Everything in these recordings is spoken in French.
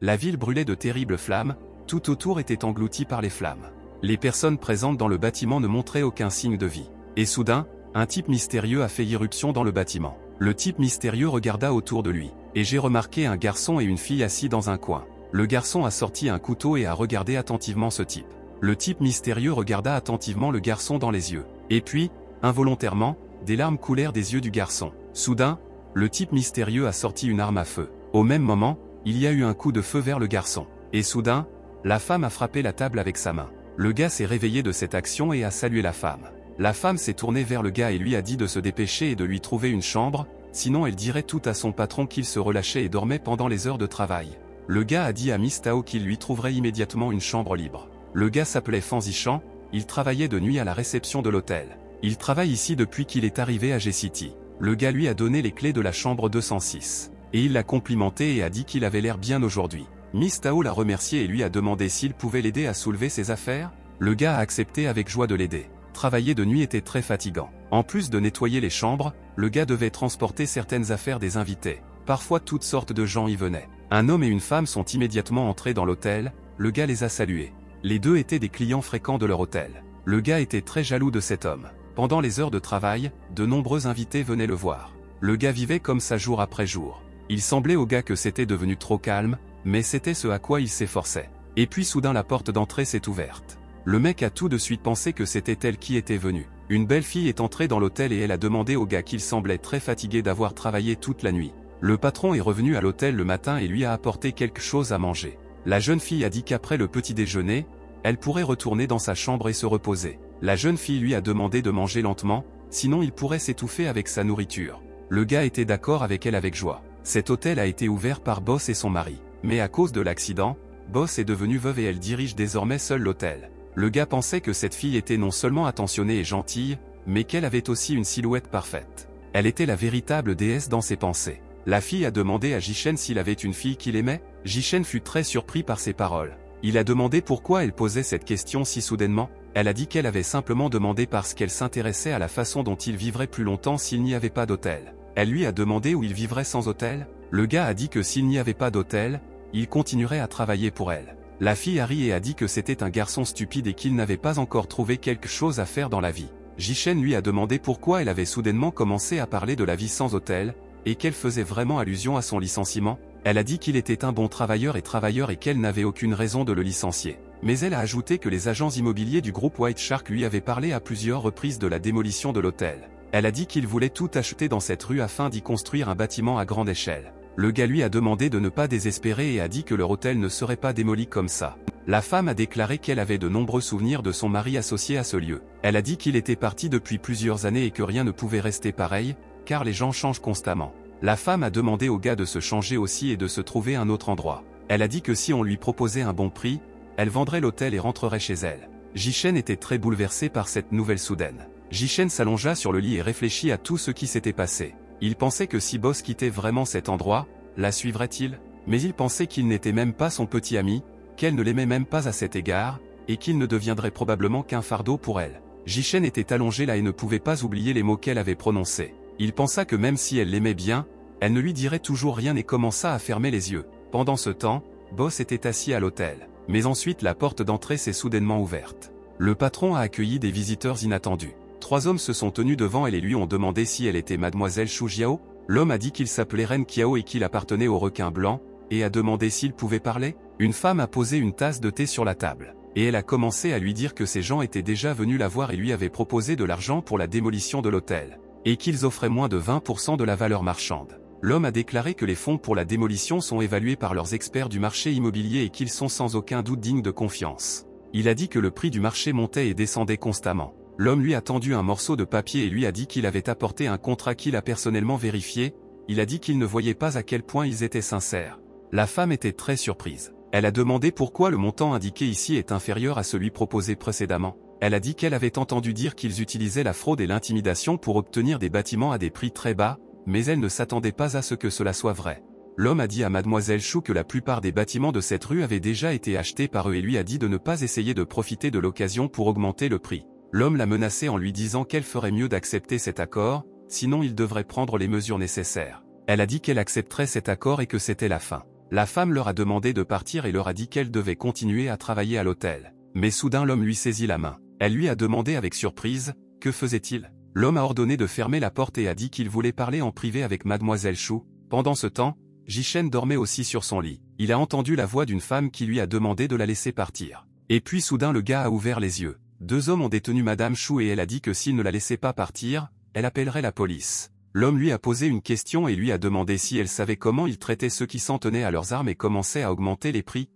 La ville brûlait de terribles flammes, tout autour était englouti par les flammes. Les personnes présentes dans le bâtiment ne montraient aucun signe de vie. Et soudain, un type mystérieux a fait irruption dans le bâtiment. Le type mystérieux regarda autour de lui, et j'ai remarqué un garçon et une fille assis dans un coin. Le garçon a sorti un couteau et a regardé attentivement ce type. Le type mystérieux regarda attentivement le garçon dans les yeux. Et puis, involontairement, des larmes coulèrent des yeux du garçon. Soudain, le type mystérieux a sorti une arme à feu. Au même moment, il y a eu un coup de feu vers le garçon. Et soudain, la femme a frappé la table avec sa main. Le gars s'est réveillé de cette action et a salué la femme. La femme s'est tournée vers le gars et lui a dit de se dépêcher et de lui trouver une chambre, sinon elle dirait tout à son patron qu'il se relâchait et dormait pendant les heures de travail. Le gars a dit à Miss Tao qu'il lui trouverait immédiatement une chambre libre. Le gars s'appelait Fanzichan, il travaillait de nuit à la réception de l'hôtel. Il travaille ici depuis qu'il est arrivé à G-City. Le gars lui a donné les clés de la chambre 206. Et il l'a complimenté et a dit qu'il avait l'air bien aujourd'hui. Miss Tao l'a remercié et lui a demandé s'il pouvait l'aider à soulever ses affaires. Le gars a accepté avec joie de l'aider. Travailler de nuit était très fatigant. En plus de nettoyer les chambres, le gars devait transporter certaines affaires des invités. Parfois toutes sortes de gens y venaient. Un homme et une femme sont immédiatement entrés dans l'hôtel, le gars les a salués. Les deux étaient des clients fréquents de leur hôtel. Le gars était très jaloux de cet homme. Pendant les heures de travail, de nombreux invités venaient le voir. Le gars vivait comme ça jour après jour. Il semblait au gars que c'était devenu trop calme, mais c'était ce à quoi il s'efforçait. Et puis soudain la porte d'entrée s'est ouverte. Le mec a tout de suite pensé que c'était elle qui était venue. Une belle fille est entrée dans l'hôtel et elle a demandé au gars qu'il semblait très fatigué d'avoir travaillé toute la nuit. Le patron est revenu à l'hôtel le matin et lui a apporté quelque chose à manger. La jeune fille a dit qu'après le petit déjeuner, elle pourrait retourner dans sa chambre et se reposer. La jeune fille lui a demandé de manger lentement, sinon il pourrait s'étouffer avec sa nourriture. Le gars était d'accord avec elle avec joie. Cet hôtel a été ouvert par Boss et son mari. Mais à cause de l'accident, Boss est devenue veuve et elle dirige désormais seule l'hôtel. Le gars pensait que cette fille était non seulement attentionnée et gentille, mais qu'elle avait aussi une silhouette parfaite. Elle était la véritable déesse dans ses pensées. La fille a demandé à Jishen s'il avait une fille qu'il aimait. Jishen fut très surpris par ces paroles. Il a demandé pourquoi elle posait cette question si soudainement. Elle a dit qu'elle avait simplement demandé parce qu'elle s'intéressait à la façon dont il vivrait plus longtemps s'il n'y avait pas d'hôtel. Elle lui a demandé où il vivrait sans hôtel. Le gars a dit que s'il n'y avait pas d'hôtel, il continuerait à travailler pour elle. La fille a ri et a dit que c'était un garçon stupide et qu'il n'avait pas encore trouvé quelque chose à faire dans la vie. Jishen lui a demandé pourquoi elle avait soudainement commencé à parler de la vie sans hôtel, et qu'elle faisait vraiment allusion à son licenciement. Elle a dit qu'il était un bon travailleur et qu'elle n'avait aucune raison de le licencier. Mais elle a ajouté que les agents immobiliers du groupe White Shark lui avaient parlé à plusieurs reprises de la démolition de l'hôtel. Elle a dit qu'il voulait tout acheter dans cette rue afin d'y construire un bâtiment à grande échelle. Le gars lui a demandé de ne pas désespérer et a dit que leur hôtel ne serait pas démoli comme ça. La femme a déclaré qu'elle avait de nombreux souvenirs de son mari associé à ce lieu. Elle a dit qu'il était parti depuis plusieurs années et que rien ne pouvait rester pareil, car les gens changent constamment. La femme a demandé au gars de se changer aussi et de se trouver un autre endroit. Elle a dit que si on lui proposait un bon prix, elle vendrait l'hôtel et rentrerait chez elle. Jishen était très bouleversé par cette nouvelle soudaine. Jishen s'allongea sur le lit et réfléchit à tout ce qui s'était passé. Il pensait que si Boss quittait vraiment cet endroit, la suivrait-il? Mais il pensait qu'il n'était même pas son petit ami, qu'elle ne l'aimait même pas à cet égard, et qu'il ne deviendrait probablement qu'un fardeau pour elle. Jishen était allongé là et ne pouvait pas oublier les mots qu'elle avait prononcés. Il pensa que même si elle l'aimait bien, elle ne lui dirait toujours rien et commença à fermer les yeux. Pendant ce temps, Boss était assis à l'hôtel. Mais ensuite la porte d'entrée s'est soudainement ouverte. Le patron a accueilli des visiteurs inattendus. 3 hommes se sont tenus devant elle et lui ont demandé si elle était mademoiselle Shu Jiao. L'homme a dit qu'il s'appelait Ren Qiao et qu'il appartenait au requin blanc, et a demandé s'il pouvait parler. Une femme a posé une tasse de thé sur la table, et elle a commencé à lui dire que ces gens étaient déjà venus la voir et lui avaient proposé de l'argent pour la démolition de l'hôtel, et qu'ils offraient moins de 20% de la valeur marchande. L'homme a déclaré que les fonds pour la démolition sont évalués par leurs experts du marché immobilier et qu'ils sont sans aucun doute dignes de confiance. Il a dit que le prix du marché montait et descendait constamment. L'homme lui a tendu un morceau de papier et lui a dit qu'il avait apporté un contrat qu'il a personnellement vérifié. Il a dit qu'il ne voyait pas à quel point ils étaient sincères. La femme était très surprise. Elle a demandé pourquoi le montant indiqué ici est inférieur à celui proposé précédemment. Elle a dit qu'elle avait entendu dire qu'ils utilisaient la fraude et l'intimidation pour obtenir des bâtiments à des prix très bas, mais elle ne s'attendait pas à ce que cela soit vrai. L'homme a dit à mademoiselle Chou que la plupart des bâtiments de cette rue avaient déjà été achetés par eux et lui a dit de ne pas essayer de profiter de l'occasion pour augmenter le prix. L'homme l'a menacée en lui disant qu'elle ferait mieux d'accepter cet accord, sinon il devrait prendre les mesures nécessaires. Elle a dit qu'elle accepterait cet accord et que c'était la fin. La femme leur a demandé de partir et leur a dit qu'elle devait continuer à travailler à l'hôtel. Mais soudain l'homme lui saisit la main. Elle lui a demandé avec surprise, que faisait-il? L'homme a ordonné de fermer la porte et a dit qu'il voulait parler en privé avec mademoiselle Chou. Pendant ce temps, Jichen dormait aussi sur son lit. Il a entendu la voix d'une femme qui lui a demandé de la laisser partir. Et puis soudain le gars a ouvert les yeux. 2 hommes ont détenu madame Chou et elle a dit que s'il ne la laissait pas partir, elle appellerait la police. L'homme lui a posé une question et lui a demandé si elle savait comment il traitait ceux qui s'en tenaient à leurs armes et commençaient à augmenter les prix.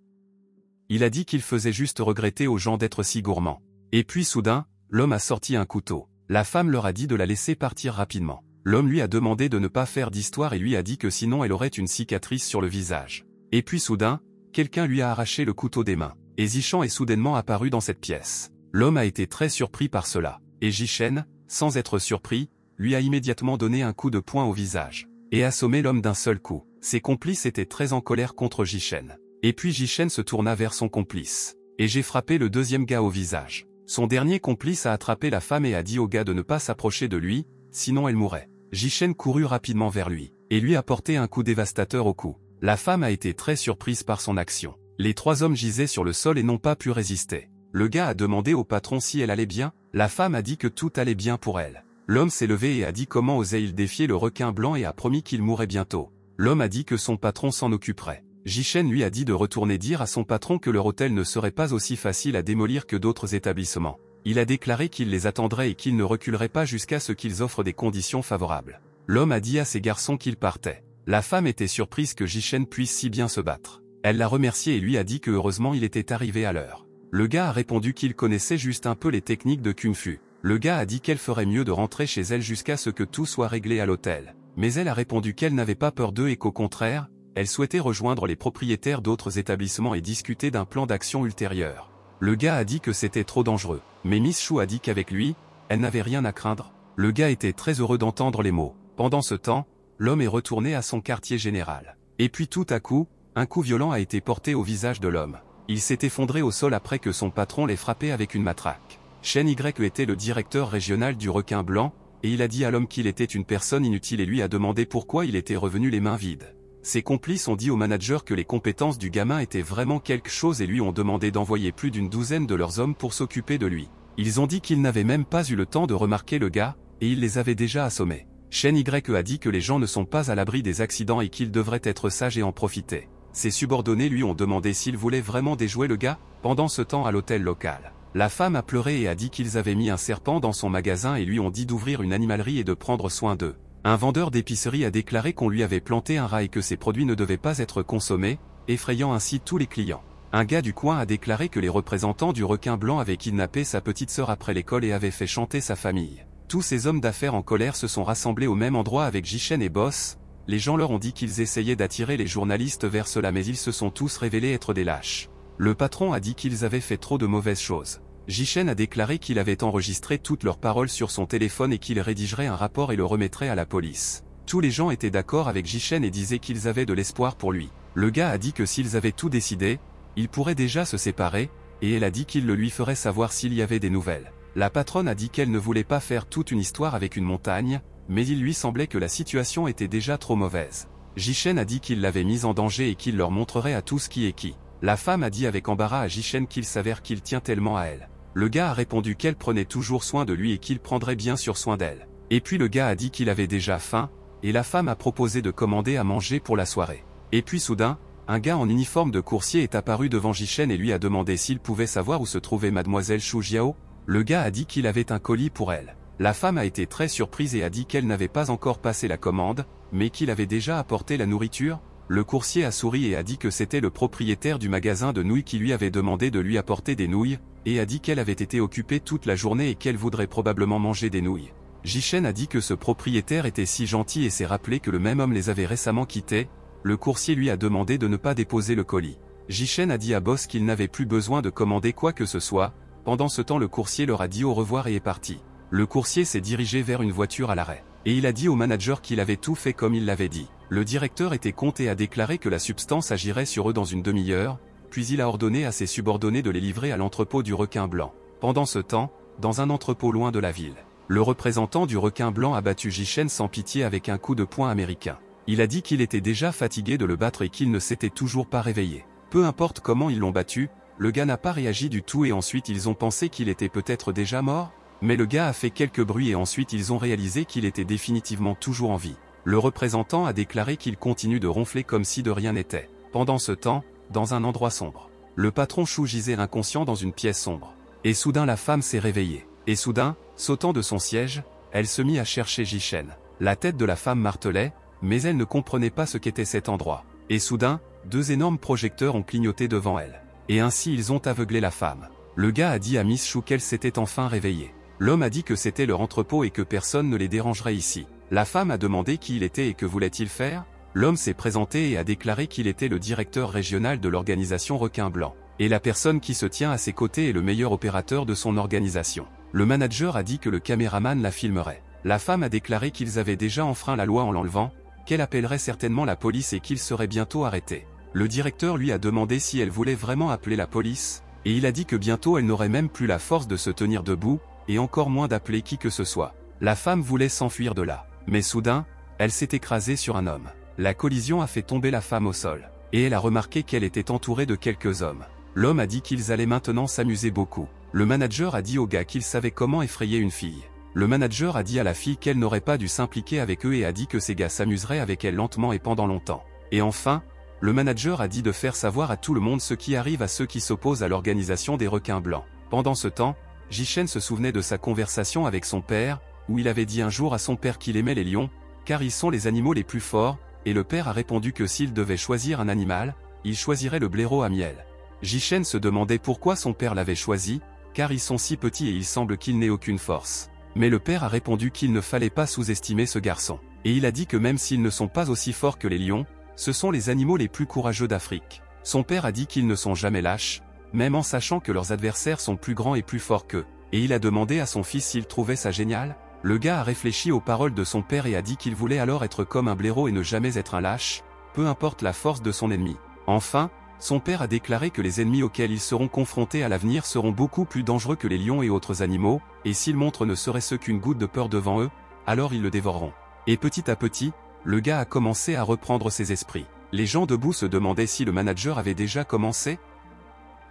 Il a dit qu'il faisait juste regretter aux gens d'être si gourmands. Et puis soudain, l'homme a sorti un couteau. La femme leur a dit de la laisser partir rapidement. L'homme lui a demandé de ne pas faire d'histoire et lui a dit que sinon elle aurait une cicatrice sur le visage. Et puis soudain, quelqu'un lui a arraché le couteau des mains. Et Zichan est soudainement apparu dans cette pièce. L'homme a été très surpris par cela. Et Jichen, sans être surpris, lui a immédiatement donné un coup de poing au visage. Et assommé l'homme d'un seul coup. Ses complices étaient très en colère contre Jichen. Et puis Jichen se tourna vers son complice. Et j'ai frappé le deuxième gars au visage. Son dernier complice a attrapé la femme et a dit au gars de ne pas s'approcher de lui, sinon elle mourrait. Jichen courut rapidement vers lui, et lui a porté un coup dévastateur au cou. La femme a été très surprise par son action. Les 3 hommes gisaient sur le sol et n'ont pas pu résister. Le gars a demandé au patron si elle allait bien, la femme a dit que tout allait bien pour elle. L'homme s'est levé et a dit comment osait-il défier le requin blanc et a promis qu'il mourrait bientôt. L'homme a dit que son patron s'en occuperait. Jichen lui a dit de retourner dire à son patron que leur hôtel ne serait pas aussi facile à démolir que d'autres établissements. Il a déclaré qu'il les attendrait et qu'il ne reculerait pas jusqu'à ce qu'ils offrent des conditions favorables. L'homme a dit à ses garçons qu'il partait. La femme était surprise que Jichen puisse si bien se battre. Elle l'a remercié et lui a dit que heureusement il était arrivé à l'heure. Le gars a répondu qu'il connaissait juste un peu les techniques de Kung Fu. Le gars a dit qu'elle ferait mieux de rentrer chez elle jusqu'à ce que tout soit réglé à l'hôtel. Mais elle a répondu qu'elle n'avait pas peur d'eux et qu'au contraire, elle souhaitait rejoindre les propriétaires d'autres établissements et discuter d'un plan d'action ultérieur. Le gars a dit que c'était trop dangereux, mais Miss Chou a dit qu'avec lui, elle n'avait rien à craindre. Le gars était très heureux d'entendre les mots. Pendant ce temps, l'homme est retourné à son quartier général. Et puis tout à coup, un coup violent a été porté au visage de l'homme. Il s'est effondré au sol après que son patron l'ait frappé avec une matraque. Shen Y était le directeur régional du requin blanc, et il a dit à l'homme qu'il était une personne inutile et lui a demandé pourquoi il était revenu les mains vides. Ses complices ont dit au manager que les compétences du gamin étaient vraiment quelque chose et lui ont demandé d'envoyer plus d'une douzaine de leurs hommes pour s'occuper de lui. Ils ont dit qu'ils n'avaient même pas eu le temps de remarquer le gars, et ils les avaient déjà assommés. Shen Y a dit que les gens ne sont pas à l'abri des accidents et qu'ils devraient être sages et en profiter. Ses subordonnés lui ont demandé s'il voulait vraiment déjouer le gars. Pendant ce temps à l'hôtel local, la femme a pleuré et a dit qu'ils avaient mis un serpent dans son magasin et lui ont dit d'ouvrir une animalerie et de prendre soin d'eux. Un vendeur d'épicerie a déclaré qu'on lui avait planté un rat et que ses produits ne devaient pas être consommés, effrayant ainsi tous les clients. Un gars du coin a déclaré que les représentants du requin blanc avaient kidnappé sa petite sœur après l'école et avaient fait chanter sa famille. Tous ces hommes d'affaires en colère se sont rassemblés au même endroit avec Jichen et Boss. Les gens leur ont dit qu'ils essayaient d'attirer les journalistes vers cela mais ils se sont tous révélés être des lâches. Le patron a dit qu'ils avaient fait trop de mauvaises choses. Jichen a déclaré qu'il avait enregistré toutes leurs paroles sur son téléphone et qu'il rédigerait un rapport et le remettrait à la police. Tous les gens étaient d'accord avec Jichen et disaient qu'ils avaient de l'espoir pour lui. Le gars a dit que s'ils avaient tout décidé, ils pourraient déjà se séparer, et elle a dit qu'il le lui ferait savoir s'il y avait des nouvelles. La patronne a dit qu'elle ne voulait pas faire toute une histoire avec une montagne, mais il lui semblait que la situation était déjà trop mauvaise. Jichen a dit qu'il l'avait mise en danger et qu'il leur montrerait à tous qui est qui. La femme a dit avec embarras à Jichen qu'il s'avère qu'il tient tellement à elle. Le gars a répondu qu'elle prenait toujours soin de lui et qu'il prendrait bien sûr soin d'elle. Et puis le gars a dit qu'il avait déjà faim, et la femme a proposé de commander à manger pour la soirée. Et puis soudain, un gars en uniforme de coursier est apparu devant Jichen et lui a demandé s'il pouvait savoir où se trouvait mademoiselle Chou Jiao. Le gars a dit qu'il avait un colis pour elle. La femme a été très surprise et a dit qu'elle n'avait pas encore passé la commande, mais qu'il avait déjà apporté la nourriture. Le coursier a souri et a dit que c'était le propriétaire du magasin de nouilles qui lui avait demandé de lui apporter des nouilles, et a dit qu'elle avait été occupée toute la journée et qu'elle voudrait probablement manger des nouilles. Jichen a dit que ce propriétaire était si gentil et s'est rappelé que le même homme les avait récemment quittés. Le coursier lui a demandé de ne pas déposer le colis. Jichen a dit à Boss qu'il n'avait plus besoin de commander quoi que ce soit. Pendant ce temps le coursier leur a dit au revoir et est parti. Le coursier s'est dirigé vers une voiture à l'arrêt. Et il a dit au manager qu'il avait tout fait comme il l'avait dit. Le directeur était content et a déclaré que la substance agirait sur eux dans une demi-heure, puis il a ordonné à ses subordonnés de les livrer à l'entrepôt du requin blanc. Pendant ce temps, dans un entrepôt loin de la ville, le représentant du requin blanc a battu Jichen sans pitié avec un coup de poing américain. Il a dit qu'il était déjà fatigué de le battre et qu'il ne s'était toujours pas réveillé. Peu importe comment ils l'ont battu, le gars n'a pas réagi du tout et ensuite ils ont pensé qu'il était peut-être déjà mort. Mais le gars a fait quelques bruits et ensuite ils ont réalisé qu'il était définitivement toujours en vie. Le représentant a déclaré qu'il continue de ronfler comme si de rien n'était. Pendant ce temps, dans un endroit sombre, le patron Chou gisait inconscient dans une pièce sombre. Et soudain la femme s'est réveillée. Et soudain, sautant de son siège, elle se mit à chercher Jichen. La tête de la femme martelait, mais elle ne comprenait pas ce qu'était cet endroit. Et soudain, 2 énormes projecteurs ont clignoté devant elle. Et ainsi ils ont aveuglé la femme. Le gars a dit à Miss Chou qu'elle s'était enfin réveillée. L'homme a dit que c'était leur entrepôt et que personne ne les dérangerait ici. La femme a demandé qui il était et que voulait-il faire. L'homme s'est présenté et a déclaré qu'il était le directeur régional de l'organisation Requin Blanc. Et la personne qui se tient à ses côtés est le meilleur opérateur de son organisation. Le manager a dit que le caméraman la filmerait. La femme a déclaré qu'ils avaient déjà enfreint la loi en l'enlevant, qu'elle appellerait certainement la police et qu'il serait bientôt arrêté. Le directeur lui a demandé si elle voulait vraiment appeler la police, et il a dit que bientôt elle n'aurait même plus la force de se tenir debout, et encore moins d'appeler qui que ce soit. La femme voulait s'enfuir de là. Mais soudain, elle s'est écrasée sur un homme. La collision a fait tomber la femme au sol. Et elle a remarqué qu'elle était entourée de quelques hommes. L'homme a dit qu'ils allaient maintenant s'amuser beaucoup. Le manager a dit au gars qu'il savait comment effrayer une fille. Le manager a dit à la fille qu'elle n'aurait pas dû s'impliquer avec eux et a dit que ces gars s'amuseraient avec elle lentement et pendant longtemps. Et enfin, le manager a dit de faire savoir à tout le monde ce qui arrive à ceux qui s'opposent à l'organisation des requins blancs. Pendant ce temps, Jichen se souvenait de sa conversation avec son père, où il avait dit un jour à son père qu'il aimait les lions, car ils sont les animaux les plus forts, et le père a répondu que s'il devait choisir un animal, il choisirait le blaireau à miel. Jichen se demandait pourquoi son père l'avait choisi, car ils sont si petits et il semble qu'il n'ait aucune force. Mais le père a répondu qu'il ne fallait pas sous-estimer ce garçon. Et il a dit que même s'ils ne sont pas aussi forts que les lions, ce sont les animaux les plus courageux d'Afrique. Son père a dit qu'ils ne sont jamais lâches, même en sachant que leurs adversaires sont plus grands et plus forts qu'eux. Et il a demandé à son fils s'il trouvait ça génial. Le gars a réfléchi aux paroles de son père et a dit qu'il voulait alors être comme un blaireau et ne jamais être un lâche, peu importe la force de son ennemi. Enfin, son père a déclaré que les ennemis auxquels ils seront confrontés à l'avenir seront beaucoup plus dangereux que les lions et autres animaux, et s'ils montrent ne serait-ce qu'une goutte de peur devant eux, alors ils le dévoreront. Et petit à petit, le gars a commencé à reprendre ses esprits. Les gens debout se demandaient si le manager avait déjà commencé.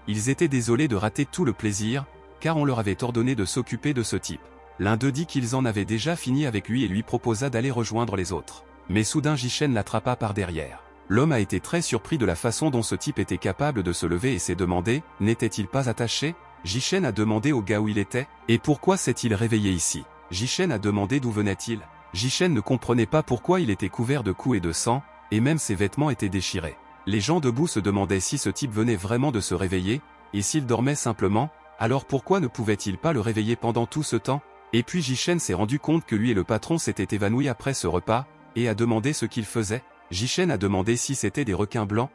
Ils étaient désolés de rater tout le plaisir, car on leur avait ordonné de s'occuper de ce type. L'un d'eux dit qu'ils en avaient déjà fini avec lui et lui proposa d'aller rejoindre les autres. Mais soudain Jichen l'attrapa par derrière. L'homme a été très surpris de la façon dont ce type était capable de se lever et s'est demandé, n'était-il pas attaché? Jichen a demandé au gars où il était, et pourquoi s'est-il réveillé ici? Jichen a demandé d'où venait-il. Jichen ne comprenait pas pourquoi il était couvert de coups et de sang, et même ses vêtements étaient déchirés. Les gens debout se demandaient si ce type venait vraiment de se réveiller, et s'il dormait simplement, alors pourquoi ne pouvait-il pas le réveiller pendant tout ce temps? Et puis Jichen s'est rendu compte que lui et le patron s'étaient évanouis après ce repas, et a demandé ce qu'ils faisaient. Jichen a demandé si c'était des requins blancs,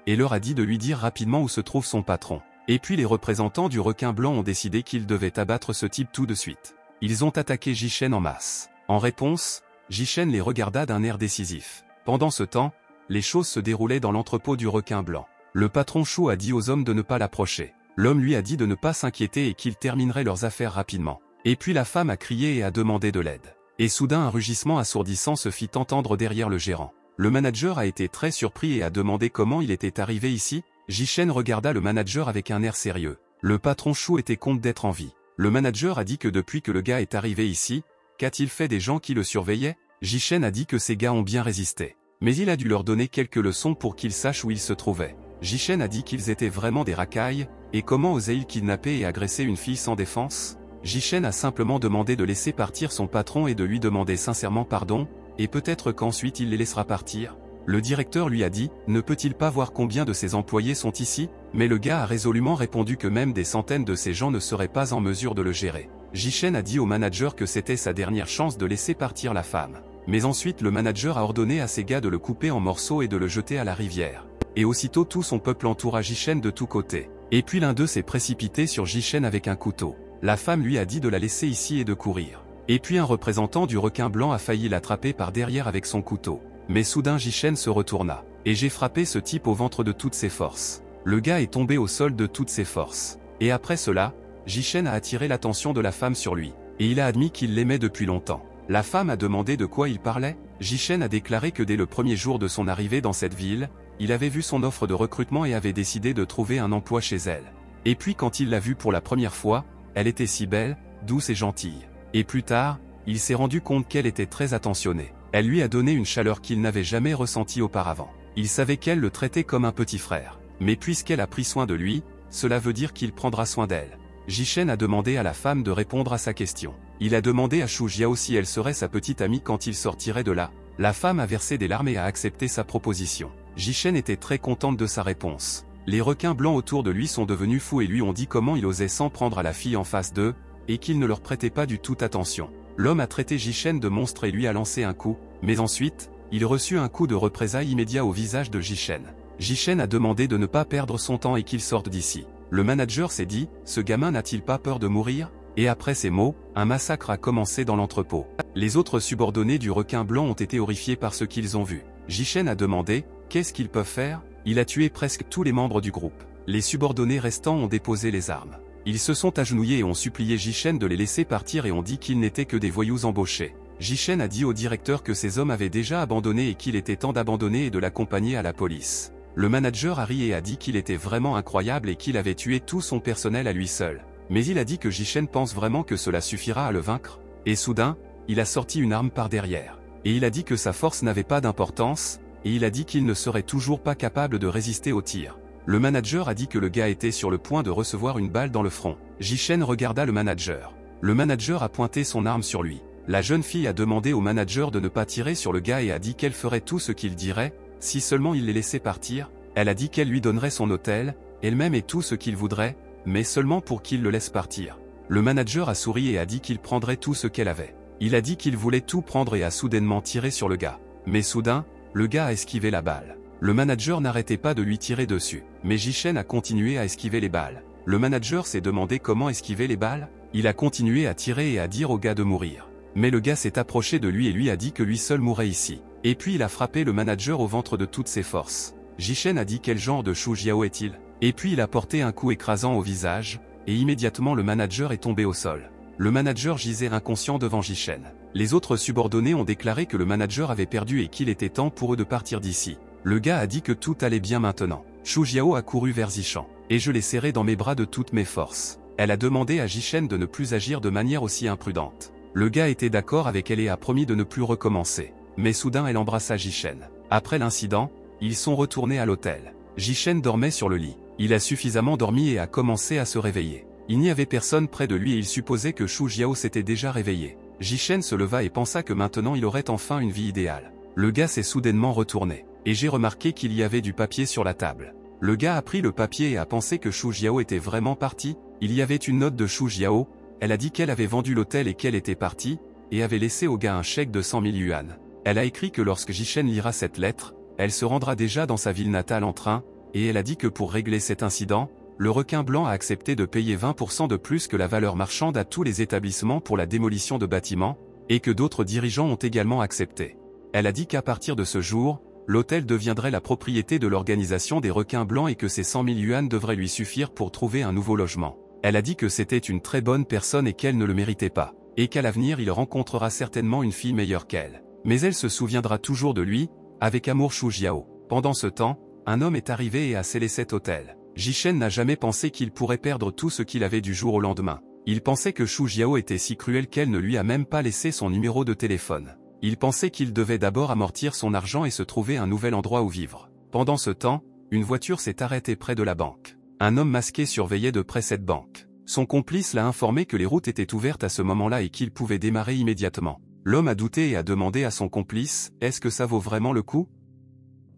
et leur a dit de lui dire rapidement où se trouve son patron. Et puis les représentants du requin blanc ont décidé qu'ils devaient abattre ce type tout de suite. Ils ont attaqué Jichen en masse. En réponse, Jichen les regarda d'un air décisif. Pendant ce temps, les choses se déroulaient dans l'entrepôt du requin blanc. Le patron Chou a dit aux hommes de ne pas l'approcher. L'homme lui a dit de ne pas s'inquiéter et qu'ils termineraient leurs affaires rapidement. Et puis la femme a crié et a demandé de l'aide. Et soudain un rugissement assourdissant se fit entendre derrière le gérant. Le manager a été très surpris et a demandé comment il était arrivé ici. Jichen regarda le manager avec un air sérieux. Le patron Chou était content d'être en vie. Le manager a dit que depuis que le gars est arrivé ici, qu'a-t-il fait des gens qui le surveillaient? Jichen a dit que ces gars ont bien résisté. Mais il a dû leur donner quelques leçons pour qu'ils sachent où ils se trouvaient. Jichen a dit qu'ils étaient vraiment des racailles, et comment osaient-ils kidnapper et agresser une fille sans défense? Jichen a simplement demandé de laisser partir son patron et de lui demander sincèrement pardon, et peut-être qu'ensuite il les laissera partir. Le directeur lui a dit, ne peut-il pas voir combien de ses employés sont ici? Mais le gars a résolument répondu que même des centaines de ces gens ne seraient pas en mesure de le gérer. Jichen a dit au manager que c'était sa dernière chance de laisser partir la femme. Mais ensuite le manager a ordonné à ses gars de le couper en morceaux et de le jeter à la rivière. Et aussitôt tout son peuple entoura Jichen de tous côtés. Et puis l'un d'eux s'est précipité sur Jichen avec un couteau. La femme lui a dit de la laisser ici et de courir. Et puis un représentant du requin blanc a failli l'attraper par derrière avec son couteau. Mais soudain Jichen se retourna. Et j'ai frappé ce type au ventre de toutes ses forces. Le gars est tombé au sol de toutes ses forces. Et après cela, Jichen a attiré l'attention de la femme sur lui. Et il a admis qu'il l'aimait depuis longtemps. La femme a demandé de quoi il parlait. Jishen a déclaré que dès le premier jour de son arrivée dans cette ville, il avait vu son offre de recrutement et avait décidé de trouver un emploi chez elle. Et puis quand il l'a vue pour la première fois, elle était si belle, douce et gentille. Et plus tard, il s'est rendu compte qu'elle était très attentionnée. Elle lui a donné une chaleur qu'il n'avait jamais ressentie auparavant. Il savait qu'elle le traitait comme un petit frère. Mais puisqu'elle a pris soin de lui, cela veut dire qu'il prendra soin d'elle. Jishen a demandé à la femme de répondre à sa question. Il a demandé à Shu Jiao si elle serait sa petite amie quand il sortirait de là. La femme a versé des larmes et a accepté sa proposition. Jishen était très contente de sa réponse. Les requins blancs autour de lui sont devenus fous et lui ont dit comment il osait s'en prendre à la fille en face d'eux, et qu'il ne leur prêtait pas du tout attention. L'homme a traité Jishen de monstre et lui a lancé un coup, mais ensuite, il reçut un coup de représailles immédiat au visage de Jishen. Jishen a demandé de ne pas perdre son temps et qu'il sorte d'ici. Le manager s'est dit, ce gamin n'a-t-il pas peur de mourir? Et après ces mots, un massacre a commencé dans l'entrepôt. Les autres subordonnés du requin blanc ont été horrifiés par ce qu'ils ont vu. Jishen a demandé, qu'est-ce qu'ils peuvent faire? Il a tué presque tous les membres du groupe. Les subordonnés restants ont déposé les armes. Ils se sont agenouillés et ont supplié Jishen de les laisser partir et ont dit qu'ils n'étaient que des voyous embauchés. Jishen a dit au directeur que ces hommes avaient déjà abandonné et qu'il était temps d'abandonner et de l'accompagner à la police. Le manager a ri et a dit qu'il était vraiment incroyable et qu'il avait tué tout son personnel à lui seul. Mais il a dit que Jishen pense vraiment que cela suffira à le vaincre. Et soudain, il a sorti une arme par derrière. Et il a dit que sa force n'avait pas d'importance, et il a dit qu'il ne serait toujours pas capable de résister au tir. Le manager a dit que le gars était sur le point de recevoir une balle dans le front. Jishen regarda le manager. Le manager a pointé son arme sur lui. La jeune fille a demandé au manager de ne pas tirer sur le gars et a dit qu'elle ferait tout ce qu'il dirait, si seulement il les laissait partir. Elle a dit qu'elle lui donnerait son hôtel, elle-même et tout ce qu'il voudrait, mais seulement pour qu'il le laisse partir. Le manager a souri et a dit qu'il prendrait tout ce qu'elle avait. Il a dit qu'il voulait tout prendre et a soudainement tiré sur le gars. Mais soudain, le gars a esquivé la balle. Le manager n'arrêtait pas de lui tirer dessus. Mais Jishen a continué à esquiver les balles. Le manager s'est demandé comment esquiver les balles. Il a continué à tirer et à dire au gars de mourir. Mais le gars s'est approché de lui et lui a dit que lui seul mourrait ici. Et puis il a frappé le manager au ventre de toutes ses forces. Jishen a dit quel genre de Shu Jiao est-il? Et puis il a porté un coup écrasant au visage, et immédiatement le manager est tombé au sol. Le manager gisait inconscient devant Jishen. Les autres subordonnés ont déclaré que le manager avait perdu et qu'il était temps pour eux de partir d'ici. Le gars a dit que tout allait bien maintenant. Shu Jiao a couru vers Jishan, et je l'ai serré dans mes bras de toutes mes forces. Elle a demandé à Jishen de ne plus agir de manière aussi imprudente. Le gars était d'accord avec elle et a promis de ne plus recommencer. Mais soudain elle embrassa Jishen. Après l'incident, ils sont retournés à l'hôtel. Jishen dormait sur le lit. Il a suffisamment dormi et a commencé à se réveiller. Il n'y avait personne près de lui et il supposait que Shu Jiao s'était déjà réveillé. Jishen se leva et pensa que maintenant il aurait enfin une vie idéale. Le gars s'est soudainement retourné. Et j'ai remarqué qu'il y avait du papier sur la table. Le gars a pris le papier et a pensé que Shu Jiao était vraiment parti. Il y avait une note de Shu Jiao. Elle a dit qu'elle avait vendu l'hôtel et qu'elle était partie, et avait laissé au gars un chèque de 100 000 yuan. Elle a écrit que lorsque Jishen lira cette lettre, elle se rendra déjà dans sa ville natale en train, et elle a dit que pour régler cet incident, le requin blanc a accepté de payer 20% de plus que la valeur marchande à tous les établissements pour la démolition de bâtiments, et que d'autres dirigeants ont également accepté. Elle a dit qu'à partir de ce jour, l'hôtel deviendrait la propriété de l'organisation des requins blancs et que ces 100 000 yuan devraient lui suffire pour trouver un nouveau logement. Elle a dit que c'était une très bonne personne et qu'elle ne le méritait pas, et qu'à l'avenir il rencontrera certainement une fille meilleure qu'elle. Mais elle se souviendra toujours de lui, avec amour Shu Jiao. Pendant ce temps, un homme est arrivé et a scellé cet hôtel. Jishen n'a jamais pensé qu'il pourrait perdre tout ce qu'il avait du jour au lendemain. Il pensait que Shu Jiao était si cruel qu'elle ne lui a même pas laissé son numéro de téléphone. Il pensait qu'il devait d'abord amortir son argent et se trouver un nouvel endroit où vivre. Pendant ce temps, une voiture s'est arrêtée près de la banque. Un homme masqué surveillait de près cette banque. Son complice l'a informé que les routes étaient ouvertes à ce moment-là et qu'il pouvait démarrer immédiatement. L'homme a douté et a demandé à son complice, « Est-ce que ça vaut vraiment le coup?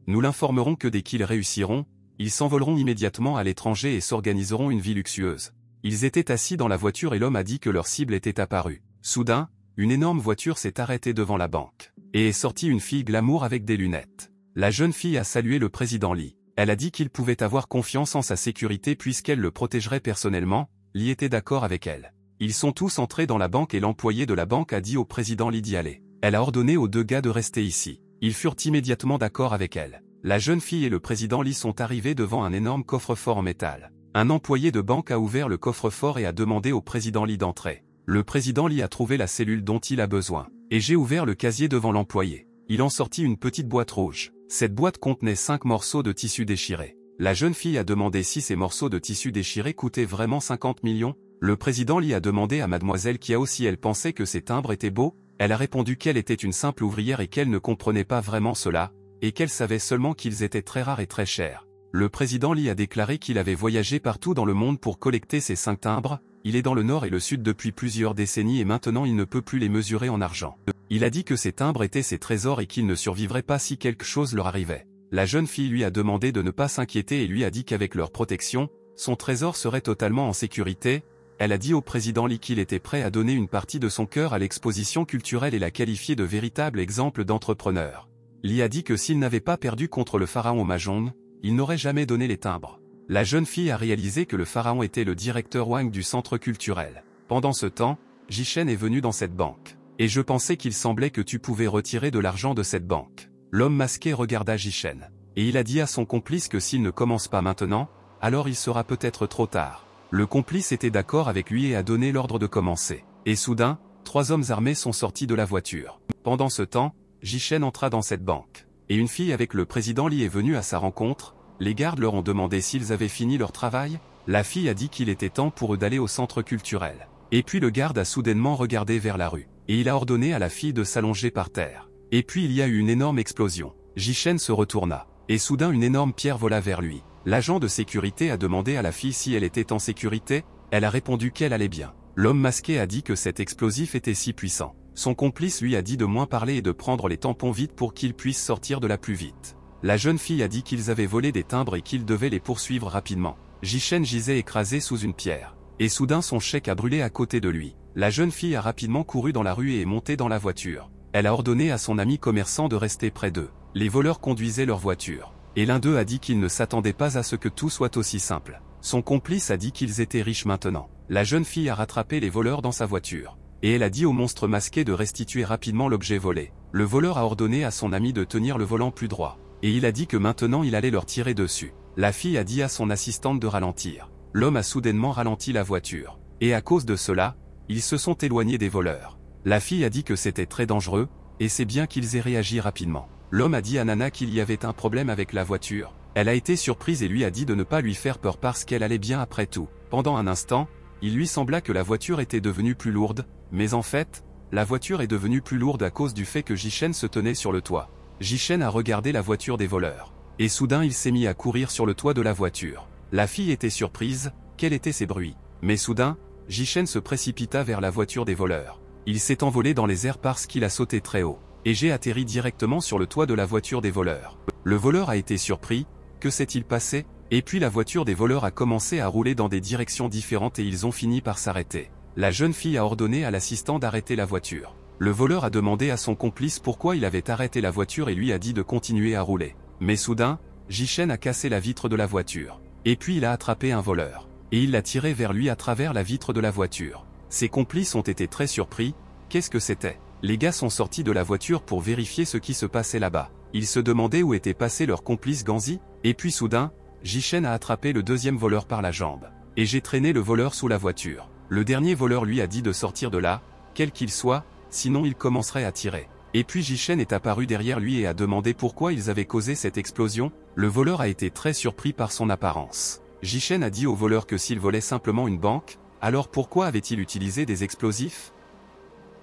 Nous l'informerons que dès qu'ils réussiront, ils s'envoleront immédiatement à l'étranger et s'organiseront une vie luxueuse. » Ils étaient assis dans la voiture et l'homme a dit que leur cible était apparue. Soudain, une énorme voiture s'est arrêtée devant la banque. Et est sortie une fille glamour avec des lunettes. La jeune fille a salué le président Lee. Elle a dit qu'il pouvait avoir confiance en sa sécurité puisqu'elle le protégerait personnellement. Lee était d'accord avec elle. Ils sont tous entrés dans la banque et l'employé de la banque a dit au président Lee d'y aller. Elle a ordonné aux deux gars de rester ici. Ils furent immédiatement d'accord avec elle. La jeune fille et le président Lee sont arrivés devant un énorme coffre-fort en métal. Un employé de banque a ouvert le coffre-fort et a demandé au président Lee d'entrer. Le président Lee a trouvé la cellule dont il a besoin. Et j'ai ouvert le casier devant l'employé. il en sortit une petite boîte rouge. Cette boîte contenait 5 morceaux de tissu déchiré. La jeune fille a demandé si ces morceaux de tissu déchiré coûtaient vraiment 50 millions. Le président Lee a demandé à mademoiselle Kiao si elle pensait que ces timbres étaient beaux. Elle a répondu qu'elle était une simple ouvrière et qu'elle ne comprenait pas vraiment cela, et qu'elle savait seulement qu'ils étaient très rares et très chers. Le président Lee a déclaré qu'il avait voyagé partout dans le monde pour collecter ces 5 timbres. Il est dans le nord et le sud depuis plusieurs décennies et maintenant il ne peut plus les mesurer en argent. Il a dit que ces timbres étaient ses trésors et qu'ils ne survivraient pas si quelque chose leur arrivait. La jeune fille lui a demandé de ne pas s'inquiéter et lui a dit qu'avec leur protection, son trésor serait totalement en sécurité. Elle a dit au président Lee qu'il était prêt à donner une partie de son cœur à l'exposition culturelle et l'a qualifié de véritable exemple d'entrepreneur. Lee a dit que s'il n'avait pas perdu contre le pharaon au Mahjong, il n'aurait jamais donné les timbres. La jeune fille a réalisé que le pharaon était le directeur Wang du centre culturel. Pendant ce temps, Jishen est venu dans cette banque. Et je pensais qu'il semblait que tu pouvais retirer de l'argent de cette banque. L'homme masqué regarda Jishen. Et il a dit à son complice que s'il ne commence pas maintenant, alors il sera peut-être trop tard. Le complice était d'accord avec lui et a donné l'ordre de commencer. Et soudain, 3 hommes armés sont sortis de la voiture. Pendant ce temps, Jishen entra dans cette banque. Et une fille avec le président Lee est venue à sa rencontre. Les gardes leur ont demandé s'ils avaient fini leur travail. La fille a dit qu'il était temps pour eux d'aller au centre culturel. Et puis le garde a soudainement regardé vers la rue. Et il a ordonné à la fille de s'allonger par terre. Et puis il y a eu une énorme explosion. Jishen se retourna. Et soudain une énorme pierre vola vers lui. L'agent de sécurité a demandé à la fille si elle était en sécurité. Elle a répondu qu'elle allait bien. L'homme masqué a dit que cet explosif était si puissant. Son complice lui a dit de moins parler et de prendre les tampons vite pour qu'ils puissent sortir de là plus vite. La jeune fille a dit qu'ils avaient volé des timbres et qu'ils devaient les poursuivre rapidement. Jishen gisait écrasé sous une pierre. Et soudain son chèque a brûlé à côté de lui. La jeune fille a rapidement couru dans la rue et est montée dans la voiture. Elle a ordonné à son ami commerçant de rester près d'eux. Les voleurs conduisaient leur voiture. Et l'un d'eux a dit qu'il ne s'attendait pas à ce que tout soit aussi simple. Son complice a dit qu'ils étaient riches maintenant. La jeune fille a rattrapé les voleurs dans sa voiture. Et elle a dit au monstre masqué de restituer rapidement l'objet volé. Le voleur a ordonné à son ami de tenir le volant plus droit. Et il a dit que maintenant il allait leur tirer dessus. La fille a dit à son assistante de ralentir. L'homme a soudainement ralenti la voiture. Et à cause de cela, ils se sont éloignés des voleurs. La fille a dit que c'était très dangereux, et c'est bien qu'ils aient réagi rapidement. L'homme a dit à Nana qu'il y avait un problème avec la voiture. Elle a été surprise et lui a dit de ne pas lui faire peur parce qu'elle allait bien après tout. Pendant un instant, il lui sembla que la voiture était devenue plus lourde, mais en fait, la voiture est devenue plus lourde à cause du fait que Jishen se tenait sur le toit. Jishen a regardé la voiture des voleurs. Et soudain il s'est mis à courir sur le toit de la voiture. La fille était surprise, quels étaient ces bruits? Mais soudain, Jishen se précipita vers la voiture des voleurs. Il s'est envolé dans les airs parce qu'il a sauté très haut. Et j'ai atterri directement sur le toit de la voiture des voleurs. Le voleur a été surpris, que s'est-il passé? Et puis la voiture des voleurs a commencé à rouler dans des directions différentes et ils ont fini par s'arrêter. La jeune fille a ordonné à l'assistant d'arrêter la voiture. Le voleur a demandé à son complice pourquoi il avait arrêté la voiture et lui a dit de continuer à rouler. Mais soudain, Jishen a cassé la vitre de la voiture. Et puis il a attrapé un voleur. Et il l'a tiré vers lui à travers la vitre de la voiture. Ses complices ont été très surpris. Qu'est-ce que c'était? Les gars sont sortis de la voiture pour vérifier ce qui se passait là-bas. Ils se demandaient où était passé leur complice Ganzi. Et puis soudain, Jishen a attrapé le deuxième voleur par la jambe. Et j'ai traîné le voleur sous la voiture. Le dernier voleur lui a dit de sortir de là, quel qu'il soit, sinon il commencerait à tirer. Et puis Jishen est apparu derrière lui et a demandé pourquoi ils avaient causé cette explosion. Le voleur a été très surpris par son apparence. Jishen a dit au voleur que s'il volait simplement une banque, alors pourquoi avait-il utilisé des explosifs?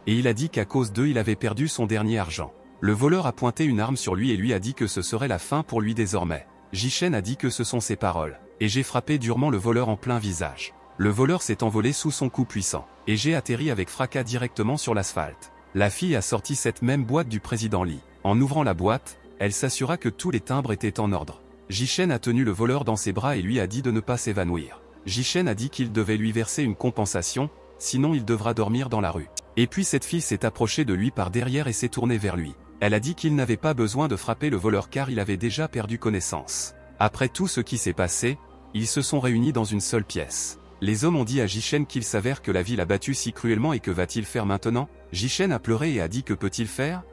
Et il a dit qu'à cause d'eux il avait perdu son dernier argent. Le voleur a pointé une arme sur lui et lui a dit que ce serait la fin pour lui désormais. Jishen a dit que ce sont ses paroles. Et j'ai frappé durement le voleur en plein visage. Le voleur s'est envolé sous son coup puissant. Et j'ai atterri avec fracas directement sur l'asphalte. La fille a sorti cette même boîte du président Lee. En ouvrant la boîte, elle s'assura que tous les timbres étaient en ordre. Jishen a tenu le voleur dans ses bras et lui a dit de ne pas s'évanouir. Jishen a dit qu'il devait lui verser une compensation, sinon il devra dormir dans la rue. Et puis cette fille s'est approchée de lui par derrière et s'est tournée vers lui. Elle a dit qu'il n'avait pas besoin de frapper le voleur car il avait déjà perdu connaissance. Après tout ce qui s'est passé, ils se sont réunis dans une seule pièce. Les hommes ont dit à Jishen qu'il s'avère que la vie l'a battu si cruellement et que va-t-il faire maintenant? Jishen a pleuré et a dit que peut-il faire?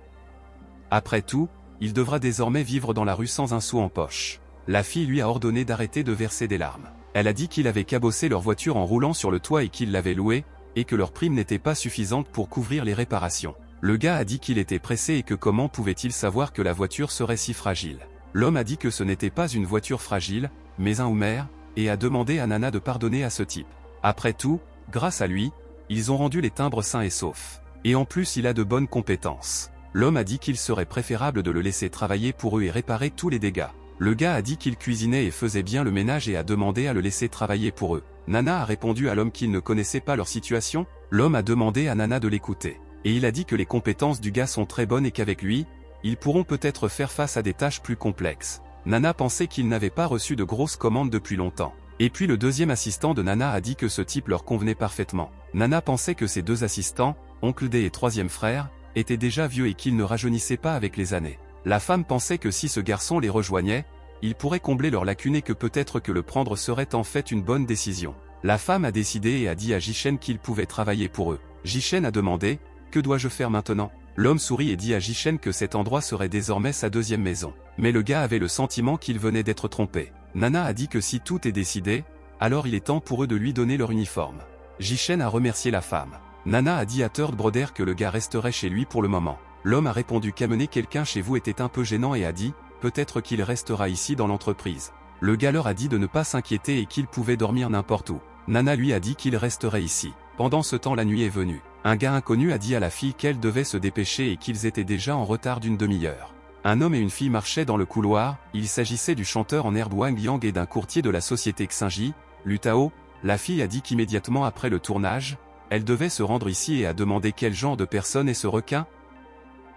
Après tout, il devra désormais vivre dans la rue sans un sou en poche. La fille lui a ordonné d'arrêter de verser des larmes. Elle a dit qu'il avait cabossé leur voiture en roulant sur le toit et qu'il l'avait louée, et que leur prime n'était pas suffisante pour couvrir les réparations. Le gars a dit qu'il était pressé et que comment pouvait-il savoir que la voiture serait si fragile. L'homme a dit que ce n'était pas une voiture fragile, mais un Hummer, et a demandé à Nana de pardonner à ce type. Après tout, grâce à lui, ils ont rendu les timbres sains et saufs. Et en plus il a de bonnes compétences. L'homme a dit qu'il serait préférable de le laisser travailler pour eux et réparer tous les dégâts. Le gars a dit qu'il cuisinait et faisait bien le ménage et a demandé à le laisser travailler pour eux. Nana a répondu à l'homme qu'il ne connaissait pas leur situation. L'homme a demandé à Nana de l'écouter. Et il a dit que les compétences du gars sont très bonnes et qu'avec lui, ils pourront peut-être faire face à des tâches plus complexes. Nana pensait qu'il n'avait pas reçu de grosses commandes depuis longtemps. Et puis le deuxième assistant de Nana a dit que ce type leur convenait parfaitement. Nana pensait que ses deux assistants, Oncle D et troisième frère, étaient déjà vieux et qu'ils ne rajeunissaient pas avec les années. La femme pensait que si ce garçon les rejoignait, il pourrait combler leurs lacunes et que peut-être que le prendre serait en fait une bonne décision. La femme a décidé et a dit à Jichen qu'il pouvait travailler pour eux. Jichen a demandé « Que dois-je faire maintenant ?» L'homme sourit et dit à Jichen que cet endroit serait désormais sa deuxième maison. Mais le gars avait le sentiment qu'il venait d'être trompé. Nana a dit que si tout est décidé, alors il est temps pour eux de lui donner leur uniforme. Jichen a remercié la femme. Nana a dit à Third Brother que le gars resterait chez lui pour le moment. L'homme a répondu qu'amener quelqu'un chez vous était un peu gênant et a dit « Peut-être qu'il restera ici dans l'entreprise ». Le gars leur a dit de ne pas s'inquiéter et qu'il pouvait dormir n'importe où. Nana lui a dit qu'il resterait ici. Pendant ce temps la nuit est venue. Un gars inconnu a dit à la fille qu'elle devait se dépêcher et qu'ils étaient déjà en retard d'une demi-heure. Un homme et une fille marchaient dans le couloir, il s'agissait du chanteur en herbe Wang Yang et d'un courtier de la société Xinji, Lutao. La fille a dit qu'immédiatement après le tournage, elle devait se rendre ici et a demandé quel genre de personne est ce requin.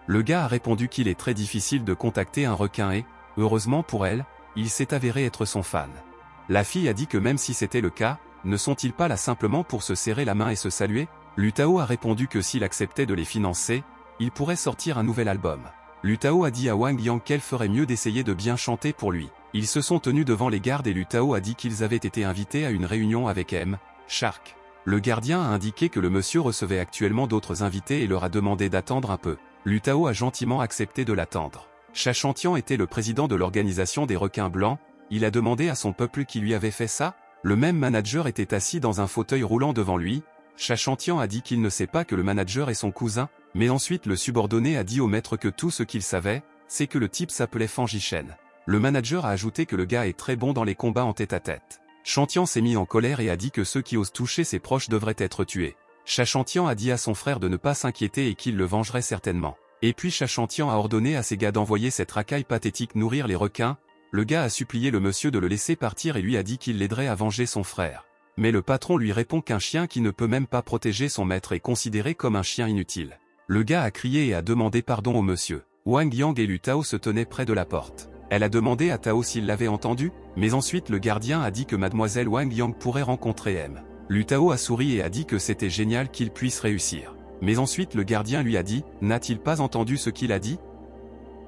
Le gars a répondu qu'il est très difficile de contacter un requin et, heureusement pour elle, il s'est avéré être son fan. La fille a dit que même si c'était le cas, ne sont-ils pas là simplement pour se serrer la main et se saluer? Lutao a répondu que s'il acceptait de les financer, il pourrait sortir un nouvel album. Lutao a dit à Wang Yang qu'elle ferait mieux d'essayer de bien chanter pour lui. Ils se sont tenus devant les gardes et Lutao a dit qu'ils avaient été invités à une réunion avec M. Shark. Le gardien a indiqué que le monsieur recevait actuellement d'autres invités et leur a demandé d'attendre un peu. Lutao a gentiment accepté de l'attendre. Chachantian était le président de l'organisation des requins blancs, il a demandé à son peuple qui lui avait fait ça. Le même manager était assis dans un fauteuil roulant devant lui. Chachantian a dit qu'il ne sait pas que le manager est son cousin, mais ensuite le subordonné a dit au maître que tout ce qu'il savait, c'est que le type s'appelait Fan Jichen. Le manager a ajouté que le gars est très bon dans les combats en tête-à-tête. Chantian s'est mis en colère et a dit que ceux qui osent toucher ses proches devraient être tués. Chachantian a dit à son frère de ne pas s'inquiéter et qu'il le vengerait certainement. Et puis Chachantian a ordonné à ses gars d'envoyer cette racaille pathétique nourrir les requins. Le gars a supplié le monsieur de le laisser partir et lui a dit qu'il l'aiderait à venger son frère. Mais le patron lui répond qu'un chien qui ne peut même pas protéger son maître est considéré comme un chien inutile. Le gars a crié et a demandé pardon au monsieur. Wang Yang et Lutao se tenaient près de la porte. Elle a demandé à Tao s'il l'avait entendu, mais ensuite le gardien a dit que mademoiselle Wang Yang pourrait rencontrer M. Lutao a souri et a dit que c'était génial qu'il puisse réussir. Mais ensuite le gardien lui a dit, n'a-t-il pas entendu ce qu'il a dit?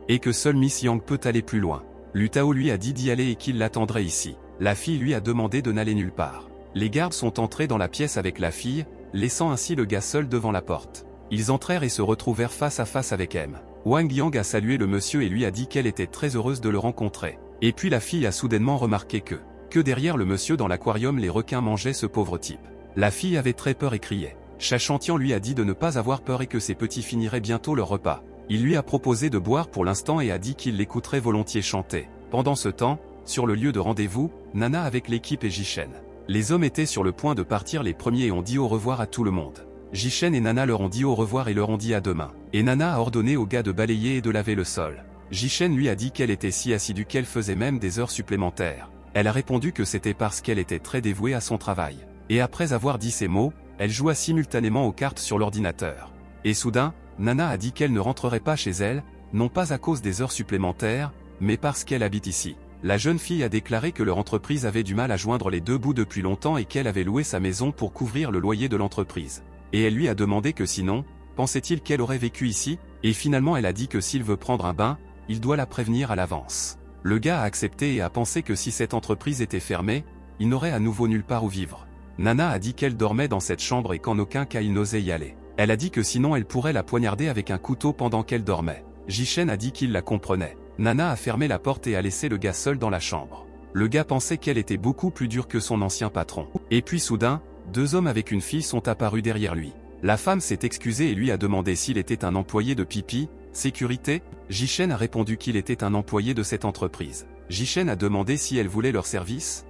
Et que seule Miss Yang peut aller plus loin. Lutao lui a dit d'y aller et qu'il l'attendrait ici. La fille lui a demandé de n'aller nulle part. Les gardes sont entrés dans la pièce avec la fille, laissant ainsi le gars seul devant la porte. Ils entrèrent et se retrouvèrent face à face avec M. Wang Yang a salué le monsieur et lui a dit qu'elle était très heureuse de le rencontrer. Et puis la fille a soudainement remarqué que derrière le monsieur dans l'aquarium les requins mangeaient ce pauvre type. La fille avait très peur et criait. Chachantian lui a dit de ne pas avoir peur et que ses petits finiraient bientôt leur repas. Il lui a proposé de boire pour l'instant et a dit qu'il l'écouterait volontiers chanter. Pendant ce temps, sur le lieu de rendez-vous, Nana avec l'équipe et Jichen. Les hommes étaient sur le point de partir les premiers et ont dit au revoir à tout le monde. Jichen et Nana leur ont dit au revoir et leur ont dit à demain. Et Nana a ordonné au gars de balayer et de laver le sol. Jichen lui a dit qu'elle était si assidue qu'elle faisait même des heures supplémentaires. Elle a répondu que c'était parce qu'elle était très dévouée à son travail. Et après avoir dit ces mots, elle joua simultanément aux cartes sur l'ordinateur. Et soudain, Nana a dit qu'elle ne rentrerait pas chez elle, non pas à cause des heures supplémentaires, mais parce qu'elle habite ici. La jeune fille a déclaré que leur entreprise avait du mal à joindre les deux bouts depuis longtemps et qu'elle avait loué sa maison pour couvrir le loyer de l'entreprise. Et elle lui a demandé que sinon, pensait-il qu'elle aurait vécu ici, et finalement elle a dit que s'il veut prendre un bain, il doit la prévenir à l'avance. Le gars a accepté et a pensé que si cette entreprise était fermée, il n'aurait à nouveau nulle part où vivre. Nana a dit qu'elle dormait dans cette chambre et qu'en aucun cas il n'osait y aller. Elle a dit que sinon elle pourrait la poignarder avec un couteau pendant qu'elle dormait. Jichen a dit qu'il la comprenait. Nana a fermé la porte et a laissé le gars seul dans la chambre. Le gars pensait qu'elle était beaucoup plus dure que son ancien patron. Et puis soudain, deux hommes avec une fille sont apparus derrière lui. La femme s'est excusée et lui a demandé s'il était un employé de Pipi Sécurité. Jishen a répondu qu'il était un employé de cette entreprise. Jishen a demandé si elle voulait leur service.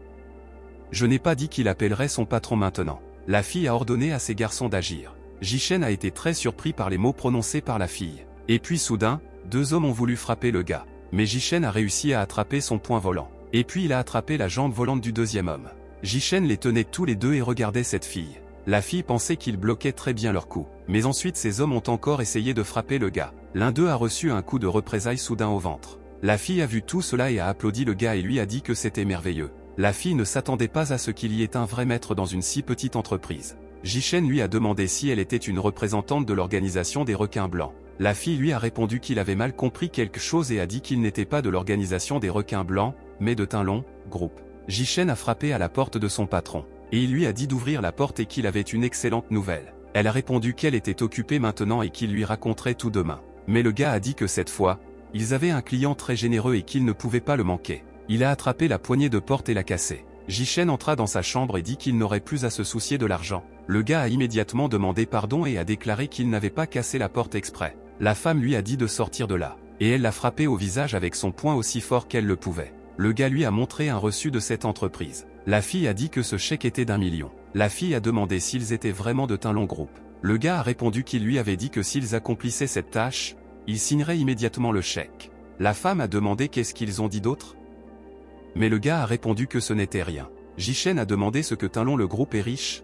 Je n'ai pas dit qu'il appellerait son patron maintenant. La fille a ordonné à ses garçons d'agir. Jishen a été très surpris par les mots prononcés par la fille. Et puis soudain, 2 hommes ont voulu frapper le gars. Mais Jishen a réussi à attraper son poing volant. Et puis il a attrapé la jambe volante du deuxième homme. Jishen les tenait tous les deux et regardait cette fille. La fille pensait qu'ils bloquaient très bien leur coup. Mais ensuite ces hommes ont encore essayé de frapper le gars. L'un d'eux a reçu un coup de représailles soudain au ventre. La fille a vu tout cela et a applaudi le gars et lui a dit que c'était merveilleux. La fille ne s'attendait pas à ce qu'il y ait un vrai maître dans une si petite entreprise. Jishen lui a demandé si elle était une représentante de l'organisation des requins blancs. La fille lui a répondu qu'il avait mal compris quelque chose et a dit qu'il n'était pas de l'organisation des requins blancs, mais de Tinlon, groupe. Jishen a frappé à la porte de son patron. Et il lui a dit d'ouvrir la porte et qu'il avait une excellente nouvelle. Elle a répondu qu'elle était occupée maintenant et qu'il lui raconterait tout demain. Mais le gars a dit que cette fois, ils avaient un client très généreux et qu'il ne pouvait pas le manquer. Il a attrapé la poignée de porte et l'a cassée. Jishen entra dans sa chambre et dit qu'il n'aurait plus à se soucier de l'argent. Le gars a immédiatement demandé pardon et a déclaré qu'il n'avait pas cassé la porte exprès. La femme lui a dit de sortir de là. Et elle l'a frappé au visage avec son poing aussi fort qu'elle le pouvait. Le gars lui a montré un reçu de cette entreprise. La fille a dit que ce chèque était d'1 million. La fille a demandé s'ils étaient vraiment de Tinlon Group. Le gars a répondu qu'il lui avait dit que s'ils accomplissaient cette tâche, il signerait immédiatement le chèque. La femme a demandé qu'est-ce qu'ils ont dit d'autre. Mais le gars a répondu que ce n'était rien. Jishen a demandé ce que Tinlon le groupe est riche.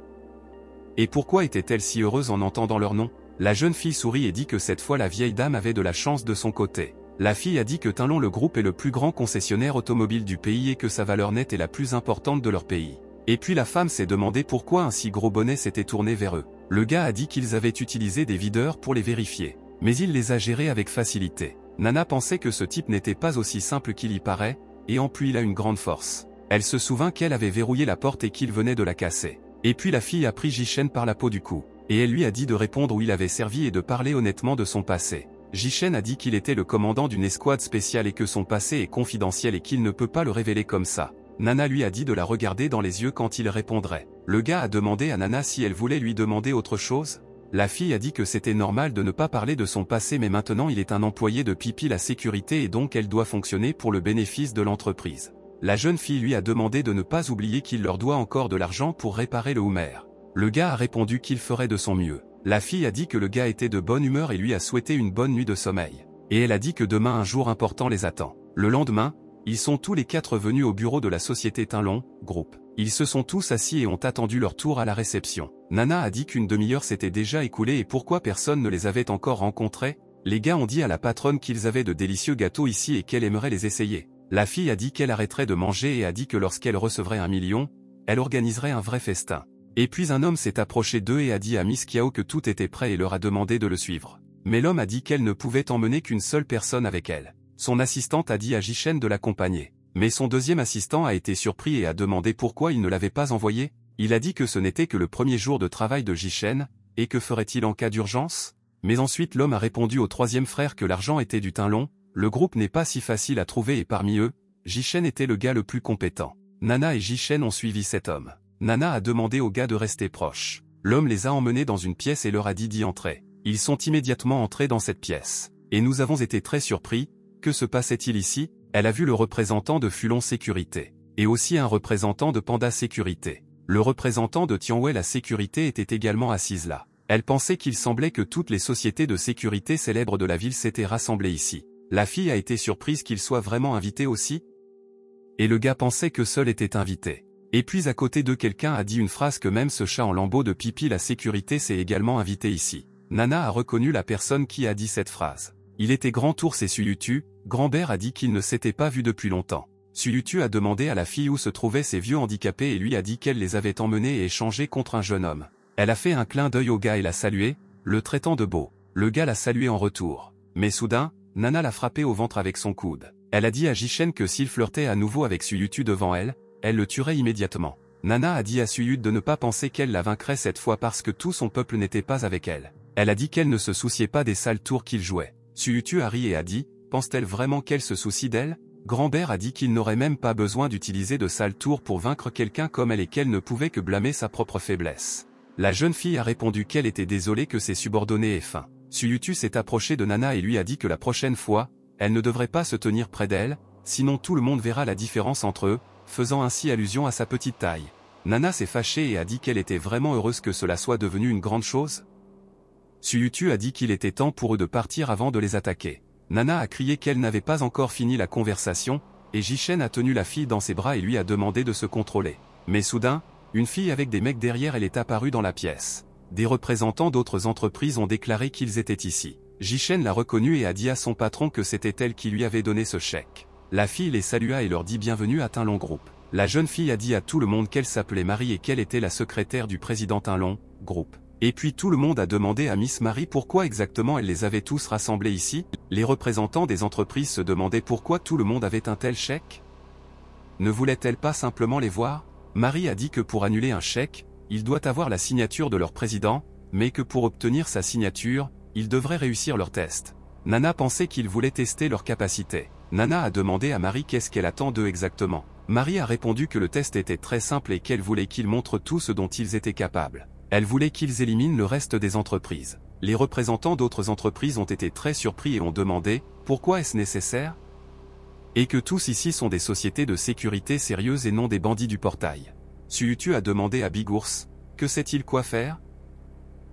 Et pourquoi était-elle si heureuse en entendant leur nom? La jeune fille sourit et dit que cette fois la vieille dame avait de la chance de son côté. La fille a dit que Tinlon le groupe est le plus grand concessionnaire automobile du pays et que sa valeur nette est la plus importante de leur pays. Et puis la femme s'est demandé pourquoi un si gros bonnet s'était tourné vers eux. Le gars a dit qu'ils avaient utilisé des videurs pour les vérifier. Mais il les a gérés avec facilité. Nana pensait que ce type n'était pas aussi simple qu'il y paraît, et en plus il a une grande force. Elle se souvint qu'elle avait verrouillé la porte et qu'il venait de la casser. Et puis la fille a pris Jishen par la peau du cou. Et elle lui a dit de répondre où il avait servi et de parler honnêtement de son passé. Jishen a dit qu'il était le commandant d'une escouade spéciale et que son passé est confidentiel et qu'il ne peut pas le révéler comme ça. Nana lui a dit de la regarder dans les yeux quand il répondrait. Le gars a demandé à Nana si elle voulait lui demander autre chose. La fille a dit que c'était normal de ne pas parler de son passé mais maintenant il est un employé de Pipi la sécurité et donc elle doit fonctionner pour le bénéfice de l'entreprise. La jeune fille lui a demandé de ne pas oublier qu'il leur doit encore de l'argent pour réparer le Hummer. Le gars a répondu qu'il ferait de son mieux. La fille a dit que le gars était de bonne humeur et lui a souhaité une bonne nuit de sommeil. Et elle a dit que demain un jour important les attend. Le lendemain, ils sont tous les 4 venus au bureau de la société Tinlon, groupe. Ils se sont tous assis et ont attendu leur tour à la réception. Nana a dit qu'une demi-heure s'était déjà écoulée et pourquoi personne ne les avait encore rencontrés. Les gars ont dit à la patronne qu'ils avaient de délicieux gâteaux ici et qu'elle aimerait les essayer. La fille a dit qu'elle arrêterait de manger et a dit que lorsqu'elle recevrait 1 million, elle organiserait un vrai festin. Et puis un homme s'est approché d'eux et a dit à Miss Kiao que tout était prêt et leur a demandé de le suivre. Mais l'homme a dit qu'elle ne pouvait emmener qu'une seule personne avec elle. Son assistante a dit à Jishen de l'accompagner. Mais son deuxième assistant a été surpris et a demandé pourquoi il ne l'avait pas envoyé. Il a dit que ce n'était que le premier jour de travail de Jishen, et que ferait-il en cas d'urgence? Mais ensuite l'homme a répondu au troisième frère que l'argent était du Tinlon, le groupe n'est pas si facile à trouver et parmi eux, Jishen était le gars le plus compétent. Nana et Jishen ont suivi cet homme. Nana a demandé aux gars de rester proches. L'homme les a emmenés dans une pièce et leur a dit d'y entrer. Ils sont immédiatement entrés dans cette pièce. Et nous avons été très surpris. Que se passait-il ici? Elle a vu le représentant de Fulon Sécurité. Et aussi un représentant de Panda Sécurité. Le représentant de Tianwei la sécurité était également assise là. Elle pensait qu'il semblait que toutes les sociétés de sécurité célèbres de la ville s'étaient rassemblées ici. La fille a été surprise qu'il soit vraiment invité aussi. Et le gars pensait que seul était invité. Et puis à côté d'eux quelqu'un a dit une phrase que même ce chat en lambeaux de Pipi la sécurité s'est également invité ici. Nana a reconnu la personne qui a dit cette phrase. Il était Grand Ours et Suyutu, Grand-Père a dit qu'il ne s'était pas vu depuis longtemps. Suyutu a demandé à la fille où se trouvaient ces vieux handicapés et lui a dit qu'elle les avait emmenés et échangés contre un jeune homme. Elle a fait un clin d'œil au gars et l'a salué, le traitant de beau. Le gars l'a salué en retour. Mais soudain, Nana l'a frappé au ventre avec son coude. Elle a dit à Jishen que s'il flirtait à nouveau avec Suyutu devant elle, elle le tuerait immédiatement. Nana a dit à Suyut de ne pas penser qu'elle la vaincrait cette fois parce que tout son peuple n'était pas avec elle. Elle a dit qu'elle ne se souciait pas des sales tours qu'il jouait. Suyutu a ri et a dit, pense-t-elle vraiment qu'elle se soucie d'elle? Grand-Père a dit qu'il n'aurait même pas besoin d'utiliser de sales tours pour vaincre quelqu'un comme elle et qu'elle ne pouvait que blâmer sa propre faiblesse. La jeune fille a répondu qu'elle était désolée que ses subordonnés aient faim. Suyutu s'est approché de Nana et lui a dit que la prochaine fois, elle ne devrait pas se tenir près d'elle, sinon tout le monde verra la différence entre eux, faisant ainsi allusion à sa petite taille. Nana s'est fâchée et a dit qu'elle était vraiment heureuse que cela soit devenu une grande chose. Suyutu a dit qu'il était temps pour eux de partir avant de les attaquer. Nana a crié qu'elle n'avait pas encore fini la conversation, et Jishen a tenu la fille dans ses bras et lui a demandé de se contrôler. Mais soudain, une fille avec des mecs derrière elle est apparue dans la pièce. Des représentants d'autres entreprises ont déclaré qu'ils étaient ici. Jishen l'a reconnue et a dit à son patron que c'était elle qui lui avait donné ce chèque. La fille les salua et leur dit bienvenue à Tinlong Group. La jeune fille a dit à tout le monde qu'elle s'appelait Marie et qu'elle était la secrétaire du président Tinlong Group. Et puis tout le monde a demandé à Miss Marie pourquoi exactement elle les avait tous rassemblés ici. Les représentants des entreprises se demandaient pourquoi tout le monde avait un tel chèque. Ne voulait-elle pas simplement les voir? Marie a dit que pour annuler un chèque, il doit avoir la signature de leur président, mais que pour obtenir sa signature, ils devraient réussir leur test. Nana pensait qu'ils voulaient tester leur capacité. Nana a demandé à Marie qu'est-ce qu'elle attend d'eux exactement. Marie a répondu que le test était très simple et qu'elle voulait qu'ils montrent tout ce dont ils étaient capables. Elle voulait qu'ils éliminent le reste des entreprises. Les représentants d'autres entreprises ont été très surpris et ont demandé « Pourquoi est-ce nécessaire ?» Et que tous ici sont des sociétés de sécurité sérieuses et non des bandits du portail. Suyutu a demandé à Big Ours « Que sait-il quoi faire ?»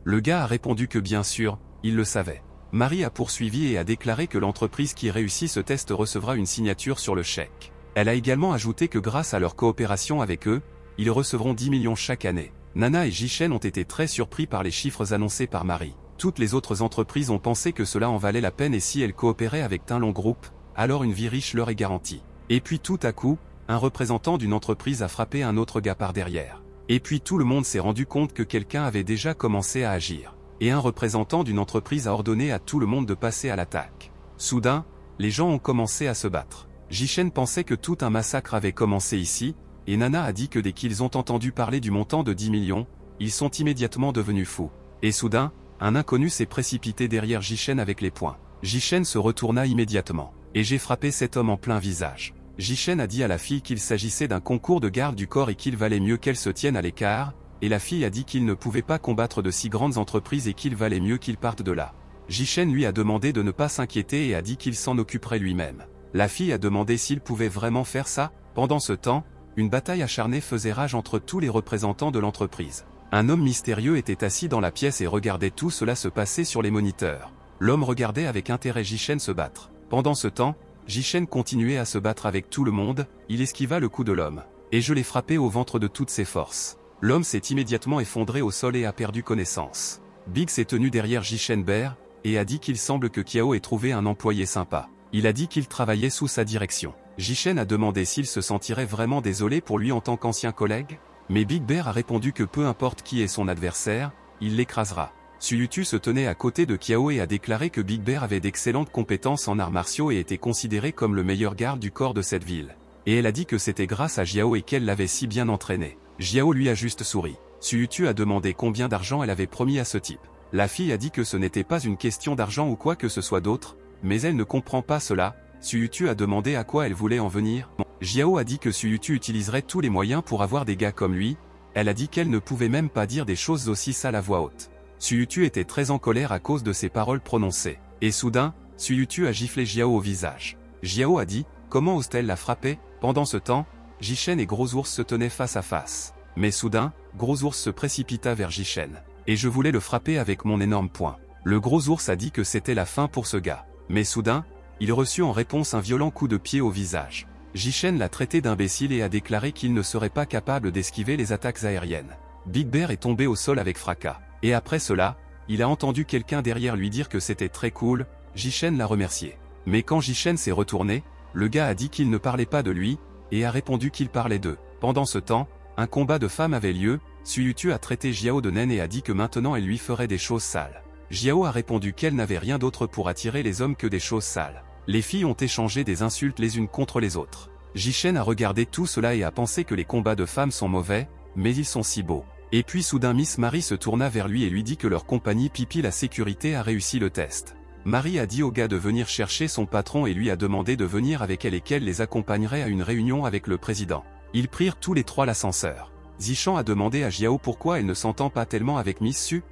Le gars a répondu que bien sûr, il le savait. Marie a poursuivi et a déclaré que l'entreprise qui réussit ce test recevra une signature sur le chèque. Elle a également ajouté que grâce à leur coopération avec eux, ils recevront 10 millions chaque année. Nana et Jishen ont été très surpris par les chiffres annoncés par Marie. Toutes les autres entreprises ont pensé que cela en valait la peine et si elles coopéraient avec Tinlong Group, alors une vie riche leur est garantie. Et puis tout à coup, un représentant d'une entreprise a frappé un autre gars par derrière. Et puis tout le monde s'est rendu compte que quelqu'un avait déjà commencé à agir. Et un représentant d'une entreprise a ordonné à tout le monde de passer à l'attaque. Soudain, les gens ont commencé à se battre. Jishen pensait que tout un massacre avait commencé ici, et Nana a dit que dès qu'ils ont entendu parler du montant de 10 millions, ils sont immédiatement devenus fous. Et soudain, un inconnu s'est précipité derrière Jishen avec les poings. Jishen se retourna immédiatement. Et j'ai frappé cet homme en plein visage. Jishen a dit à la fille qu'il s'agissait d'un concours de garde du corps et qu'il valait mieux qu'elle se tienne à l'écart, et la fille a dit qu'il ne pouvait pas combattre de si grandes entreprises et qu'il valait mieux qu'il parte de là. Jishen lui a demandé de ne pas s'inquiéter et a dit qu'il s'en occuperait lui-même. La fille a demandé s'il pouvait vraiment faire ça. Pendant ce temps, une bataille acharnée faisait rage entre tous les représentants de l'entreprise. Un homme mystérieux était assis dans la pièce et regardait tout cela se passer sur les moniteurs. L'homme regardait avec intérêt Jishen se battre. Pendant ce temps, Jishen continuait à se battre avec tout le monde, il esquiva le coup de l'homme. Et je l'ai frappé au ventre de toutes ses forces. L'homme s'est immédiatement effondré au sol et a perdu connaissance. Big s'est tenu derrière Jishen Bear, et a dit qu'il semble que Kiao ait trouvé un employé sympa. Il a dit qu'il travaillait sous sa direction. Jishen a demandé s'il se sentirait vraiment désolé pour lui en tant qu'ancien collègue, mais Big Bear a répondu que peu importe qui est son adversaire, il l'écrasera. Suyutu se tenait à côté de Kiao et a déclaré que Big Bear avait d'excellentes compétences en arts martiaux et était considéré comme le meilleur garde du corps de cette ville. Et elle a dit que c'était grâce à Jiao et qu'elle l'avait si bien entraîné. Jiao lui a juste souri. Suyutu a demandé combien d'argent elle avait promis à ce type. La fille a dit que ce n'était pas une question d'argent ou quoi que ce soit d'autre, mais elle ne comprend pas cela. Suyutu a demandé à quoi elle voulait en venir. Jiao a dit que Suyutu utiliserait tous les moyens pour avoir des gars comme lui. Elle a dit qu'elle ne pouvait même pas dire des choses aussi sales à voix haute. Suyutu était très en colère à cause de ses paroles prononcées. Et soudain, Suyutu a giflé Jiao au visage. Jiao a dit « Comment ose-t-elle la frapper ?» Pendant ce temps, Jishen et Gros Ours se tenaient face à face. Mais soudain, Gros Ours se précipita vers Jishen. Et je voulais le frapper avec mon énorme poing. Le Gros Ours a dit que c'était la fin pour ce gars. Mais soudain, il reçut en réponse un violent coup de pied au visage. Jishen l'a traité d'imbécile et a déclaré qu'il ne serait pas capable d'esquiver les attaques aériennes. Big Bear est tombé au sol avec fracas. Et après cela, il a entendu quelqu'un derrière lui dire que c'était très cool, Jishen l'a remercié. Mais quand Jishen s'est retourné, le gars a dit qu'il ne parlait pas de lui, et a répondu qu'il parlait d'eux. Pendant ce temps, un combat de femmes avait lieu, Suyutu a traité Jiao de naine et a dit que maintenant elle lui ferait des choses sales. Jiao a répondu qu'elle n'avait rien d'autre pour attirer les hommes que des choses sales. Les filles ont échangé des insultes les unes contre les autres. Jishen a regardé tout cela et a pensé que les combats de femmes sont mauvais, mais ils sont si beaux. Et puis soudain Miss Marie se tourna vers lui et lui dit que leur compagnie Pipi la sécurité a réussi le test. Marie a dit au gars de venir chercher son patron et lui a demandé de venir avec elle et qu'elle les accompagnerait à une réunion avec le président. Ils prirent tous les trois l'ascenseur. Zishan a demandé à Jiao pourquoi elle ne s'entend pas tellement avec Miss Su.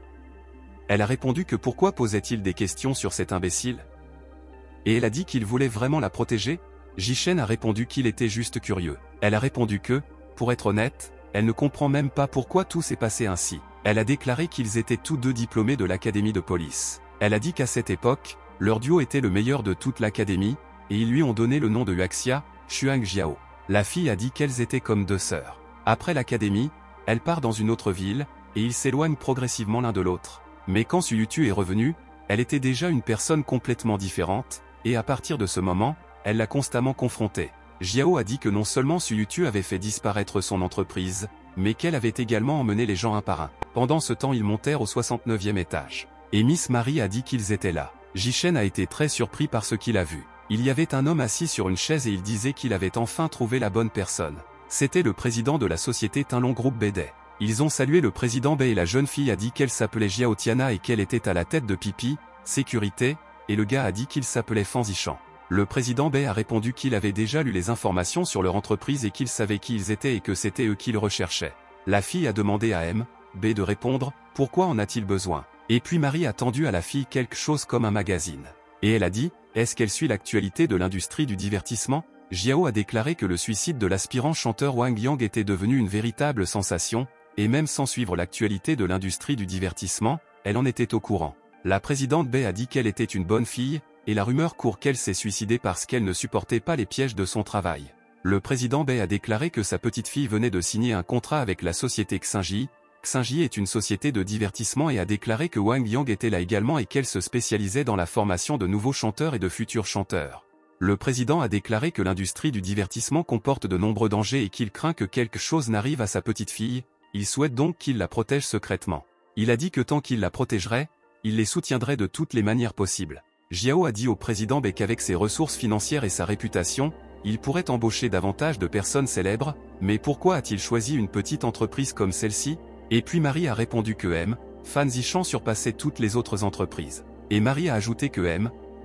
Elle a répondu que pourquoi posait-il des questions sur cet imbécile. Et elle a dit qu'il voulait vraiment la protéger. Jishen a répondu qu'il était juste curieux. Elle a répondu que, pour être honnête, elle ne comprend même pas pourquoi tout s'est passé ainsi. Elle a déclaré qu'ils étaient tous deux diplômés de l'académie de police. Elle a dit qu'à cette époque, leur duo était le meilleur de toute l'académie, et ils lui ont donné le nom de Huaxia, Xuang Jiao. La fille a dit qu'elles étaient comme deux sœurs. Après l'académie, elle part dans une autre ville, et ils s'éloignent progressivement l'un de l'autre. Mais quand Su Yutu est revenue, elle était déjà une personne complètement différente, et à partir de ce moment, elle l'a constamment confrontée. Jiao a dit que non seulement Su Yutu avait fait disparaître son entreprise, mais qu'elle avait également emmené les gens un par un. Pendant ce temps ils montèrent au 69e étage. Et Miss Marie a dit qu'ils étaient là. Jishen a été très surpris par ce qu'il a vu. Il y avait un homme assis sur une chaise et il disait qu'il avait enfin trouvé la bonne personne. C'était le président de la société Tinlong Group Beidai. Ils ont salué le président Bei et la jeune fille a dit qu'elle s'appelait Jiao Tiana et qu'elle était à la tête de Pipi, sécurité, et le gars a dit qu'il s'appelait Fan Zishan. Le président Bei a répondu qu'il avait déjà lu les informations sur leur entreprise et qu'il savait qui ils étaient et que c'était eux qu'il recherchait. La fille a demandé à Bei de répondre, pourquoi en a-t-il besoin? Et puis Marie a tendu à la fille quelque chose comme un magazine. Et elle a dit, est-ce qu'elle suit l'actualité de l'industrie du divertissement? Jiao a déclaré que le suicide de l'aspirant chanteur Wang Yang était devenu une véritable sensation, et même sans suivre l'actualité de l'industrie du divertissement, elle en était au courant. La présidente Bei a dit qu'elle était une bonne fille, et la rumeur court qu'elle s'est suicidée parce qu'elle ne supportait pas les pièges de son travail. Le président Bei a déclaré que sa petite fille venait de signer un contrat avec la société Xinji. Xinji est une société de divertissement et a déclaré que Wang Yang était là également et qu'elle se spécialisait dans la formation de nouveaux chanteurs et de futurs chanteurs. Le président a déclaré que l'industrie du divertissement comporte de nombreux dangers et qu'il craint que quelque chose n'arrive à sa petite fille, il souhaite donc qu'il la protège secrètement. Il a dit que tant qu'il la protégerait, il les soutiendrait de toutes les manières possibles. Jiao a dit au président Bei qu'avec ses ressources financières et sa réputation, il pourrait embaucher davantage de personnes célèbres, mais pourquoi a-t-il choisi une petite entreprise comme celle-ci? Et puis Marie a répondu que Fan Zishan surpassait toutes les autres entreprises. Et Marie a ajouté que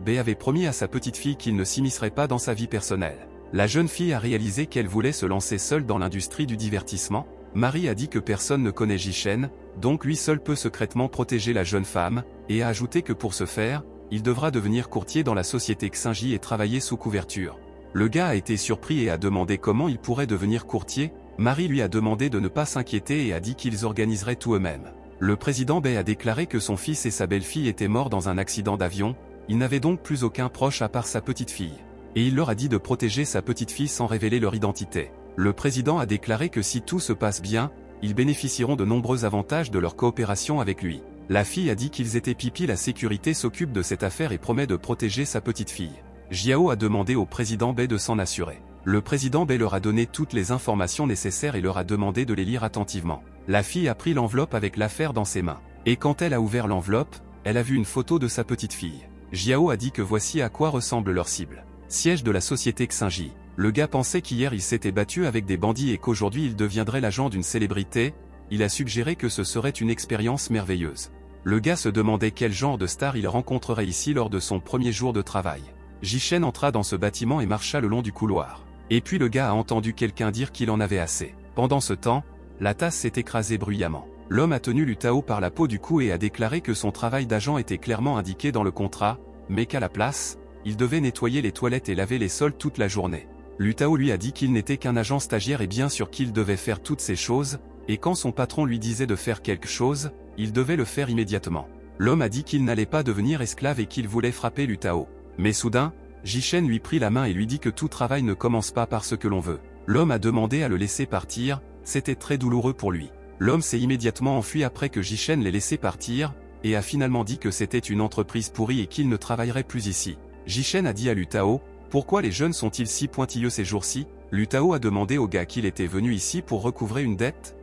Bei avait promis à sa petite fille qu'il ne s'immiscerait pas dans sa vie personnelle. La jeune fille a réalisé qu'elle voulait se lancer seule dans l'industrie du divertissement. Marie a dit que personne ne connaît Jishen, donc lui seul peut secrètement protéger la jeune femme, et a ajouté que pour ce faire, il devra devenir courtier dans la société Xinji et travailler sous couverture. Le gars a été surpris et a demandé comment il pourrait devenir courtier. Marie lui a demandé de ne pas s'inquiéter et a dit qu'ils organiseraient tout eux-mêmes. Le président Bei a déclaré que son fils et sa belle-fille étaient morts dans un accident d'avion, il n'avait donc plus aucun proche à part sa petite fille. Et il leur a dit de protéger sa petite fille sans révéler leur identité. Le président a déclaré que si tout se passe bien, ils bénéficieront de nombreux avantages de leur coopération avec lui. La fille a dit qu'ils étaient Pipi, la sécurité s'occupe de cette affaire et promet de protéger sa petite fille. Jiao a demandé au président Bei de s'en assurer. Le président Bei leur a donné toutes les informations nécessaires et leur a demandé de les lire attentivement. La fille a pris l'enveloppe avec l'affaire dans ses mains. Et quand elle a ouvert l'enveloppe, elle a vu une photo de sa petite fille. Jiao a dit que voici à quoi ressemble leur cible. Siège de la société Xinji. Le gars pensait qu'hier il s'était battu avec des bandits et qu'aujourd'hui il deviendrait l'agent d'une célébrité. Il a suggéré que ce serait une expérience merveilleuse. Le gars se demandait quel genre de star il rencontrerait ici lors de son premier jour de travail. Jishen entra dans ce bâtiment et marcha le long du couloir. Et puis le gars a entendu quelqu'un dire qu'il en avait assez. Pendant ce temps, la tasse s'est écrasée bruyamment. L'homme a tenu Lu Tao par la peau du cou et a déclaré que son travail d'agent était clairement indiqué dans le contrat, mais qu'à la place, il devait nettoyer les toilettes et laver les sols toute la journée. Lu Tao lui a dit qu'il n'était qu'un agent stagiaire et bien sûr qu'il devait faire toutes ces choses, et quand son patron lui disait de faire quelque chose, il devait le faire immédiatement. L'homme a dit qu'il n'allait pas devenir esclave et qu'il voulait frapper Lu Tao. Mais soudain, Jishen lui prit la main et lui dit que tout travail ne commence pas par ce que l'on veut. L'homme a demandé à le laisser partir, c'était très douloureux pour lui. L'homme s'est immédiatement enfui après que Jishen l'ait laissé partir, et a finalement dit que c'était une entreprise pourrie et qu'il ne travaillerait plus ici. Jishen a dit à Lu Tao, pourquoi les jeunes sont-ils si pointilleux ces jours-ci? Lu Tao a demandé au gars qu'il était venu ici pour recouvrer une dette.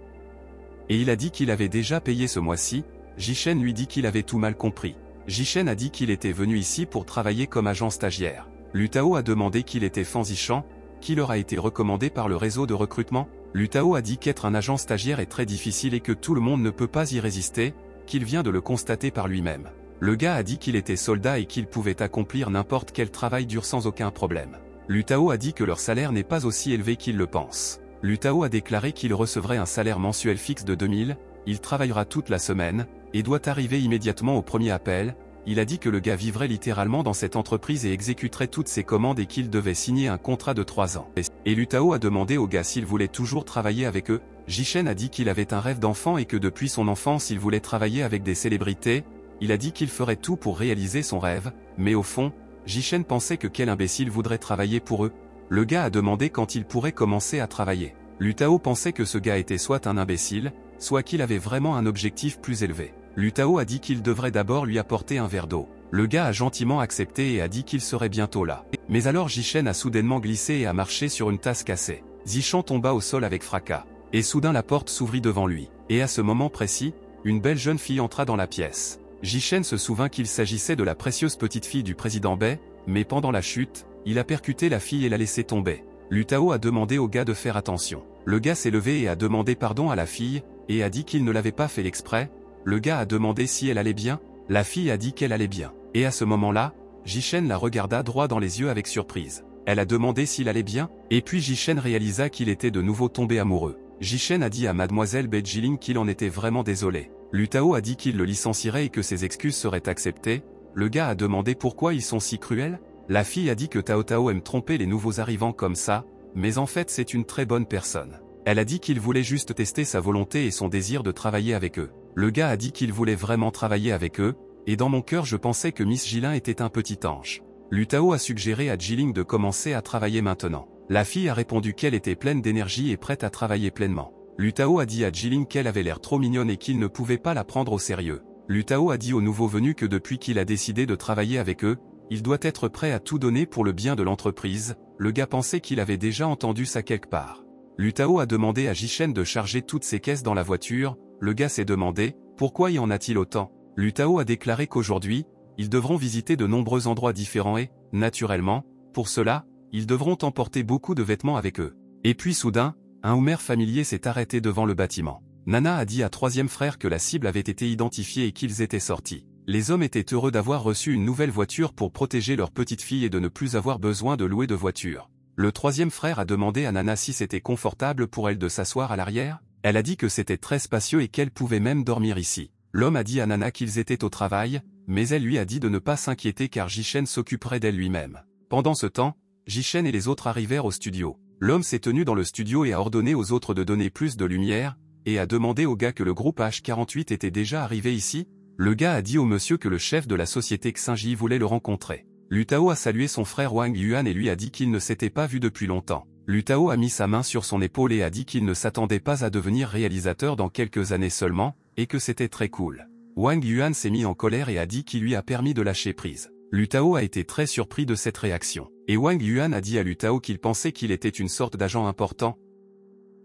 Et il a dit qu'il avait déjà payé ce mois-ci. Jishen lui dit qu'il avait tout mal compris. Jishen a dit qu'il était venu ici pour travailler comme agent stagiaire. Lu Tao a demandé qu'il était Fan Zishan, qui leur a été recommandé par le réseau de recrutement. Lu Tao a dit qu'être un agent stagiaire est très difficile et que tout le monde ne peut pas y résister, qu'il vient de le constater par lui-même. Le gars a dit qu'il était soldat et qu'il pouvait accomplir n'importe quel travail dur sans aucun problème. Lu Tao a dit que leur salaire n'est pas aussi élevé qu'ils le pensent. Lu Tao a déclaré qu'il recevrait un salaire mensuel fixe de 2000, il travaillera toute la semaine, et doit arriver immédiatement au premier appel. Il a dit que le gars vivrait littéralement dans cette entreprise et exécuterait toutes ses commandes et qu'il devait signer un contrat de 3 ans. Et Lu Tao a demandé au gars s'il voulait toujours travailler avec eux. Jishen a dit qu'il avait un rêve d'enfant et que depuis son enfance il voulait travailler avec des célébrités. Il a dit qu'il ferait tout pour réaliser son rêve, mais au fond, Jishen pensait que quel imbécile voudrait travailler pour eux. Le gars a demandé quand il pourrait commencer à travailler. Lu Tao pensait que ce gars était soit un imbécile, soit qu'il avait vraiment un objectif plus élevé. Lu Tao a dit qu'il devrait d'abord lui apporter un verre d'eau. Le gars a gentiment accepté et a dit qu'il serait bientôt là. Mais alors Jishen a soudainement glissé et a marché sur une tasse cassée. Zichan tomba au sol avec fracas. Et soudain la porte s'ouvrit devant lui. Et à ce moment précis, une belle jeune fille entra dans la pièce. Jishen se souvint qu'il s'agissait de la précieuse petite fille du président Bai, mais pendant la chute, il a percuté la fille et l'a laissée tomber. Lu Tao a demandé au gars de faire attention. Le gars s'est levé et a demandé pardon à la fille, et a dit qu'il ne l'avait pas fait exprès. Le gars a demandé si elle allait bien, la fille a dit qu'elle allait bien. Et à ce moment-là, Jishen la regarda droit dans les yeux avec surprise. Elle a demandé s'il allait bien, et puis Jishen réalisa qu'il était de nouveau tombé amoureux. Jishen a dit à mademoiselle Bai Jiling qu'il en était vraiment désolé. Lu Tao a dit qu'il le licencierait et que ses excuses seraient acceptées. Le gars a demandé pourquoi ils sont si cruels. La fille a dit que Tao Tao aime tromper les nouveaux arrivants comme ça, mais en fait c'est une très bonne personne. Elle a dit qu'il voulait juste tester sa volonté et son désir de travailler avec eux. Le gars a dit qu'il voulait vraiment travailler avec eux, et dans mon cœur je pensais que Miss Jilin était un petit ange. Lu Tao a suggéré à Jiling de commencer à travailler maintenant. La fille a répondu qu'elle était pleine d'énergie et prête à travailler pleinement. Lu Tao a dit à Jiling qu'elle avait l'air trop mignonne et qu'il ne pouvait pas la prendre au sérieux. Lu Tao a dit aux nouveaux venus que depuis qu'il a décidé de travailler avec eux, il doit être prêt à tout donner pour le bien de l'entreprise. Le gars pensait qu'il avait déjà entendu ça quelque part. Lu Tao a demandé à Jishen de charger toutes ses caisses dans la voiture. Le gars s'est demandé, pourquoi y en a-t-il autant? Lu Tao a déclaré qu'aujourd'hui, ils devront visiter de nombreux endroits différents et, naturellement, pour cela, ils devront emporter beaucoup de vêtements avec eux. Et puis soudain, un Homer familier s'est arrêté devant le bâtiment. Nana a dit à troisième frère que la cible avait été identifiée et qu'ils étaient sortis. Les hommes étaient heureux d'avoir reçu une nouvelle voiture pour protéger leur petite fille et de ne plus avoir besoin de louer de voiture. Le troisième frère a demandé à Nana si c'était confortable pour elle de s'asseoir à l'arrière. Elle a dit que c'était très spacieux et qu'elle pouvait même dormir ici. L'homme a dit à Nana qu'ils étaient au travail, mais elle lui a dit de ne pas s'inquiéter car Jishen s'occuperait d'elle lui-même. Pendant ce temps, Jishen et les autres arrivèrent au studio. L'homme s'est tenu dans le studio et a ordonné aux autres de donner plus de lumière, et a demandé au gars que le groupe H48 était déjà arrivé ici. Le gars a dit au monsieur que le chef de la société Xinji voulait le rencontrer. Lu Tao a salué son frère Wang Yuan et lui a dit qu'il ne s'était pas vu depuis longtemps. Lu Tao a mis sa main sur son épaule et a dit qu'il ne s'attendait pas à devenir réalisateur dans quelques années seulement, et que c'était très cool. Wang Yuan s'est mis en colère et a dit qu'il lui a permis de lâcher prise. Lu Tao a été très surpris de cette réaction. Et Wang Yuan a dit à Lu Tao qu'il pensait qu'il était une sorte d'agent important.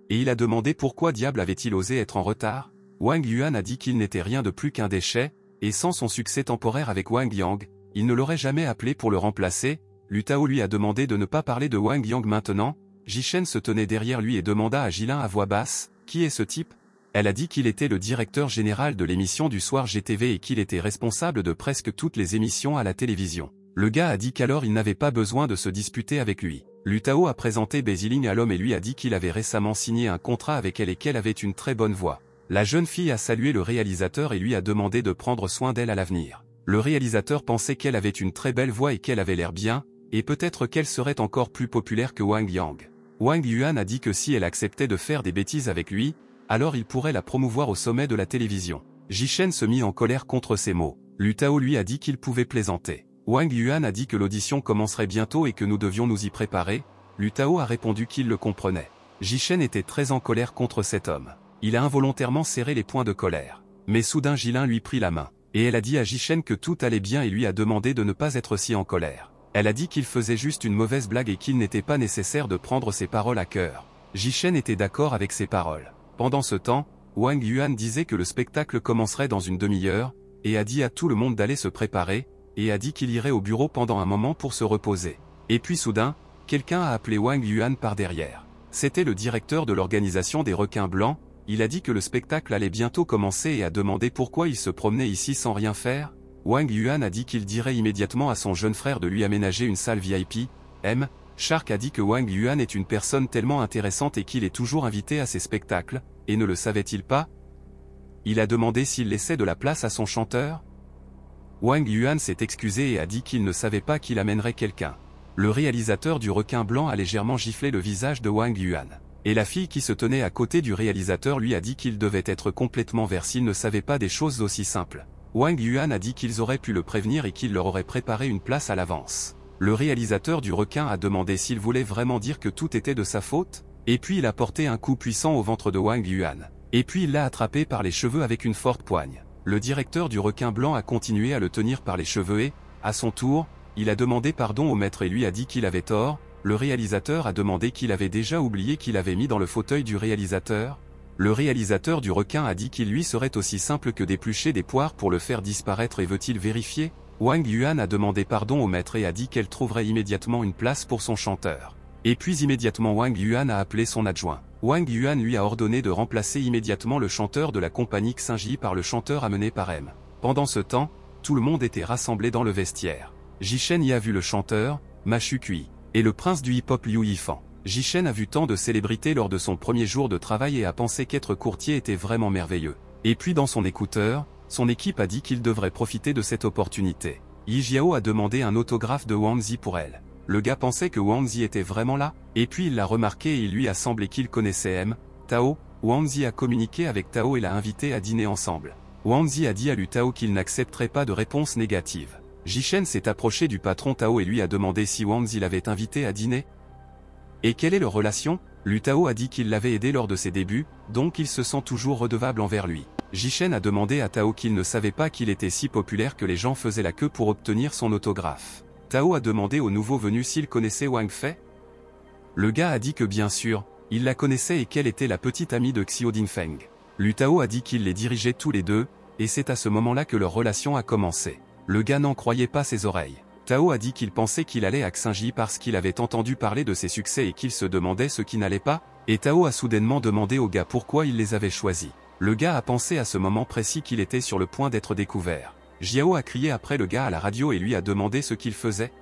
Et il a demandé pourquoi diable avait-il osé être en retard. Wang Yuan a dit qu'il n'était rien de plus qu'un déchet, et sans son succès temporaire avec Wang Yang, il ne l'aurait jamais appelé pour le remplacer. Lu Tao lui a demandé de ne pas parler de Wang Yang maintenant. Jishen se tenait derrière lui et demanda à Jilin à voix basse, « Qui est ce type ?» Elle a dit qu'il était le directeur général de l'émission du soir GTV et qu'il était responsable de presque toutes les émissions à la télévision. Le gars a dit qu'alors il n'avait pas besoin de se disputer avec lui. Lu Tao a présenté Bai Jiling à l'homme et lui a dit qu'il avait récemment signé un contrat avec elle et qu'elle avait une très bonne voix. La jeune fille a salué le réalisateur et lui a demandé de prendre soin d'elle à l'avenir. Le réalisateur pensait qu'elle avait une très belle voix et qu'elle avait l'air bien, et peut-être qu'elle serait encore plus populaire que Wang Yang. Wang Yuan a dit que si elle acceptait de faire des bêtises avec lui, alors il pourrait la promouvoir au sommet de la télévision. Jishen se mit en colère contre ces mots. Lu Tao lui a dit qu'il pouvait plaisanter. Wang Yuan a dit que l'audition commencerait bientôt et que nous devions nous y préparer. Lu Tao a répondu qu'il le comprenait. Jishen était très en colère contre cet homme. Il a involontairement serré les poings de colère. Mais soudain Jilin lui prit la main. Et elle a dit à Jishen que tout allait bien et lui a demandé de ne pas être si en colère. Elle a dit qu'il faisait juste une mauvaise blague et qu'il n'était pas nécessaire de prendre ses paroles à cœur. Jishen était d'accord avec ses paroles. Pendant ce temps, Wang Yuan disait que le spectacle commencerait dans une demi-heure, et a dit à tout le monde d'aller se préparer, et a dit qu'il irait au bureau pendant un moment pour se reposer. Et puis soudain, quelqu'un a appelé Wang Yuan par derrière. C'était le directeur de l'organisation des requins blancs. Il a dit que le spectacle allait bientôt commencer et a demandé pourquoi il se promenait ici sans rien faire. Wang Yuan a dit qu'il dirait immédiatement à son jeune frère de lui aménager une salle VIP. Shark a dit que Wang Yuan est une personne tellement intéressante et qu'il est toujours invité à ses spectacles, et ne le savait-il pas? Il a demandé s'il laissait de la place à son chanteur? Wang Yuan s'est excusé et a dit qu'il ne savait pas qu'il amènerait quelqu'un. Le réalisateur du requin blanc a légèrement giflé le visage de Wang Yuan. Et la fille qui se tenait à côté du réalisateur lui a dit qu'il devait être complètement vert s'il ne savait pas des choses aussi simples. Wang Yuan a dit qu'ils auraient pu le prévenir et qu'il leur aurait préparé une place à l'avance. Le réalisateur du requin a demandé s'il voulait vraiment dire que tout était de sa faute, et puis il a porté un coup puissant au ventre de Wang Yuan. Et puis il l'a attrapé par les cheveux avec une forte poigne. Le directeur du requin blanc a continué à le tenir par les cheveux et, à son tour, il a demandé pardon au maître et lui a dit qu'il avait tort. Le réalisateur a demandé qu'il avait déjà oublié qu'il avait mis dans le fauteuil du réalisateur. Le réalisateur du requin a dit qu'il lui serait aussi simple que d'éplucher des poires pour le faire disparaître et veut-il vérifier? Wang Yuan a demandé pardon au maître et a dit qu'elle trouverait immédiatement une place pour son chanteur. Et puis immédiatement Wang Yuan a appelé son adjoint. Wang Yuan lui a ordonné de remplacer immédiatement le chanteur de la compagnie Xingji par le chanteur amené par M. Pendant ce temps, tout le monde était rassemblé dans le vestiaire. Jishen y a vu le chanteur, Ma Shukui, et le prince du hip-hop Liu Yifan. Jishen a vu tant de célébrités lors de son premier jour de travail et a pensé qu'être courtier était vraiment merveilleux. Et puis dans son écouteur, son équipe a dit qu'il devrait profiter de cette opportunité. Yi Jiao a demandé un autographe de Wang Zi pour elle. Le gars pensait que Wang Zi était vraiment là, et puis il l'a remarqué et il lui a semblé qu'il connaissait M. Tao. Wang Zi a communiqué avec Tao et l'a invité à dîner ensemble. Wang Zi a dit à Lu Tao qu'il n'accepterait pas de réponse négative. Jishen s'est approché du patron Tao et lui a demandé si Wang Zi l'avait invité à dîner. Et quelle est leur relation? Lu Tao a dit qu'il l'avait aidé lors de ses débuts, donc il se sent toujours redevable envers lui. Jishen a demandé à Tao qu'il ne savait pas qu'il était si populaire que les gens faisaient la queue pour obtenir son autographe. Tao a demandé au nouveau venu s'il connaissait Wang Fei. Le gars a dit que bien sûr, il la connaissait et qu'elle était la petite amie de Xiao Dinfeng. Lu Tao a dit qu'il les dirigeait tous les deux, et c'est à ce moment-là que leur relation a commencé. Le gars n'en croyait pas ses oreilles. Tao a dit qu'il pensait qu'il allait à Xingji parce qu'il avait entendu parler de ses succès et qu'il se demandait ce qui n'allait pas, et Tao a soudainement demandé au gars pourquoi il les avait choisis. Le gars a pensé à ce moment précis qu'il était sur le point d'être découvert. Jiao a crié après le gars à la radio et lui a demandé ce qu'il faisait.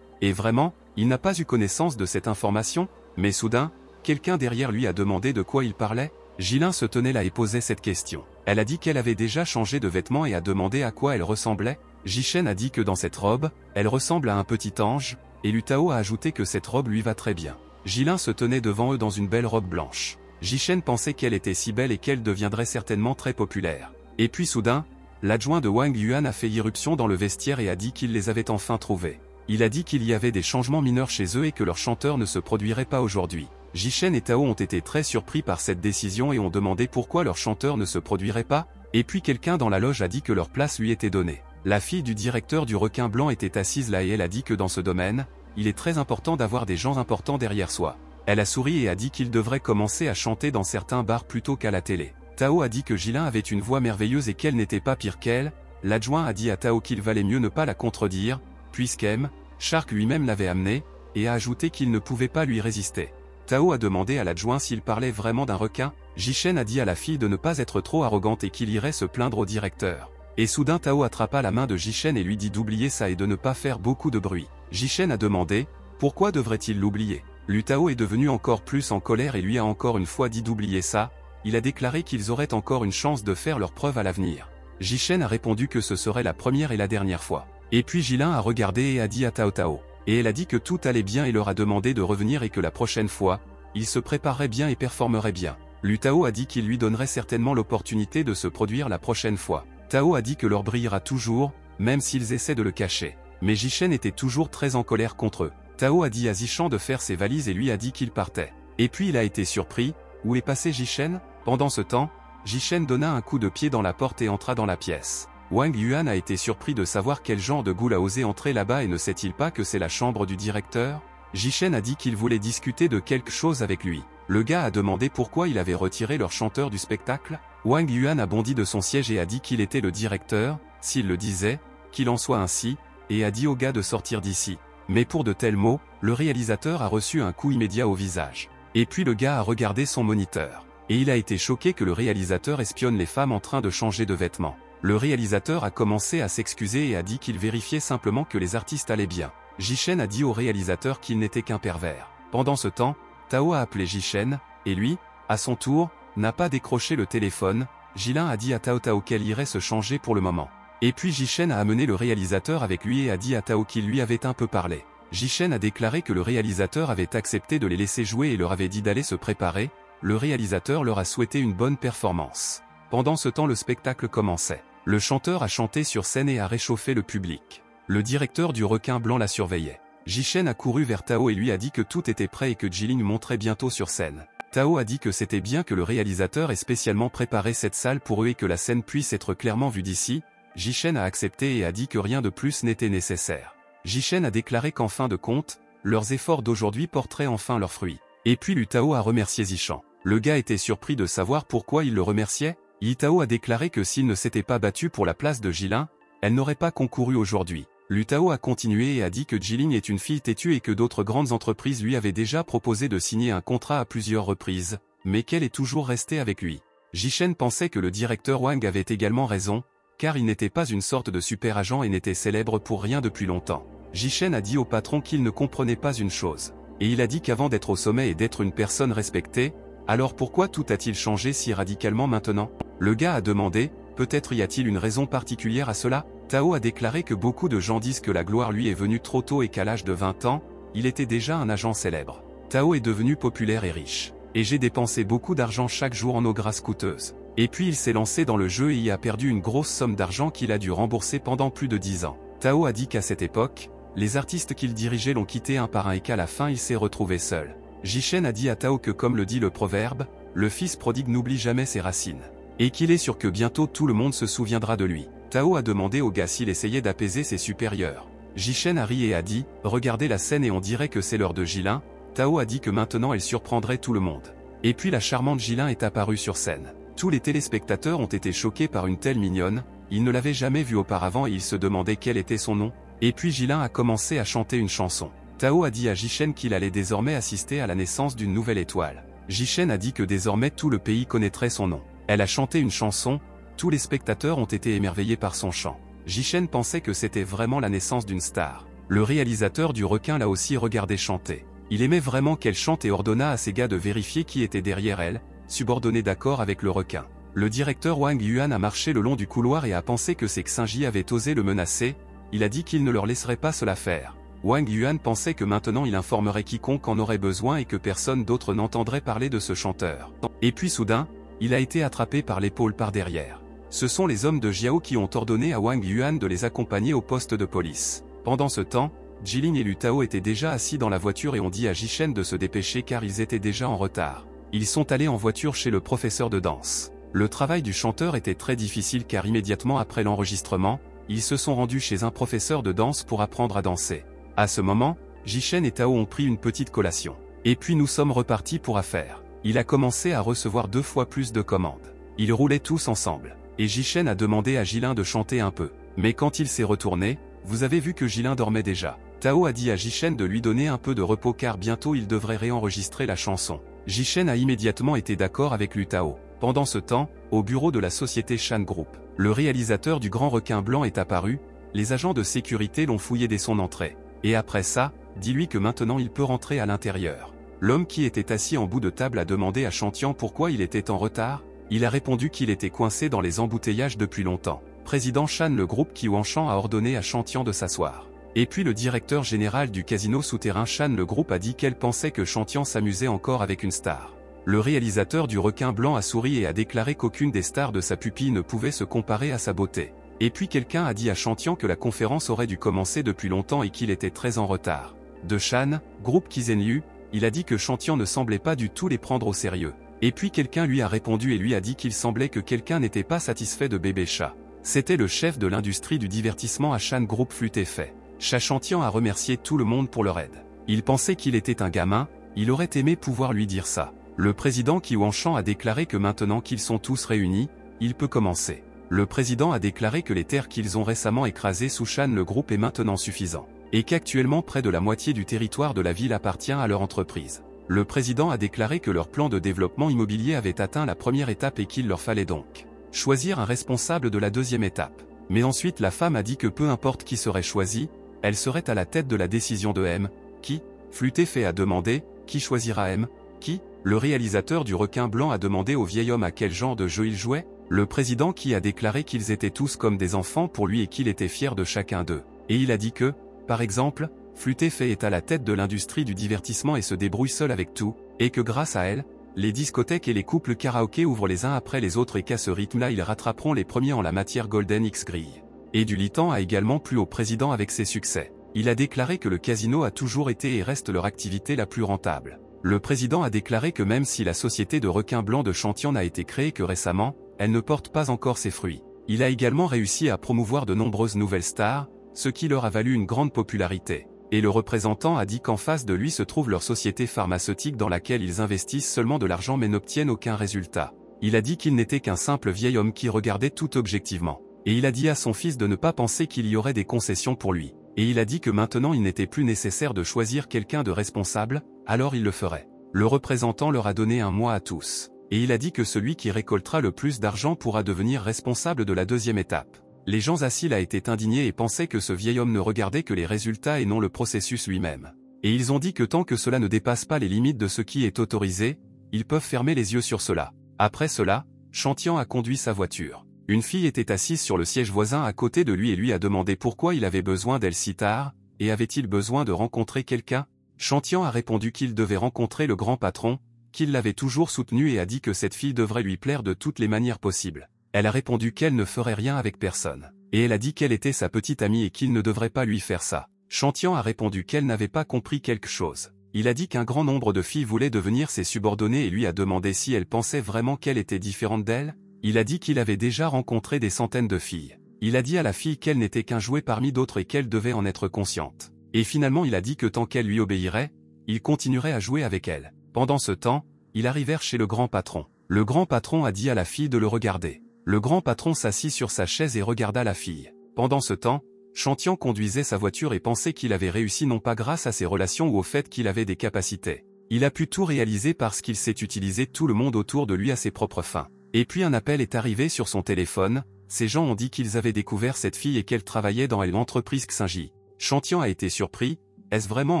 Et vraiment, il n'a pas eu connaissance de cette information, mais soudain, quelqu'un derrière lui a demandé de quoi il parlait. Jilin se tenait là et posait cette question. Elle a dit qu'elle avait déjà changé de vêtements et a demandé à quoi elle ressemblait. Jishen a dit que dans cette robe, elle ressemble à un petit ange, et Lu Tao a ajouté que cette robe lui va très bien. Jilin se tenait devant eux dans une belle robe blanche. Jishen pensait qu'elle était si belle et qu'elle deviendrait certainement très populaire. Et puis soudain, l'adjoint de Wang Yuan a fait irruption dans le vestiaire et a dit qu'il les avait enfin trouvés. Il a dit qu'il y avait des changements mineurs chez eux et que leur chanteur ne se produirait pas aujourd'hui. Jishen et Tao ont été très surpris par cette décision et ont demandé pourquoi leur chanteur ne se produirait pas, et puis quelqu'un dans la loge a dit que leur place lui était donnée. La fille du directeur du requin blanc était assise là et elle a dit que dans ce domaine, il est très important d'avoir des gens importants derrière soi. Elle a souri et a dit qu'il devrait commencer à chanter dans certains bars plutôt qu'à la télé. Tao a dit que Jilin avait une voix merveilleuse et qu'elle n'était pas pire qu'elle. L'adjoint a dit à Tao qu'il valait mieux ne pas la contredire, puisqu'M. Shark lui-même l'avait amené, et a ajouté qu'il ne pouvait pas lui résister. Tao a demandé à l'adjoint s'il parlait vraiment d'un requin. Jishen a dit à la fille de ne pas être trop arrogante et qu'il irait se plaindre au directeur. Et soudain Tao attrapa la main de Jishen et lui dit d'oublier ça et de ne pas faire beaucoup de bruit. Jishen a demandé, pourquoi devrait-il l'oublier? Lu Tao est devenu encore plus en colère et lui a encore une fois dit d'oublier ça. Il a déclaré qu'ils auraient encore une chance de faire leur preuve à l'avenir. Jishen a répondu que ce serait la première et la dernière fois. Et puis Jilin a regardé et a dit à Tao Tao. Et elle a dit que tout allait bien et leur a demandé de revenir et que la prochaine fois, il se préparerait bien et performerait bien. Lu Tao a dit qu'il lui donnerait certainement l'opportunité de se produire la prochaine fois. Tao a dit que leur brillera toujours, même s'ils essaient de le cacher. Mais Jishen était toujours très en colère contre eux. Tao a dit à Zishan de faire ses valises et lui a dit qu'il partait. Et puis il a été surpris. Où est passé Jishen? Pendant ce temps, Jishen donna un coup de pied dans la porte et entra dans la pièce. Wang Yuan a été surpris de savoir quel genre de goule a osé entrer là-bas et ne sait-il pas que c'est la chambre du directeur? Jishen a dit qu'il voulait discuter de quelque chose avec lui. Le gars a demandé pourquoi il avait retiré leur chanteur du spectacle. Wang Yuan a bondi de son siège et a dit qu'il était le directeur, s'il le disait, qu'il en soit ainsi, et a dit au gars de sortir d'ici. Mais pour de tels mots, le réalisateur a reçu un coup immédiat au visage. Et puis le gars a regardé son moniteur. Et il a été choqué que le réalisateur espionne les femmes en train de changer de vêtements. Le réalisateur a commencé à s'excuser et a dit qu'il vérifiait simplement que les artistes allaient bien. Jishen a dit au réalisateur qu'il n'était qu'un pervers. Pendant ce temps, Tao a appelé Jishen, et lui, à son tour, n'a pas décroché le téléphone. Jilin a dit à Tao qu'elle irait se changer pour le moment. Et puis Jishen a amené le réalisateur avec lui et a dit à Tao qu'il lui avait un peu parlé. Jishen a déclaré que le réalisateur avait accepté de les laisser jouer et leur avait dit d'aller se préparer. Le réalisateur leur a souhaité une bonne performance. Pendant ce temps, le spectacle commençait. Le chanteur a chanté sur scène et a réchauffé le public. Le directeur du requin blanc la surveillait. Jishen a couru vers Tao et lui a dit que tout était prêt et que Jilin monterait bientôt sur scène. Tao a dit que c'était bien que le réalisateur ait spécialement préparé cette salle pour eux et que la scène puisse être clairement vue d'ici. Jishen a accepté et a dit que rien de plus n'était nécessaire. Jishen a déclaré qu'en fin de compte, leurs efforts d'aujourd'hui porteraient enfin leurs fruits. Et puis Tao a remercié Zichan. Le gars était surpris de savoir pourquoi il le remerciait. Tao a déclaré que s'il ne s'était pas battu pour la place de Jilin, elle n'aurait pas concouru aujourd'hui. Tao a continué et a dit que Jilin est une fille têtue et que d'autres grandes entreprises lui avaient déjà proposé de signer un contrat à plusieurs reprises, mais qu'elle est toujours restée avec lui. Jishen pensait que le directeur Wang avait également raison, car il n'était pas une sorte de super agent et n'était célèbre pour rien depuis longtemps. Jishen a dit au patron qu'il ne comprenait pas une chose. Et il a dit qu'avant d'être au sommet et d'être une personne respectée, alors pourquoi tout a-t-il changé si radicalement maintenant? Le gars a demandé, peut-être y a-t-il une raison particulière à cela? Tao a déclaré que beaucoup de gens disent que la gloire lui est venue trop tôt et qu'à l'âge de 20 ans, il était déjà un agent célèbre. Tao est devenu populaire et riche. Et j'ai dépensé beaucoup d'argent chaque jour en eau grasse coûteuse. Et puis il s'est lancé dans le jeu et y a perdu une grosse somme d'argent qu'il a dû rembourser pendant plus de 10 ans. Tao a dit qu'à cette époque, les artistes qu'il dirigeait l'ont quitté un par un et qu'à la fin il s'est retrouvé seul. Jishen a dit à Tao que comme le dit le proverbe, le fils prodigue n'oublie jamais ses racines. Et qu'il est sûr que bientôt tout le monde se souviendra de lui. Tao a demandé au gars s'il essayait d'apaiser ses supérieurs. Jishen a ri et a dit, regardez la scène et on dirait que c'est l'heure de Jilin. Tao a dit que maintenant elle surprendrait tout le monde. Et puis la charmante Jilin est apparue sur scène. Tous les téléspectateurs ont été choqués par une telle mignonne, ils ne l'avaient jamais vue auparavant et ils se demandaient quel était son nom. Et puis Jilin a commencé à chanter une chanson. Tao a dit à Jishen qu'il allait désormais assister à la naissance d'une nouvelle étoile. Jishen a dit que désormais tout le pays connaîtrait son nom. Elle a chanté une chanson, tous les spectateurs ont été émerveillés par son chant. Jishen pensait que c'était vraiment la naissance d'une star. Le réalisateur du requin l'a aussi regardé chanter. Il aimait vraiment qu'elle chante et ordonna à ses gars de vérifier qui était derrière elle, subordonné d'accord avec le requin. Le directeur Wang Yuan a marché le long du couloir et a pensé que ses Xinji avaient osé le menacer. Il a dit qu'il ne leur laisserait pas cela faire. Wang Yuan pensait que maintenant il informerait quiconque en aurait besoin et que personne d'autre n'entendrait parler de ce chanteur. Et puis soudain, il a été attrapé par l'épaule par derrière. Ce sont les hommes de Jiao qui ont ordonné à Wang Yuan de les accompagner au poste de police. Pendant ce temps, Jilin et Tao étaient déjà assis dans la voiture et ont dit à Jishen de se dépêcher car ils étaient déjà en retard. Ils sont allés en voiture chez le professeur de danse. Le travail du chanteur était très difficile car immédiatement après l'enregistrement, ils se sont rendus chez un professeur de danse pour apprendre à danser. À ce moment, Jishen et Tao ont pris une petite collation. Et puis nous sommes repartis pour affaire. Il a commencé à recevoir 2 fois plus de commandes. Ils roulaient tous ensemble. Et Jishen a demandé à Jilin de chanter un peu. Mais quand il s'est retourné, vous avez vu que Jilin dormait déjà. Tao a dit à Jishen de lui donner un peu de repos car bientôt il devrait réenregistrer la chanson. Jishen a immédiatement été d'accord avec Tao. Pendant ce temps, au bureau de la société Shan Group, le réalisateur du Grand Requin Blanc est apparu, les agents de sécurité l'ont fouillé dès son entrée. Et après ça, dis-lui que maintenant il peut rentrer à l'intérieur. L'homme qui était assis en bout de table a demandé à Chantian pourquoi il était en retard. Il a répondu qu'il était coincé dans les embouteillages depuis longtemps. Président Shan, le groupe Kiwanshan a ordonné à Chantian de s'asseoir. Et puis le directeur général du casino souterrain Shan, le groupe a dit qu'elle pensait que Chantian s'amusait encore avec une star. Le réalisateur du Requin Blanc a souri et a déclaré qu'aucune des stars de sa pupille ne pouvait se comparer à sa beauté. Et puis quelqu'un a dit à Chantian que la conférence aurait dû commencer depuis longtemps et qu'il était très en retard. De Shan, groupe Kizenyu, il a dit que Chantian ne semblait pas du tout les prendre au sérieux. Et puis quelqu'un lui a répondu et lui a dit qu'il semblait que quelqu'un n'était pas satisfait de bébé chat. C'était le chef de l'industrie du divertissement à Shan Group flûte et fait. Chantian a remercié tout le monde pour leur aide. Il pensait qu'il était un gamin, il aurait aimé pouvoir lui dire ça. Le président Kiwanshan a déclaré que maintenant qu'ils sont tous réunis, il peut commencer. Le président a déclaré que les terres qu'ils ont récemment écrasées sous Shan le groupe est maintenant suffisant. Et qu'actuellement près de la moitié du territoire de la ville appartient à leur entreprise. Le président a déclaré que leur plan de développement immobilier avait atteint la première étape et qu'il leur fallait donc choisir un responsable de la deuxième étape. Mais ensuite la femme a dit que peu importe qui serait choisi, Elle serait à la tête de la décision de M. Qui? Flûté fait a demandé, qui choisira M? Qui? Le réalisateur du Requin Blanc a demandé au vieil homme à quel genre de jeu il jouait. Le président qui a déclaré qu'ils étaient tous comme des enfants pour lui et qu'il était fier de chacun d'eux. Et il a dit que, par exemple, Flûté fait est à la tête de l'industrie du divertissement et se débrouille seule avec tout, et que grâce à elle, les discothèques et les couples karaoké ouvrent les uns après les autres et qu'à ce rythme-là ils rattraperont les premiers en la matière Golden X grille. Et du Litan a également plu au président avec ses succès. Il a déclaré que le casino a toujours été et reste leur activité la plus rentable. Le président a déclaré que même si la société de requins blancs de Chantian n'a été créée que récemment, elle ne porte pas encore ses fruits. Il a également réussi à promouvoir de nombreuses nouvelles stars, ce qui leur a valu une grande popularité. Et le représentant a dit qu'en face de lui se trouve leur société pharmaceutique dans laquelle ils investissent seulement de l'argent mais n'obtiennent aucun résultat. Il a dit qu'il n'était qu'un simple vieil homme qui regardait tout objectivement. Et il a dit à son fils de ne pas penser qu'il y aurait des concessions pour lui. Et il a dit que maintenant il n'était plus nécessaire de choisir quelqu'un de responsable, alors il le ferait. Le représentant leur a donné un mois à tous. Et il a dit que celui qui récoltera le plus d'argent pourra devenir responsable de la deuxième étape. Les gens assis a été indigné et pensaient que ce vieil homme ne regardait que les résultats et non le processus lui-même. Et ils ont dit que tant que cela ne dépasse pas les limites de ce qui est autorisé, ils peuvent fermer les yeux sur cela. Après cela, Chantian a conduit sa voiture. Une fille était assise sur le siège voisin à côté de lui et lui a demandé pourquoi il avait besoin d'elle si tard, et avait-il besoin de rencontrer quelqu'un? Chantian a répondu qu'il devait rencontrer le grand patron, qu'il l'avait toujours soutenu et a dit que cette fille devrait lui plaire de toutes les manières possibles. Elle a répondu qu'elle ne ferait rien avec personne. Et elle a dit qu'elle était sa petite amie et qu'il ne devrait pas lui faire ça. Chantian a répondu qu'elle n'avait pas compris quelque chose. Il a dit qu'un grand nombre de filles voulaient devenir ses subordonnées et lui a demandé si elle pensait vraiment qu'elle était différente d'elle. Il a dit qu'il avait déjà rencontré des centaines de filles. Il a dit à la fille qu'elle n'était qu'un jouet parmi d'autres et qu'elle devait en être consciente. Et finalement il a dit que tant qu'elle lui obéirait, il continuerait à jouer avec elle. Pendant ce temps, ils arrivèrent chez le grand patron. Le grand patron a dit à la fille de le regarder. Le grand patron s'assit sur sa chaise et regarda la fille. Pendant ce temps, Chantian conduisait sa voiture et pensait qu'il avait réussi non pas grâce à ses relations ou au fait qu'il avait des capacités. Il a pu tout réaliser parce qu'il sait utiliser tout le monde autour de lui à ses propres fins. Et puis un appel est arrivé sur son téléphone, ces gens ont dit qu'ils avaient découvert cette fille et qu'elle travaillait dans l'entreprise Xinji. Chantian a été surpris, est-ce vraiment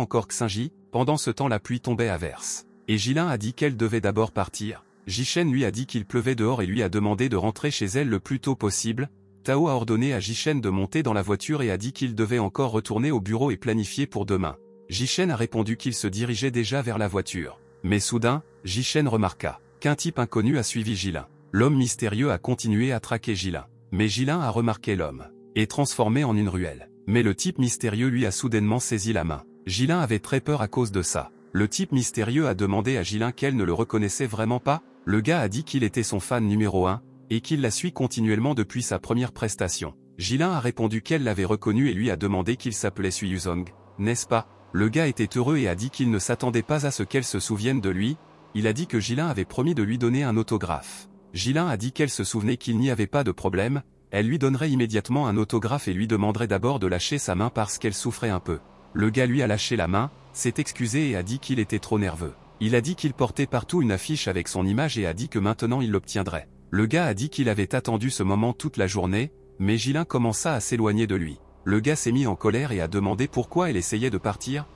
encore Xinji? Pendant ce temps la pluie tombait à verse. Et Jilin a dit qu'elle devait d'abord partir. Jishen lui a dit qu'il pleuvait dehors et lui a demandé de rentrer chez elle le plus tôt possible. Tao a ordonné à Jishen de monter dans la voiture et a dit qu'il devait encore retourner au bureau et planifier pour demain. Jishen a répondu qu'il se dirigeait déjà vers la voiture. Mais soudain, Jishen remarqua qu'un type inconnu a suivi Jilin. L'homme mystérieux a continué à traquer Jilin. Mais Jilin a remarqué l'homme, et transformé en une ruelle. Mais le type mystérieux lui a soudainement saisi la main. Jilin avait très peur à cause de ça. Le type mystérieux a demandé à Jilin qu'elle ne le reconnaissait vraiment pas. Le gars a dit qu'il était son fan numéro 1, et qu'il la suit continuellement depuis sa première prestation. Jilin a répondu qu'elle l'avait reconnu et lui a demandé qu'il s'appelait Suyuzong, n'est-ce pas? Le gars était heureux et a dit qu'il ne s'attendait pas à ce qu'elle se souvienne de lui. Il a dit que Jilin avait promis de lui donner un autographe. Jilin a dit qu'elle se souvenait qu'il n'y avait pas de problème, elle lui donnerait immédiatement un autographe et lui demanderait d'abord de lâcher sa main parce qu'elle souffrait un peu. Le gars lui a lâché la main, s'est excusé et a dit qu'il était trop nerveux. Il a dit qu'il portait partout une affiche avec son image et a dit que maintenant il l'obtiendrait. Le gars a dit qu'il avait attendu ce moment toute la journée, mais Jilin commença à s'éloigner de lui. Le gars s'est mis en colère et a demandé pourquoi elle essayait de partir.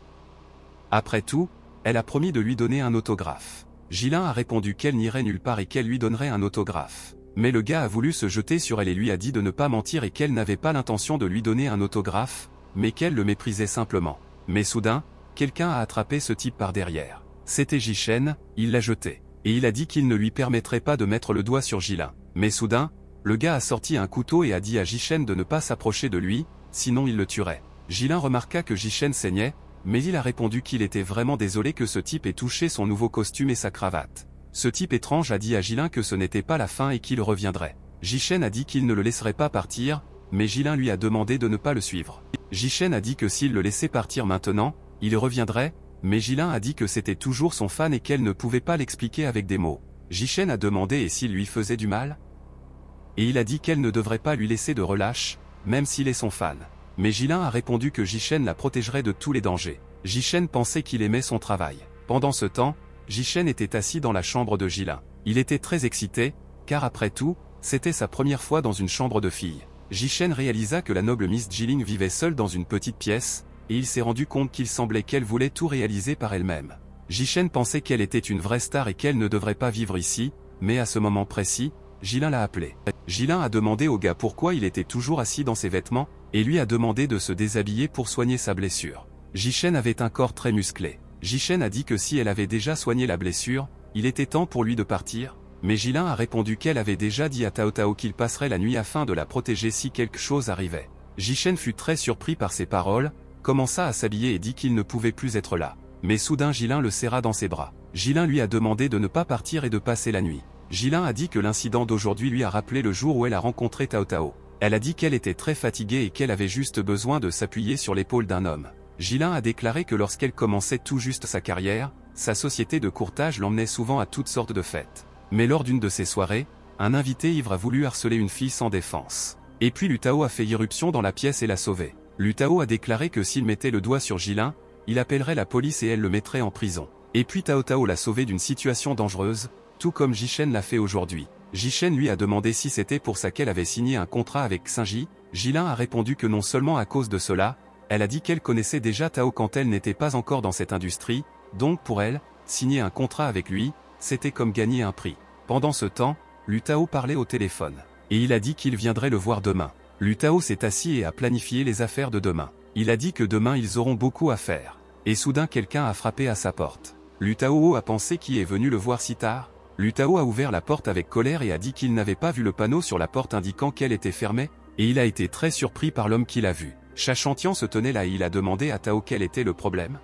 Après tout, elle a promis de lui donner un autographe. Jilin a répondu qu'elle n'irait nulle part et qu'elle lui donnerait un autographe. Mais le gars a voulu se jeter sur elle et lui a dit de ne pas mentir et qu'elle n'avait pas l'intention de lui donner un autographe, mais qu'elle le méprisait simplement. Mais soudain, quelqu'un a attrapé ce type par derrière. C'était Jishen, il l'a jeté. Et il a dit qu'il ne lui permettrait pas de mettre le doigt sur Jilin. Mais soudain, le gars a sorti un couteau et a dit à Jishen de ne pas s'approcher de lui, sinon il le tuerait. Jilin remarqua que Jishen saignait, mais il a répondu qu'il était vraiment désolé que ce type ait touché son nouveau costume et sa cravate. Ce type étrange a dit à Jilin que ce n'était pas la fin et qu'il reviendrait. Jishen a dit qu'il ne le laisserait pas partir, mais Jilin lui a demandé de ne pas le suivre. Jishen a dit que s'il le laissait partir maintenant, il reviendrait, mais Jilin a dit que c'était toujours son fan et qu'elle ne pouvait pas l'expliquer avec des mots. Jishen a demandé et s'il lui faisait du mal? Et il a dit qu'elle ne devrait pas lui laisser de relâche, même s'il est son fan. Mais Jilin a répondu que Jishen la protégerait de tous les dangers. Jishen pensait qu'il aimait son travail. Pendant ce temps, Jishen était assis dans la chambre de Jilin. Il était très excité, car après tout, c'était sa première fois dans une chambre de filles. Jishen réalisa que la noble Miss Jiling vivait seule dans une petite pièce, et il s'est rendu compte qu'il semblait qu'elle voulait tout réaliser par elle-même. Jishen pensait qu'elle était une vraie star et qu'elle ne devrait pas vivre ici, mais à ce moment précis, Jilin l'a appelé. Jilin a demandé au gars pourquoi il était toujours assis dans ses vêtements, et lui a demandé de se déshabiller pour soigner sa blessure. Jishen avait un corps très musclé. Jishen a dit que si elle avait déjà soigné la blessure, il était temps pour lui de partir, mais Jilin a répondu qu'elle avait déjà dit à Tao Tao qu'il passerait la nuit afin de la protéger si quelque chose arrivait. Jishen fut très surpris par ces paroles, commença à s'habiller et dit qu'il ne pouvait plus être là. Mais soudain Jilin le serra dans ses bras. Jilin lui a demandé de ne pas partir et de passer la nuit. Jilin a dit que l'incident d'aujourd'hui lui a rappelé le jour où elle a rencontré Tao Tao. Elle a dit qu'elle était très fatiguée et qu'elle avait juste besoin de s'appuyer sur l'épaule d'un homme. Jilin a déclaré que lorsqu'elle commençait tout juste sa carrière, sa société de courtage l'emmenait souvent à toutes sortes de fêtes. Mais lors d'une de ces soirées, un invité ivre a voulu harceler une fille sans défense. Et puis Lutao a fait irruption dans la pièce et l'a sauvée. Lutao a déclaré que s'il mettait le doigt sur Jilin, il appellerait la police et elle le mettrait en prison. Et puis Tao Tao l'a sauvé d'une situation dangereuse, tout comme Jishen l'a fait aujourd'hui. Jishen lui a demandé si c'était pour ça qu'elle avait signé un contrat avec Xinji. Jilin a répondu que non seulement à cause de cela, elle a dit qu'elle connaissait déjà Tao quand elle n'était pas encore dans cette industrie, donc pour elle, signer un contrat avec lui, c'était comme gagner un prix. Pendant ce temps, Lutao parlait au téléphone. Et il a dit qu'il viendrait le voir demain. Lutao s'est assis et a planifié les affaires de demain. Il a dit que demain ils auront beaucoup à faire. Et soudain quelqu'un a frappé à sa porte. Lutao a pensé qui est venu le voir si tard. Lutao a ouvert la porte avec colère et a dit qu'il n'avait pas vu le panneau sur la porte indiquant qu'elle était fermée, et il a été très surpris par l'homme qu'il a vu. Chachantian se tenait là et il a demandé à Tao quel était le problème.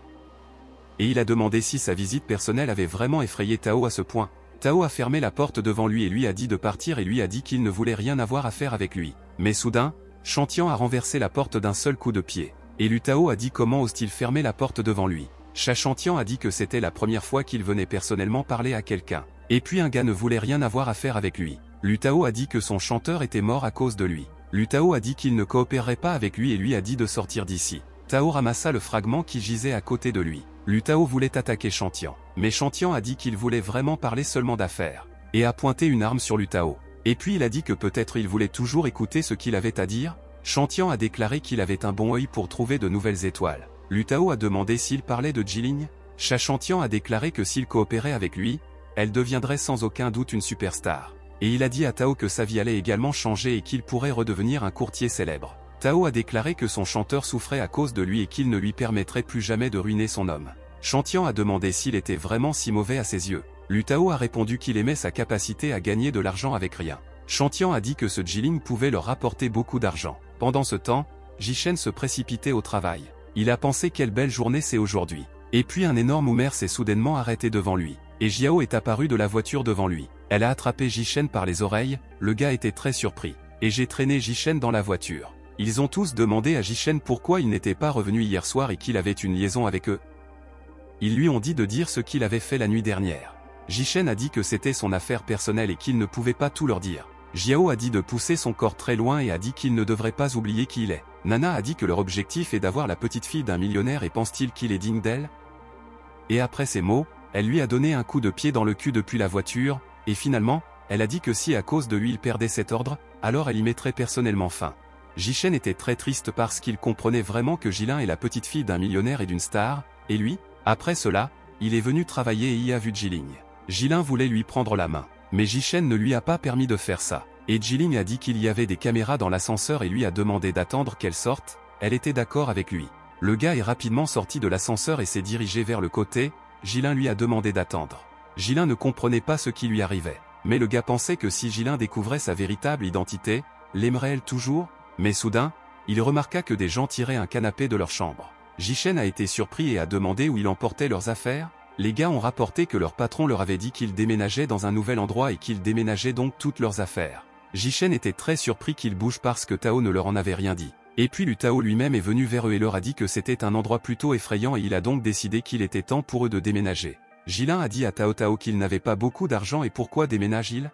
Et il a demandé si sa visite personnelle avait vraiment effrayé Tao à ce point. Tao a fermé la porte devant lui et lui a dit de partir et lui a dit qu'il ne voulait rien avoir à faire avec lui. Mais soudain, Chantian a renversé la porte d'un seul coup de pied. Et Lutao a dit comment ose-t-il fermer la porte devant lui. Chachantian a dit que c'était la première fois qu'il venait personnellement parler à quelqu'un. Et puis un gars ne voulait rien avoir à faire avec lui. Lutao a dit que son chanteur était mort à cause de lui. Lutao a dit qu'il ne coopérerait pas avec lui et lui a dit de sortir d'ici. Tao ramassa le fragment qui gisait à côté de lui. Lutao voulait attaquer Chantian. Mais Chantian a dit qu'il voulait vraiment parler seulement d'affaires. Et a pointé une arme sur Lutao. Et puis il a dit que peut-être il voulait toujours écouter ce qu'il avait à dire. Chantian a déclaré qu'il avait un bon œil pour trouver de nouvelles étoiles. Lutao a demandé s'il parlait de Jiling. Chachantian a déclaré que s'il coopérait avec lui, elle deviendrait sans aucun doute une superstar. Et il a dit à Tao que sa vie allait également changer et qu'il pourrait redevenir un courtier célèbre. Tao a déclaré que son chanteur souffrait à cause de lui et qu'il ne lui permettrait plus jamais de ruiner son homme. Chantian a demandé s'il était vraiment si mauvais à ses yeux. Lutao a répondu qu'il aimait sa capacité à gagner de l'argent avec rien. Chantian a dit que ce Jiling pouvait leur rapporter beaucoup d'argent. Pendant ce temps, Jishen se précipitait au travail. Il a pensé quelle belle journée c'est aujourd'hui. Et puis un énorme Oumer s'est soudainement arrêté devant lui. Et Jiao est apparu de la voiture devant lui. Elle a attrapé Jishen par les oreilles, le gars était très surpris. Et j'ai traîné Jishen dans la voiture. Ils ont tous demandé à Jishen pourquoi il n'était pas revenu hier soir et qu'il avait une liaison avec eux. Ils lui ont dit de dire ce qu'il avait fait la nuit dernière. Jishen a dit que c'était son affaire personnelle et qu'il ne pouvait pas tout leur dire. Jiao a dit de pousser son corps très loin et a dit qu'il ne devrait pas oublier qui il est. Nana a dit que leur objectif est d'avoir la petite fille d'un millionnaire et pense-t-il qu'il est digne d'elle? Et après ces mots, elle lui a donné un coup de pied dans le cul depuis la voiture, et finalement, elle a dit que si à cause de lui il perdait cet ordre, alors elle y mettrait personnellement fin. Jishen était très triste parce qu'il comprenait vraiment que Jilin est la petite fille d'un millionnaire et d'une star, et lui, après cela, il est venu travailler et y a vu Jiling. Jilin voulait lui prendre la main, mais Jishen ne lui a pas permis de faire ça. Et Jiling a dit qu'il y avait des caméras dans l'ascenseur et lui a demandé d'attendre qu'elle sorte, elle était d'accord avec lui. Le gars est rapidement sorti de l'ascenseur et s'est dirigé vers le côté, Jilin lui a demandé d'attendre. Jilin ne comprenait pas ce qui lui arrivait, mais le gars pensait que si Jilin découvrait sa véritable identité, l'aimerait-elle toujours? Mais soudain, il remarqua que des gens tiraient un canapé de leur chambre. Jishen a été surpris et a demandé où ils emportaient leurs affaires. Les gars ont rapporté que leur patron leur avait dit qu'ils déménageaient dans un nouvel endroit et qu'ils déménageaient donc toutes leurs affaires. Jishen était très surpris qu'ils bougent parce que Tao ne leur en avait rien dit. Et puis Lutao lui-même est venu vers eux et leur a dit que c'était un endroit plutôt effrayant et il a donc décidé qu'il était temps pour eux de déménager. Jilin a dit à Tao Tao qu'il n'avait pas beaucoup d'argent et pourquoi déménage-t-il?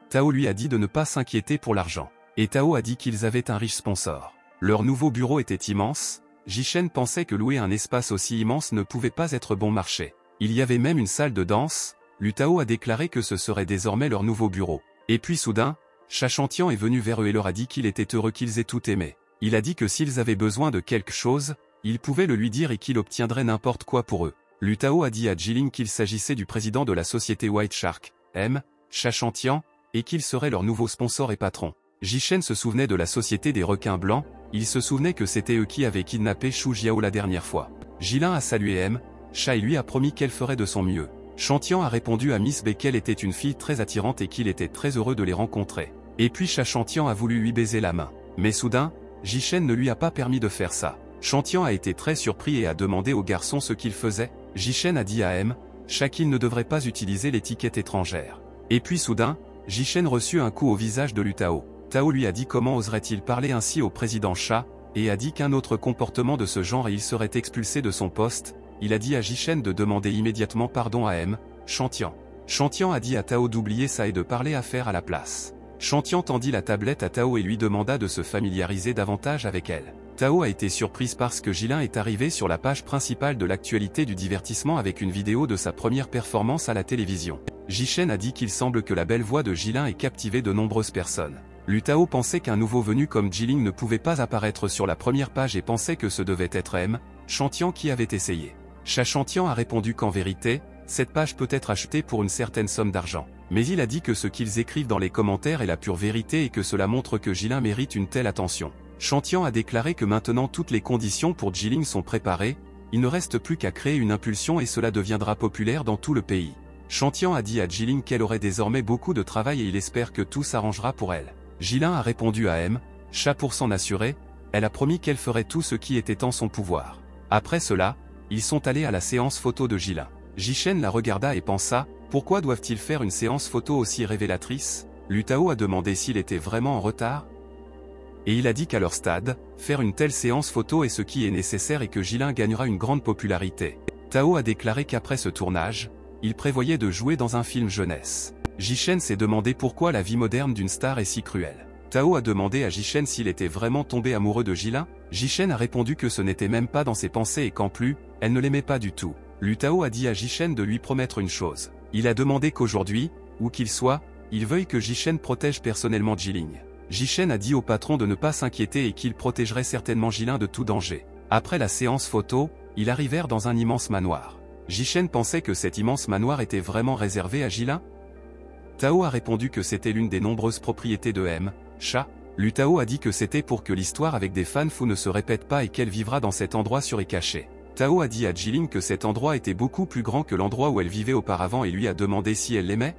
Tao lui a dit de ne pas s'inquiéter pour l'argent. Et Tao a dit qu'ils avaient un riche sponsor. Leur nouveau bureau était immense. Jishen pensait que louer un espace aussi immense ne pouvait pas être bon marché. Il y avait même une salle de danse. Lutao a déclaré que ce serait désormais leur nouveau bureau. Et puis soudain, Chachantian est venu vers eux et leur a dit qu'il était heureux qu'ils aient tout aimé. Il a dit que s'ils avaient besoin de quelque chose, ils pouvaient le lui dire et qu'il obtiendrait n'importe quoi pour eux. Lutao a dit à Jiling qu'il s'agissait du président de la société White Shark, M. Chachantian, et qu'il serait leur nouveau sponsor et patron. Jishen se souvenait de la société des requins blancs, il se souvenait que c'était eux qui avaient kidnappé Shu Jiao la dernière fois. Jilin a salué M. Cha et lui a promis qu'elle ferait de son mieux. Chantian a répondu à Miss B qu'elle était une fille très attirante et qu'il était très heureux de les rencontrer. Et puis Chachantian a voulu lui baiser la main. Mais soudain, Jishen ne lui a pas permis de faire ça. Chantian a été très surpris et a demandé au garçon ce qu'il faisait. Jishen a dit à M. Cha qu'il ne devrait pas utiliser l'étiquette étrangère. Et puis soudain, Jishen reçut un coup au visage de Lutao. Tao lui a dit comment oserait-il parler ainsi au président Cha, et a dit qu'un autre comportement de ce genre et il serait expulsé de son poste. Il a dit à Jishen de demander immédiatement pardon à M. Chantian. Chantian a dit à Tao d'oublier ça et de parler affaires à la place. Chantian tendit la tablette à Tao et lui demanda de se familiariser davantage avec elle. Tao a été surprise parce que Jilin est arrivé sur la page principale de l'actualité du divertissement avec une vidéo de sa première performance à la télévision. Jishen a dit qu'il semble que la belle voix de Jilin ait captivé de nombreuses personnes. Lutao pensait qu'un nouveau venu comme Jiling ne pouvait pas apparaître sur la première page et pensait que ce devait être M. Chantian qui avait essayé. Chachantian a répondu qu'en vérité, cette page peut être achetée pour une certaine somme d'argent. Mais il a dit que ce qu'ils écrivent dans les commentaires est la pure vérité et que cela montre que Jilin mérite une telle attention. Chantian a déclaré que maintenant toutes les conditions pour Jiling sont préparées, il ne reste plus qu'à créer une impulsion et cela deviendra populaire dans tout le pays. Chantian a dit à Jiling qu'elle aurait désormais beaucoup de travail et il espère que tout s'arrangera pour elle. Jilin a répondu à M. Cha pour s'en assurer, elle a promis qu'elle ferait tout ce qui était en son pouvoir. Après cela, ils sont allés à la séance photo de Jilin. Jishen la regarda et pensa, pourquoi doivent-ils faire une séance photo aussi révélatrice? Lutao a demandé s'il était vraiment en retard. Et il a dit qu'à leur stade, faire une telle séance photo est ce qui est nécessaire et que Jilin gagnera une grande popularité. Tao a déclaré qu'après ce tournage, il prévoyait de jouer dans un film jeunesse. Jishen s'est demandé pourquoi la vie moderne d'une star est si cruelle. Tao a demandé à Jishen s'il était vraiment tombé amoureux de Jilin. Jishen a répondu que ce n'était même pas dans ses pensées et qu'en plus, elle ne l'aimait pas du tout. Lutao a dit à Jishen de lui promettre une chose. Il a demandé qu'aujourd'hui, où qu'il soit, il veuille que Jishen protège personnellement Jiling. Jishen a dit au patron de ne pas s'inquiéter et qu'il protégerait certainement Jilin de tout danger. Après la séance photo, ils arrivèrent dans un immense manoir. Jishen pensait que cet immense manoir était vraiment réservé à Jilin. Tao a répondu que c'était l'une des nombreuses propriétés de M. Cha. Lutao a dit que c'était pour que l'histoire avec des fans fous ne se répète pas et qu'elle vivra dans cet endroit sûr et caché. Tao a dit à Jiling que cet endroit était beaucoup plus grand que l'endroit où elle vivait auparavant et lui a demandé si elle l'aimait.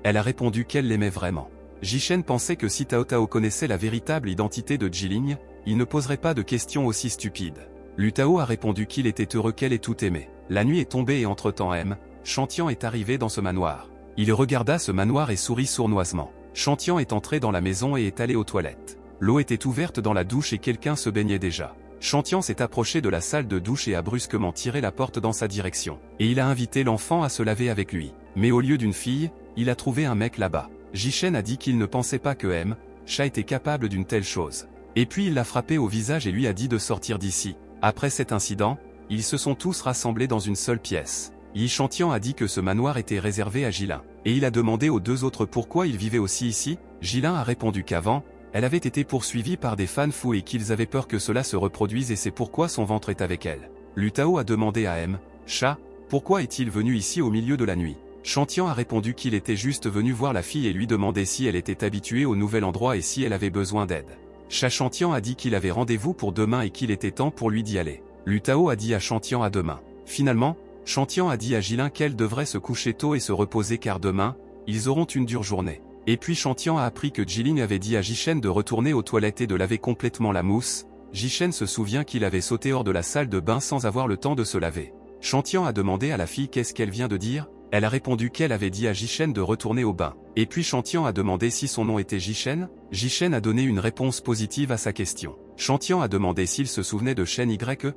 Elle a répondu qu'elle l'aimait vraiment. Jishen pensait que si Tao connaissait la véritable identité de Jiling, il ne poserait pas de questions aussi stupides. Lutao a répondu qu'il était heureux qu'elle ait tout aimé. La nuit est tombée et entre-temps M. Chantian est arrivé dans ce manoir. Il regarda ce manoir et sourit sournoisement. Chantian est entré dans la maison et est allé aux toilettes. L'eau était ouverte dans la douche et quelqu'un se baignait déjà. Chantian s'est approché de la salle de douche et a brusquement tiré la porte dans sa direction. Et il a invité l'enfant à se laver avec lui. Mais au lieu d'une fille, il a trouvé un mec là-bas. Jishen a dit qu'il ne pensait pas que M. Cha était capable d'une telle chose. Et puis il l'a frappé au visage et lui a dit de sortir d'ici. Après cet incident, ils se sont tous rassemblés dans une seule pièce. Yi Chantian a dit que ce manoir était réservé à Jilin. Et il a demandé aux deux autres pourquoi ils vivaient aussi ici. Jilin a répondu qu'avant, elle avait été poursuivie par des fans fous et qu'ils avaient peur que cela se reproduise et c'est pourquoi son ventre est avec elle. Lutao a demandé à M. Cha, pourquoi est-il venu ici au milieu de la nuit? Chantian a répondu qu'il était juste venu voir la fille et lui demander si elle était habituée au nouvel endroit et si elle avait besoin d'aide. Chachantian a dit qu'il avait rendez-vous pour demain et qu'il était temps pour lui d'y aller. Lutao a dit à Chantian à demain. Finalement, Chantian a dit à Jilin qu'elle devrait se coucher tôt et se reposer car demain, ils auront une dure journée. Et puis Chantian a appris que Jiling avait dit à Jishen de retourner aux toilettes et de laver complètement la mousse. Jishen se souvient qu'il avait sauté hors de la salle de bain sans avoir le temps de se laver. Chantian a demandé à la fille qu'est-ce qu'elle vient de dire. Elle a répondu qu'elle avait dit à Jishen de retourner au bain. Et puis Chantian a demandé si son nom était Jishen. Jishen a donné une réponse positive à sa question. Chantian a demandé s'il se souvenait de Shen Y.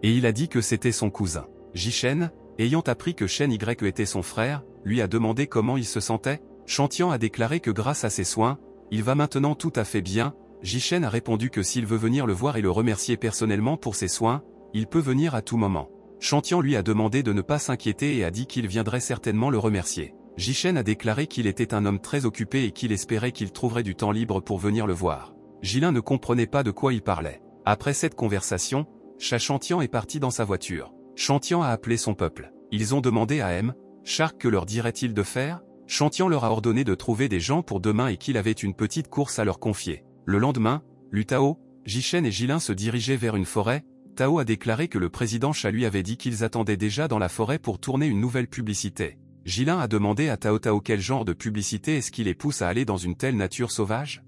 Et il a dit que c'était son cousin. Jishen, ayant appris que Shen Y était son frère, lui a demandé comment il se sentait. Chantian a déclaré que grâce à ses soins, il va maintenant tout à fait bien. Jishen a répondu que s'il veut venir le voir et le remercier personnellement pour ses soins, il peut venir à tout moment. Chantian lui a demandé de ne pas s'inquiéter et a dit qu'il viendrait certainement le remercier. Jishen a déclaré qu'il était un homme très occupé et qu'il espérait qu'il trouverait du temps libre pour venir le voir. Jilin ne comprenait pas de quoi il parlait. Après cette conversation, Chantian est parti dans sa voiture. Chantian a appelé son peuple. Ils ont demandé à M. Shark que leur dirait-il de faire? Chantian leur a ordonné de trouver des gens pour demain et qu'il avait une petite course à leur confier. Le lendemain, Tao, Jishen et Jilin se dirigeaient vers une forêt. Tao a déclaré que le président Cha lui avait dit qu'ils attendaient déjà dans la forêt pour tourner une nouvelle publicité. Jilin a demandé à Tao quel genre de publicité est-ce qui les pousse à aller dans une telle nature sauvage?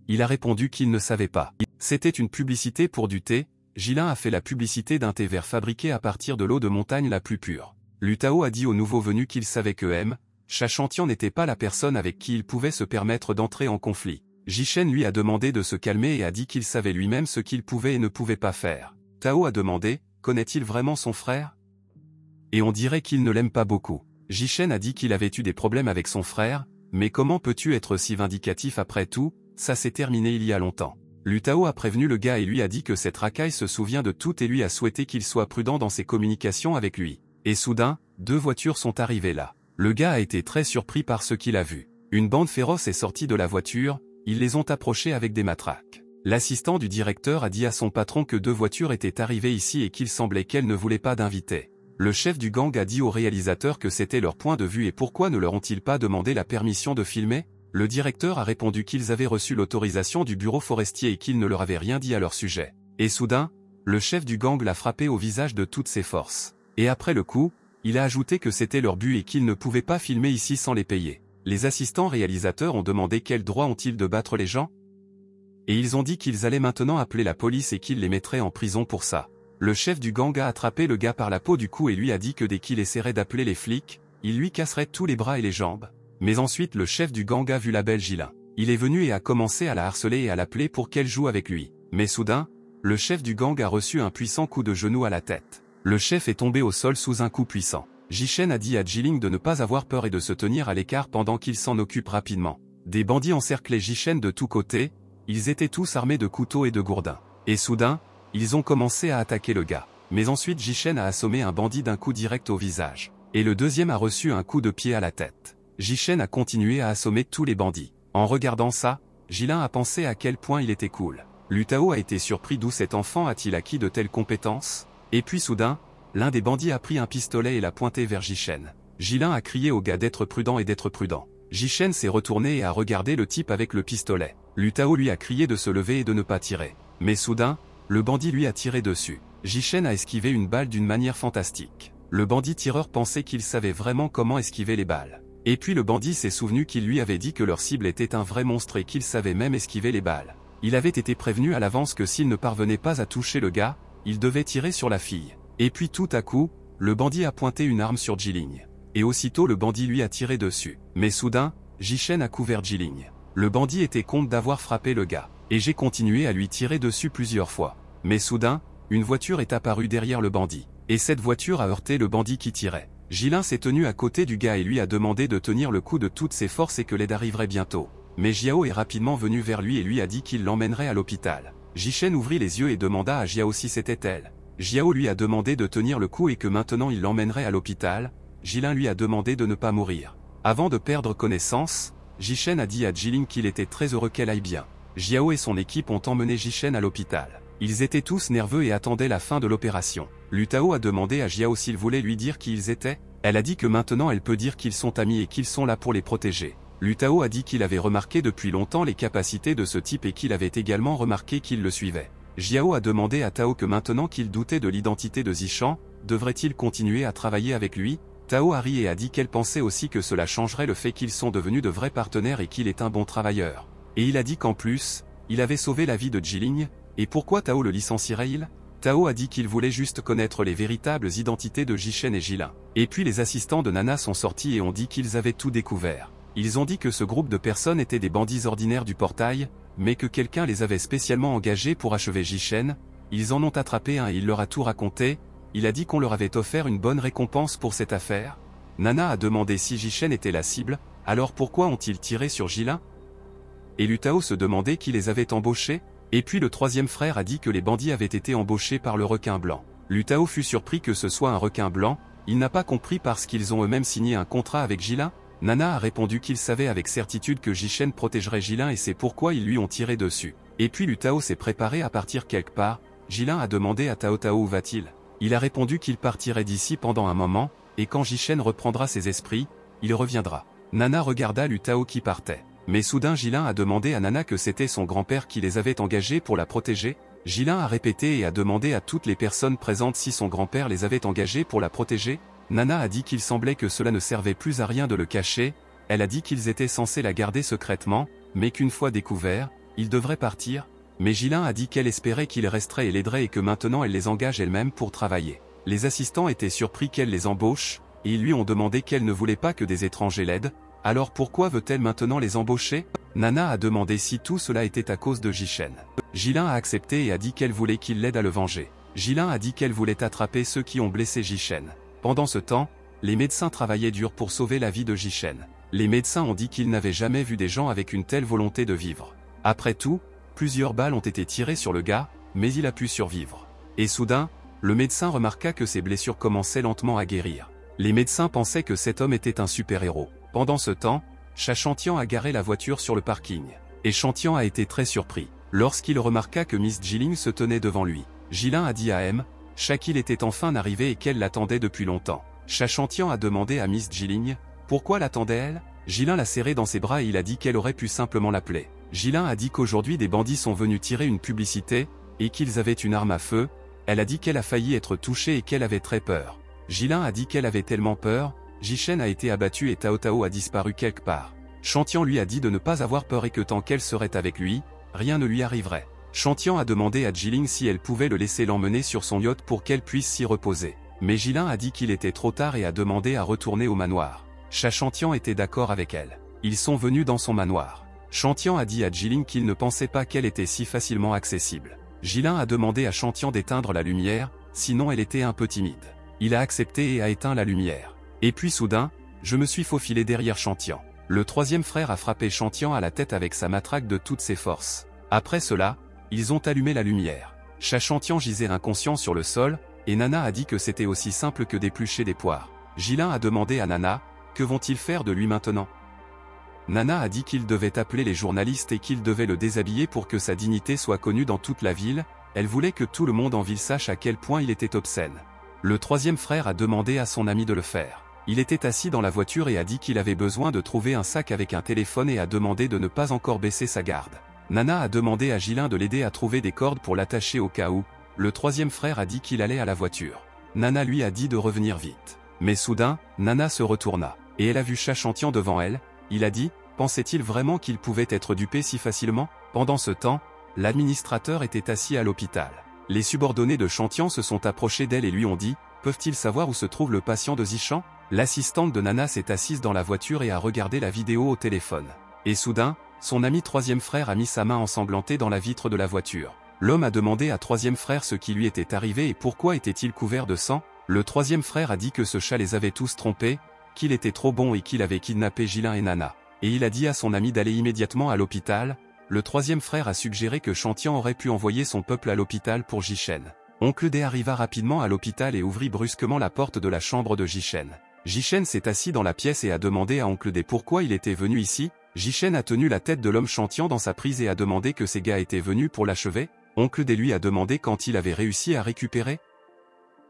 Il a répondu qu'il ne savait pas. C'était une publicité pour du thé. Jilin a fait la publicité d'un thé vert fabriqué à partir de l'eau de montagne la plus pure. Tao a dit aux nouveaux venus qu'il savait que M. Chantian n'était pas la personne avec qui il pouvait se permettre d'entrer en conflit. Jishen lui a demandé de se calmer et a dit qu'il savait lui-même ce qu'il pouvait et ne pouvait pas faire. Tao a demandé, connaît-il vraiment son frère? Et on dirait qu'il ne l'aime pas beaucoup. Jishen a dit qu'il avait eu des problèmes avec son frère, mais comment peux-tu être si vindicatif après tout? Ça s'est terminé il y a longtemps. Tao a prévenu le gars et lui a dit que cette racaille se souvient de tout et lui a souhaité qu'il soit prudent dans ses communications avec lui. Et soudain, 2 voitures sont arrivées là. Le gars a été très surpris par ce qu'il a vu. Une bande féroce est sortie de la voiture, ils les ont approchés avec des matraques. L'assistant du directeur a dit à son patron que 2 voitures étaient arrivées ici et qu'il semblait qu'elles ne voulaient pas d'invités. Le chef du gang a dit au réalisateur que c'était leur point de vue et pourquoi ne leur ont-ils pas demandé la permission de filmer? Le directeur a répondu qu'ils avaient reçu l'autorisation du bureau forestier et qu'ils ne leur avaient rien dit à leur sujet. Et soudain, le chef du gang l'a frappé au visage de toutes ses forces. Et après le coup, il a ajouté que c'était leur but et qu'ils ne pouvaient pas filmer ici sans les payer. Les assistants réalisateurs ont demandé quel droit ont-ils de battre les gens? Et ils ont dit qu'ils allaient maintenant appeler la police et qu'ils les mettraient en prison pour ça. Le chef du gang a attrapé le gars par la peau du cou et lui a dit que dès qu'il essaierait d'appeler les flics, il lui casserait tous les bras et les jambes. Mais ensuite le chef du gang a vu la belle Jilin. Il est venu et a commencé à la harceler et à l'appeler pour qu'elle joue avec lui. Mais soudain, le chef du gang a reçu un puissant coup de genou à la tête. Le chef est tombé au sol sous un coup puissant. Jishen a dit à Jiling de ne pas avoir peur et de se tenir à l'écart pendant qu'il s'en occupe rapidement. Des bandits encerclaient Jishen de tous côtés, ils étaient tous armés de couteaux et de gourdins. Et soudain, ils ont commencé à attaquer le gars. Mais ensuite Jishen a assommé un bandit d'un coup direct au visage. Et le deuxième a reçu un coup de pied à la tête. Jishen a continué à assommer tous les bandits. En regardant ça, Jilin a pensé à quel point il était cool. Tao a été surpris d'où cet enfant a-t-il acquis de telles compétences. Et puis soudain, l'un des bandits a pris un pistolet et l'a pointé vers Jishen. Jilin a crié au gars d'être prudent et d'être prudent. Jishen s'est retourné et a regardé le type avec le pistolet. Tao lui a crié de se lever et de ne pas tirer. Mais soudain, le bandit lui a tiré dessus. Jishen a esquivé une balle d'une manière fantastique. Le bandit tireur pensait qu'il savait vraiment comment esquiver les balles. Et puis le bandit s'est souvenu qu'il lui avait dit que leur cible était un vrai monstre et qu'il savait même esquiver les balles. Il avait été prévenu à l'avance que s'il ne parvenait pas à toucher le gars, il devait tirer sur la fille. Et puis tout à coup, le bandit a pointé une arme sur Jiling. Et aussitôt le bandit lui a tiré dessus. Mais soudain, Jishen a couvert Jiling. Le bandit était content d'avoir frappé le gars. Et j'ai continué à lui tirer dessus plusieurs fois. Mais soudain, une voiture est apparue derrière le bandit. Et cette voiture a heurté le bandit qui tirait. Jilin s'est tenu à côté du gars et lui a demandé de tenir le coup de toutes ses forces et que l'aide arriverait bientôt. Mais Jiao est rapidement venu vers lui et lui a dit qu'il l'emmènerait à l'hôpital. Jishen ouvrit les yeux et demanda à Jiao si c'était elle. Jiao lui a demandé de tenir le coup et que maintenant il l'emmènerait à l'hôpital. Jilin lui a demandé de ne pas mourir. Avant de perdre connaissance, Jishen a dit à Jiling qu'il était très heureux qu'elle aille bien. Jiao et son équipe ont emmené Jishen à l'hôpital. Ils étaient tous nerveux et attendaient la fin de l'opération. Tao a demandé à Jiao s'il voulait lui dire qui ils étaient. Elle a dit que maintenant elle peut dire qu'ils sont amis et qu'ils sont là pour les protéger. Tao a dit qu'il avait remarqué depuis longtemps les capacités de ce type et qu'il avait également remarqué qu'il le suivait. Jiao a demandé à Tao que maintenant qu'il doutait de l'identité de Zishan, devrait-il continuer à travailler avec lui? Tao a ri et a dit qu'elle pensait aussi que cela changerait le fait qu'ils sont devenus de vrais partenaires et qu'il est un bon travailleur. Et il a dit qu'en plus, il avait sauvé la vie de Jiling. Et pourquoi Tao le licencierait-il? Tao a dit qu'il voulait juste connaître les véritables identités de Jishen et Jilin. Et puis les assistants de Nana sont sortis et ont dit qu'ils avaient tout découvert. Ils ont dit que ce groupe de personnes étaient des bandits ordinaires du portail, mais que quelqu'un les avait spécialement engagés pour achever Jishen. Ils en ont attrapé un et il leur a tout raconté. Il a dit qu'on leur avait offert une bonne récompense pour cette affaire. Nana a demandé si Jishen était la cible, alors pourquoi ont-ils tiré sur Jilin? Et Tao se demandait qui les avait embauchés. Et puis le troisième frère a dit que les bandits avaient été embauchés par le requin blanc. Tao fut surpris que ce soit un requin blanc, Il n'a pas compris parce qu'ils ont eux-mêmes signé un contrat avec Jilin. Nana a répondu qu'il savait avec certitude que Jishen protégerait Jilin et c'est pourquoi ils lui ont tiré dessus. Et puis Lu Tao s'est préparé à partir quelque part. Jilin a demandé à Tao Tao où va-t-il. Il a répondu qu'il partirait d'ici pendant un moment, et quand Jishen reprendra ses esprits, il reviendra. Nana regarda Lu Tao qui partait. Mais soudain Jilin a demandé à Nana que c'était son grand-père qui les avait engagés pour la protéger. Jilin a répété et a demandé à toutes les personnes présentes si son grand-père les avait engagés pour la protéger. Nana a dit qu'il semblait que cela ne servait plus à rien de le cacher. Elle a dit qu'ils étaient censés la garder secrètement, mais qu'une fois découvert, ils devraient partir. Mais Jilin a dit qu'elle espérait qu'il resterait et l'aiderait et que maintenant elle les engage elle-même pour travailler. Les assistants étaient surpris qu'elle les embauche, et ils lui ont demandé qu'elle ne voulait pas que des étrangers l'aident. Alors pourquoi veut-elle maintenant les embaucher? Nana a demandé si tout cela était à cause de Jishen. Jilin a accepté et a dit qu'elle voulait qu'il l'aide à le venger. Jilin a dit qu'elle voulait attraper ceux qui ont blessé Jishen. Pendant ce temps, les médecins travaillaient dur pour sauver la vie de Jishen. Les médecins ont dit qu'ils n'avaient jamais vu des gens avec une telle volonté de vivre. Après tout, plusieurs balles ont été tirées sur le gars, mais il a pu survivre. Et soudain, le médecin remarqua que ses blessures commençaient lentement à guérir. Les médecins pensaient que cet homme était un super-héros. Pendant ce temps, Chantian a garé la voiture sur le parking. Et Chantian a été très surpris lorsqu'il remarqua que Miss Jilin se tenait devant lui. Jilin a dit à M. Shakil était enfin arrivé et qu'elle l'attendait depuis longtemps. Chantian a demandé à Miss Jilin pourquoi l'attendait-elle. Jilin l'a serré dans ses bras et il a dit qu'elle aurait pu simplement l'appeler. Jilin a dit qu'aujourd'hui des bandits sont venus tirer une publicité, et qu'ils avaient une arme à feu. Elle a dit qu'elle a failli être touchée et qu'elle avait très peur. Jilin a dit qu'elle avait tellement peur. Jishen a été abattu et Tao Tao a disparu quelque part. Chantian lui a dit de ne pas avoir peur et que tant qu'elle serait avec lui, rien ne lui arriverait. Chantian a demandé à Jilin si elle pouvait le laisser l'emmener sur son yacht pour qu'elle puisse s'y reposer. Mais Jilin a dit qu'il était trop tard et a demandé à retourner au manoir. Chantian était d'accord avec elle. Ils sont venus dans son manoir. Chantian a dit à Jilin qu'il ne pensait pas qu'elle était si facilement accessible. Jilin a demandé à Chantian d'éteindre la lumière, sinon elle était un peu timide. Il a accepté et a éteint la lumière. Et puis soudain, je me suis faufilé derrière Chantian. Le troisième frère a frappé Chantian à la tête avec sa matraque de toutes ses forces. Après cela, ils ont allumé la lumière. Chantian gisait inconscient sur le sol, et Nana a dit que c'était aussi simple que d'éplucher des poires. Jilin a demandé à Nana, que vont-ils faire de lui maintenant? Nana a dit qu'il devait appeler les journalistes et qu'il devait le déshabiller pour que sa dignité soit connue dans toute la ville. Elle voulait que tout le monde en ville sache à quel point il était obscène. Le troisième frère a demandé à son ami de le faire. Il était assis dans la voiture et a dit qu'il avait besoin de trouver un sac avec un téléphone et a demandé de ne pas encore baisser sa garde. Nana a demandé à Jilin de l'aider à trouver des cordes pour l'attacher au cas où. Le troisième frère a dit qu'il allait à la voiture. Nana lui a dit de revenir vite. Mais soudain, Nana se retourna, et elle a vu Chantian devant elle. Il a dit, pensait-il vraiment qu'il pouvait être dupé si facilement? Pendant ce temps, l'administrateur était assis à l'hôpital. Les subordonnés de Chantian se sont approchés d'elle et lui ont dit, peuvent-ils savoir où se trouve le patient de Zichan? L'assistante de Nana s'est assise dans la voiture et a regardé la vidéo au téléphone. Et soudain, son ami troisième frère a mis sa main ensanglantée dans la vitre de la voiture. L'homme a demandé à troisième frère ce qui lui était arrivé et pourquoi était-il couvert de sang. Le troisième frère a dit que ce chat les avait tous trompés, qu'il était trop bon et qu'il avait kidnappé Jilin et Nana. Et il a dit à son ami d'aller immédiatement à l'hôpital. Le troisième frère a suggéré que Chantian aurait pu envoyer son peuple à l'hôpital pour Jishen. Oncle D arriva rapidement à l'hôpital et ouvrit brusquement la porte de la chambre de Jishen. Jishen s'est assis dans la pièce et a demandé à Oncle D pourquoi il était venu ici. Jishen a tenu la tête de l'homme Chantian dans sa prise et a demandé que ces gars étaient venus pour l'achever. Oncle D lui a demandé quand il avait réussi à récupérer.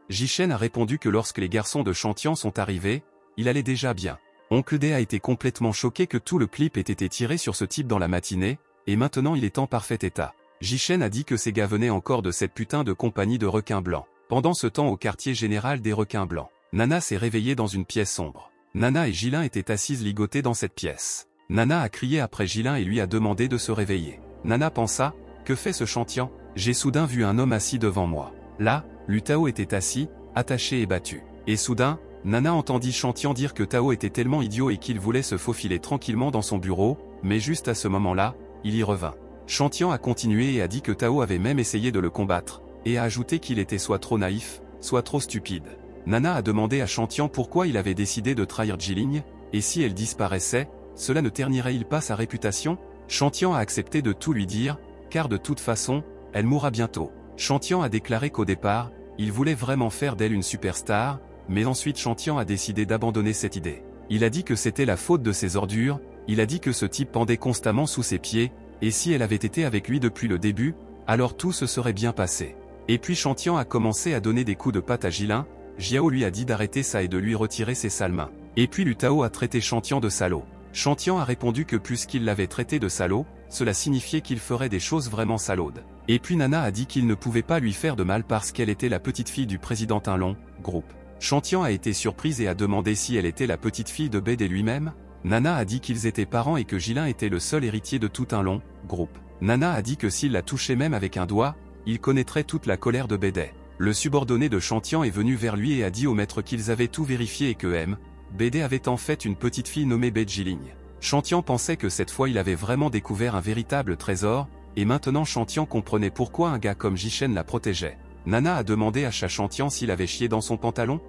Jishen a répondu que lorsque les garçons de Chantian sont arrivés, il allait déjà bien. Oncle D a été complètement choqué que tout le clip ait été tiré sur ce type dans la matinée, et maintenant il est en parfait état. Jishen a dit que ces gars venaient encore de cette putain de compagnie de requins blancs. Pendant ce temps au quartier général des requins blancs, Nana s'est réveillée dans une pièce sombre. Nana et Jilin étaient assises ligotées dans cette pièce. Nana a crié après Jilin et lui a demandé de se réveiller. Nana pensa, que fait ce Chantian? J'ai soudain vu un homme assis devant moi. Là, Lu Tao était assis, attaché et battu. Et soudain, Nana entendit Chantian dire que Tao était tellement idiot et qu'il voulait se faufiler tranquillement dans son bureau, mais juste à ce moment-là, il y revint. Chantian a continué et a dit que Tao avait même essayé de le combattre, et a ajouté qu'il était soit trop naïf, soit trop stupide. Nana a demandé à Chantian pourquoi il avait décidé de trahir Jilin, et si elle disparaissait, cela ne ternirait-il pas sa réputation? Chantian a accepté de tout lui dire, car de toute façon, elle mourra bientôt. Chantian a déclaré qu'au départ, il voulait vraiment faire d'elle une superstar, mais ensuite Chantian a décidé d'abandonner cette idée. Il a dit que c'était la faute de ses ordures, il a dit que ce type pendait constamment sous ses pieds, et si elle avait été avec lui depuis le début, alors tout se serait bien passé. Et puis Chantian a commencé à donner des coups de patte à Jilin, Jiao lui a dit d'arrêter ça et de lui retirer ses sales mains. Et puis Lutao a traité Chantian de salaud. Chantian a répondu que puisqu'il l'avait traité de salaud, cela signifiait qu'il ferait des choses vraiment salaudes. Et puis Nana a dit qu'il ne pouvait pas lui faire de mal parce qu'elle était la petite fille du président Tinlong, groupe. Chantian a été surprise et a demandé si elle était la petite fille de Bede lui-même. Nana a dit qu'ils étaient parents et que Jilin était le seul héritier de tout Tinlong, groupe. Nana a dit que s'il la touchait même avec un doigt, il connaîtrait toute la colère de Bede. Le subordonné de Chantian est venu vers lui et a dit au maître qu'ils avaient tout vérifié et que Bede avait en fait une petite fille nommée Bejiling. Chantian pensait que cette fois il avait vraiment découvert un véritable trésor, et maintenant Chantian comprenait pourquoi un gars comme Jishen la protégeait. Nana a demandé à Chantian s'il avait chié dans son pantalon.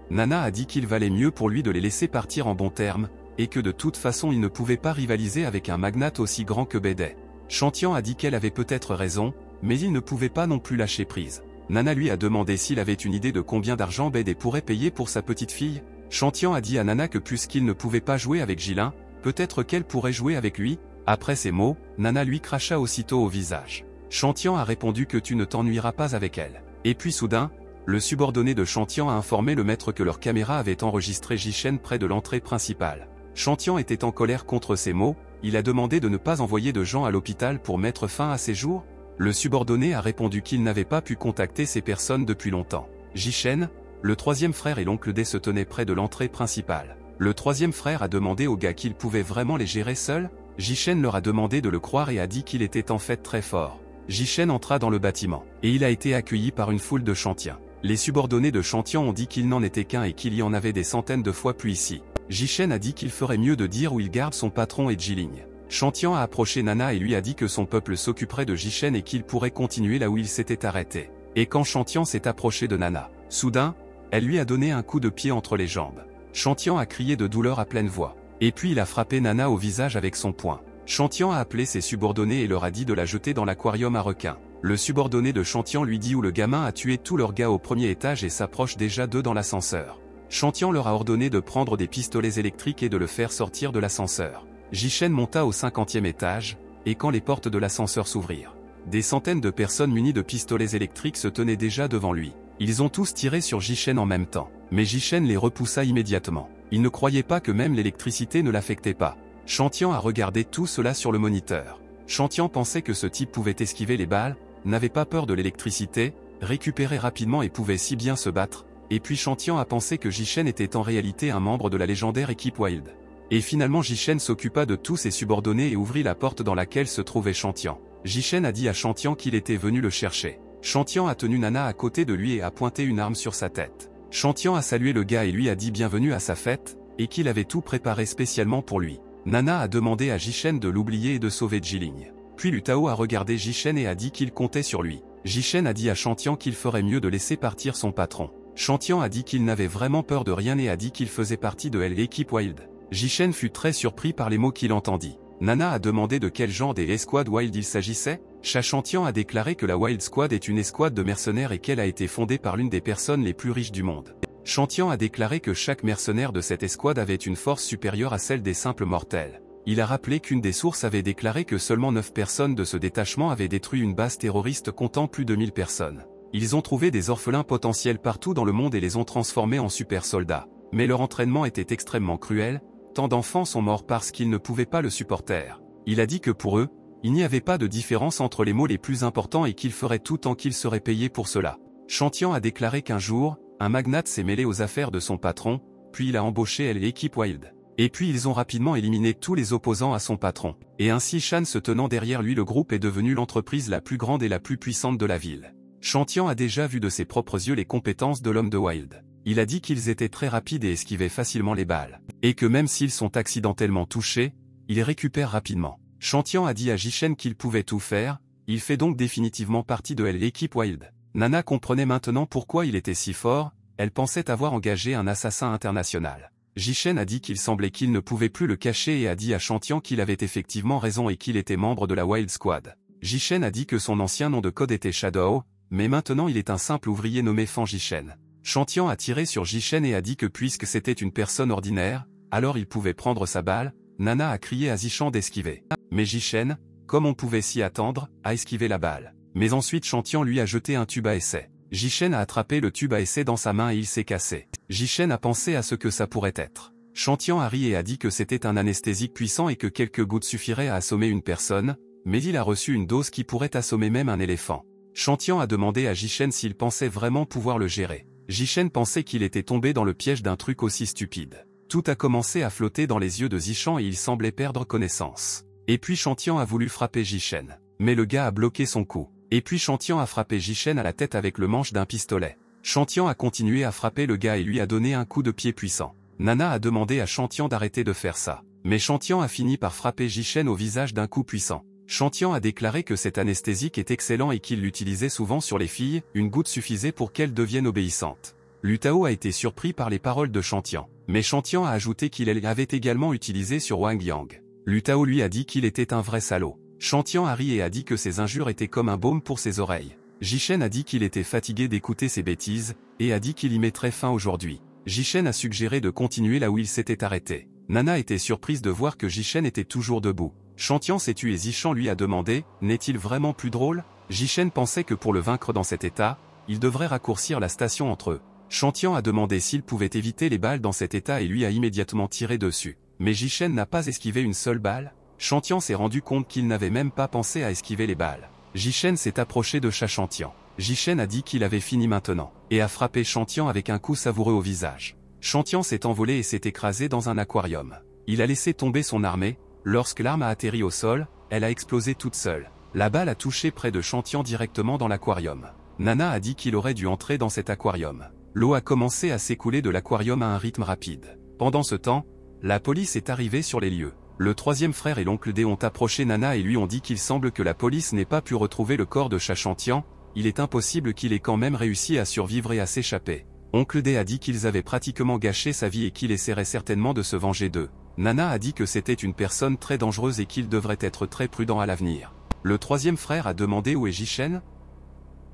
Nana a dit qu'il valait mieux pour lui de les laisser partir en bons termes, et que de toute façon il ne pouvait pas rivaliser avec un magnate aussi grand que Bede. Chantian a dit qu'elle avait peut-être raison, mais il ne pouvait pas non plus lâcher prise. Nana lui a demandé s'il avait une idée de combien d'argent Bede pourrait payer pour sa petite fille. Chantian a dit à Nana que puisqu'il ne pouvait pas jouer avec Jilin, peut-être qu'elle pourrait jouer avec lui. Après ces mots, Nana lui cracha aussitôt au visage. Chantian a répondu que tu ne t'ennuieras pas avec elle. Et puis soudain, le subordonné de Chantian a informé le maître que leur caméra avait enregistré Jishen près de l'entrée principale. Chantian était en colère contre ces mots, il a demandé de ne pas envoyer de gens à l'hôpital pour mettre fin à ses jours. Le subordonné a répondu qu'il n'avait pas pu contacter ces personnes depuis longtemps. Jishen, le troisième frère et l'oncle D se tenaient près de l'entrée principale. Le troisième frère a demandé aux gars qu'il pouvait vraiment les gérer seuls. Jishen leur a demandé de le croire et a dit qu'il était en fait très fort. Jishen entra dans le bâtiment, et il a été accueilli par une foule de Chantiens. Les subordonnés de Chantian ont dit qu'il n'en était qu'un et qu'il y en avait des centaines de fois plus ici. Jishen a dit qu'il ferait mieux de dire où il garde son patron et Jiling. Chantian a approché Nana et lui a dit que son peuple s'occuperait de Jishen et qu'il pourrait continuer là où il s'était arrêté. Et quand Chantian s'est approché de Nana, soudain, elle lui a donné un coup de pied entre les jambes. Chantian a crié de douleur à pleine voix. Et puis il a frappé Nana au visage avec son poing. Chantian a appelé ses subordonnés et leur a dit de la jeter dans l'aquarium à requins. Le subordonné de Chantian lui dit où le gamin a tué tous leurs gars au premier étage et s'approche déjà d'eux dans l'ascenseur. Chantian leur a ordonné de prendre des pistolets électriques et de le faire sortir de l'ascenseur. Jishen monta au 50e étage, et quand les portes de l'ascenseur s'ouvrirent, des centaines de personnes munies de pistolets électriques se tenaient déjà devant lui. Ils ont tous tiré sur Jishen en même temps, mais Jishen les repoussa immédiatement. Il ne croyait pas que même l'électricité ne l'affectait pas. Chantian a regardé tout cela sur le moniteur. Chantian pensait que ce type pouvait esquiver les balles, n'avait pas peur de l'électricité, récupérait rapidement et pouvait si bien se battre, et puis Chantian a pensé que Jishen était en réalité un membre de la légendaire équipe Wild. Et finalement Jishen s'occupa de tous ses subordonnés et ouvrit la porte dans laquelle se trouvait Chantian. Jishen a dit à Chantian qu'il était venu le chercher. Chantian a tenu Nana à côté de lui et a pointé une arme sur sa tête. Chantian a salué le gars et lui a dit bienvenue à sa fête, et qu'il avait tout préparé spécialement pour lui. Nana a demandé à Jishen de l'oublier et de sauver Jiling. Puis Lutao a regardé Jishen et a dit qu'il comptait sur lui. Jishen a dit à Chantian qu'il ferait mieux de laisser partir son patron. Chantian a dit qu'il n'avait vraiment peur de rien et a dit qu'il faisait partie de l'équipe Wild. Jishen fut très surpris par les mots qu'il entendit. Nana a demandé de quel genre des escouades Wild il s'agissait. Chantian a déclaré que la Wild Squad est une escouade de mercenaires et qu'elle a été fondée par l'une des personnes les plus riches du monde. Chantian a déclaré que chaque mercenaire de cette escouade avait une force supérieure à celle des simples mortels. Il a rappelé qu'une des sources avait déclaré que seulement 9 personnes de ce détachement avaient détruit une base terroriste comptant plus de 1000 personnes. Ils ont trouvé des orphelins potentiels partout dans le monde et les ont transformés en super soldats. Mais leur entraînement était extrêmement cruel, tant d'enfants sont morts parce qu'ils ne pouvaient pas le supporter. Il a dit que pour eux, il n'y avait pas de différence entre les mots les plus importants et qu'ils feraient tout tant qu'ils seraient payés pour cela. Chantian a déclaré qu'un jour, un magnate s'est mêlé aux affaires de son patron, puis il a embauché l'équipe Wild. Et puis ils ont rapidement éliminé tous les opposants à son patron. Et ainsi Shan se tenant derrière lui, le groupe est devenu l'entreprise la plus grande et la plus puissante de la ville. Chantian a déjà vu de ses propres yeux les compétences de l'homme de Wild. Il a dit qu'ils étaient très rapides et esquivaient facilement les balles. Et que même s'ils sont accidentellement touchés, ils récupèrent rapidement. Chantian a dit à Jishen qu'il pouvait tout faire, il fait donc définitivement partie de l'équipe Wild. Nana comprenait maintenant pourquoi il était si fort, elle pensait avoir engagé un assassin international. Jishen a dit qu'il semblait qu'il ne pouvait plus le cacher et a dit à Chantian qu'il avait effectivement raison et qu'il était membre de la Wild Squad. Jishen a dit que son ancien nom de code était Shadow, mais maintenant il est un simple ouvrier nommé Fan Jishen. Chantian a tiré sur Jichen et a dit que puisque c'était une personne ordinaire, alors il pouvait prendre sa balle. Nana a crié à Zichan d'esquiver. Mais Jichen, comme on pouvait s'y attendre, a esquivé la balle. Mais ensuite Chantian lui a jeté un tube à essai. Jichen a attrapé le tube à essai dans sa main et il s'est cassé. Jichen a pensé à ce que ça pourrait être. Chantian a ri et a dit que c'était un anesthésique puissant et que quelques gouttes suffiraient à assommer une personne, mais il a reçu une dose qui pourrait assommer même un éléphant. Chantian a demandé à Jichen s'il pensait vraiment pouvoir le gérer. Jichen pensait qu'il était tombé dans le piège d'un truc aussi stupide. Tout a commencé à flotter dans les yeux de Zichan et il semblait perdre connaissance. Et puis Chantian a voulu frapper Jichen. Mais le gars a bloqué son coup. Et puis Chantian a frappé Jichen à la tête avec le manche d'un pistolet. Chantian a continué à frapper le gars et lui a donné un coup de pied puissant. Nana a demandé à Chantian d'arrêter de faire ça. Mais Chantian a fini par frapper Jichen au visage d'un coup puissant. Chantian a déclaré que cet anesthésique est excellent et qu'il l'utilisait souvent sur les filles, une goutte suffisait pour qu'elles deviennent obéissantes. Lutao a été surpris par les paroles de Chantian. Mais Chantian a ajouté qu'il l'avait également utilisé sur Wang Yang. Lutao lui a dit qu'il était un vrai salaud. Chantian a ri et a dit que ses injures étaient comme un baume pour ses oreilles. Jichen a dit qu'il était fatigué d'écouter ses bêtises, et a dit qu'il y mettrait fin aujourd'hui. Jichen a suggéré de continuer là où il s'était arrêté. Nana était surprise de voir que Jichen était toujours debout. Chantian s'est tué et Zichan lui a demandé « N'est-il vraiment plus drôle ?» Jichen pensait que pour le vaincre dans cet état, il devrait raccourcir la station entre eux. Chantian a demandé s'il pouvait éviter les balles dans cet état et lui a immédiatement tiré dessus. Mais Jichen n'a pas esquivé une seule balle. Chantian s'est rendu compte qu'il n'avait même pas pensé à esquiver les balles. Jichen s'est approché de Chantian. Jichen a dit qu'il avait fini maintenant, et a frappé Chantian avec un coup savoureux au visage. Chantian s'est envolé et s'est écrasé dans un aquarium. Il a laissé tomber son armée. Lorsque l'arme a atterri au sol, elle a explosé toute seule. La balle a touché près de Chantian directement dans l'aquarium. Nana a dit qu'il aurait dû entrer dans cet aquarium. L'eau a commencé à s'écouler de l'aquarium à un rythme rapide. Pendant ce temps, la police est arrivée sur les lieux. Le troisième frère et l'oncle D ont approché Nana et lui ont dit qu'il semble que la police n'ait pas pu retrouver le corps de Chantian. Il est impossible qu'il ait quand même réussi à survivre et à s'échapper. Oncle D a dit qu'ils avaient pratiquement gâché sa vie et qu'il essaierait certainement de se venger d'eux. Nana a dit que c'était une personne très dangereuse et qu'il devrait être très prudent à l'avenir. Le troisième frère a demandé où est Jichen.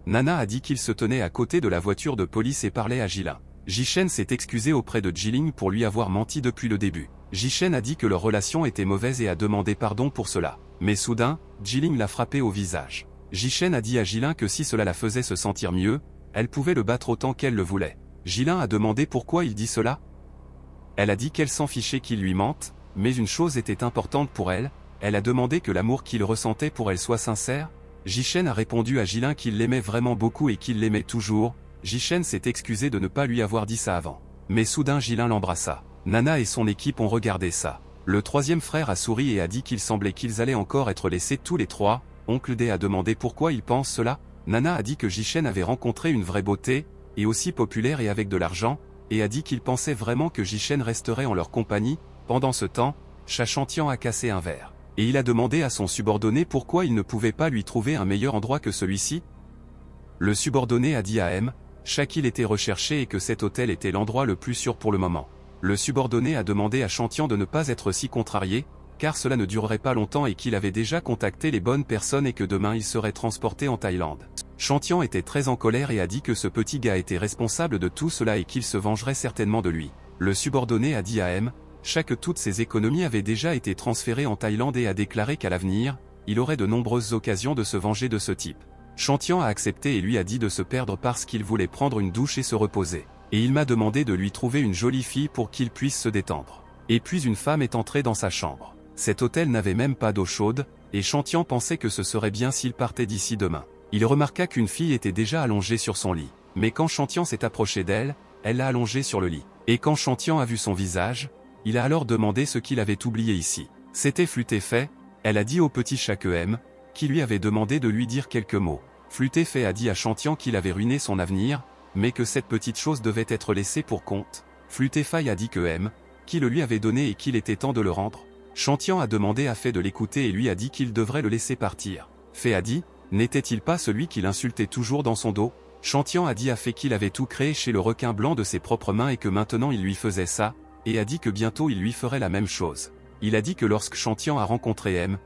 Nana a dit qu'il se tenait à côté de la voiture de police et parlait à Jilin. Jichen s'est excusé auprès de Jiling pour lui avoir menti depuis le début. Jichen a dit que leur relation était mauvaise et a demandé pardon pour cela. Mais soudain, Jiling l'a frappé au visage. Jichen a dit à Jilin que si cela la faisait se sentir mieux, elle pouvait le battre autant qu'elle le voulait. Jilin a demandé pourquoi il dit cela. Elle a dit qu'elle s'en fichait qu'il lui mente, mais une chose était importante pour elle, elle a demandé que l'amour qu'il ressentait pour elle soit sincère. Jichen a répondu à Jilin qu'il l'aimait vraiment beaucoup et qu'il l'aimait toujours. Jichen s'est excusé de ne pas lui avoir dit ça avant. Mais soudain Jilin l'embrassa. Nana et son équipe ont regardé ça. Le troisième frère a souri et a dit qu'il semblait qu'ils allaient encore être laissés tous les trois. Oncle D a demandé pourquoi il pense cela. Nana a dit que Jichen avait rencontré une vraie beauté, et aussi populaire et avec de l'argent, et a dit qu'il pensait vraiment que Jichen resterait en leur compagnie. Pendant ce temps, Chantian a cassé un verre. Et il a demandé à son subordonné pourquoi il ne pouvait pas lui trouver un meilleur endroit que celui-ci. Le subordonné a dit à M. qu'il était recherché et que cet hôtel était l'endroit le plus sûr pour le moment. Le subordonné a demandé à Chantian de ne pas être si contrarié, car cela ne durerait pas longtemps et qu'il avait déjà contacté les bonnes personnes et que demain il serait transporté en Thaïlande. Chantian était très en colère et a dit que ce petit gars était responsable de tout cela et qu'il se vengerait certainement de lui. Le subordonné a dit à M. que toutes ses économies avaient déjà été transférées en Thaïlande et a déclaré qu'à l'avenir, il aurait de nombreuses occasions de se venger de ce type. Chantian a accepté et lui a dit de se perdre parce qu'il voulait prendre une douche et se reposer. Et il m'a demandé de lui trouver une jolie fille pour qu'il puisse se détendre. Et puis une femme est entrée dans sa chambre. Cet hôtel n'avait même pas d'eau chaude, et Chantian pensait que ce serait bien s'il partait d'ici demain. Il remarqua qu'une fille était déjà allongée sur son lit. Mais quand Chantian s'est approché d'elle, elle l'a allongée sur le lit. Et quand Chantian a vu son visage, il a alors demandé ce qu'il avait oublié ici. C'était Flûte-Fait, elle a dit au petit chat que M, qui lui avait demandé de lui dire quelques mots. Flûte-Fait a dit à Chantian qu'il avait ruiné son avenir, mais que cette petite chose devait être laissée pour compte. Flûte-Fait a dit que M, qui le lui avait donné et qu'il était temps de le rendre. Chantian a demandé à Fait de l'écouter et lui a dit qu'il devrait le laisser partir. Fait a dit, n'était-il pas celui qui l'insultait toujours dans son dos? Chantian a dit à Fait qu'il avait tout créé chez le requin blanc de ses propres mains et que maintenant il lui faisait ça, et a dit que bientôt il lui ferait la même chose. Il a dit que lorsque Chantian a rencontré M,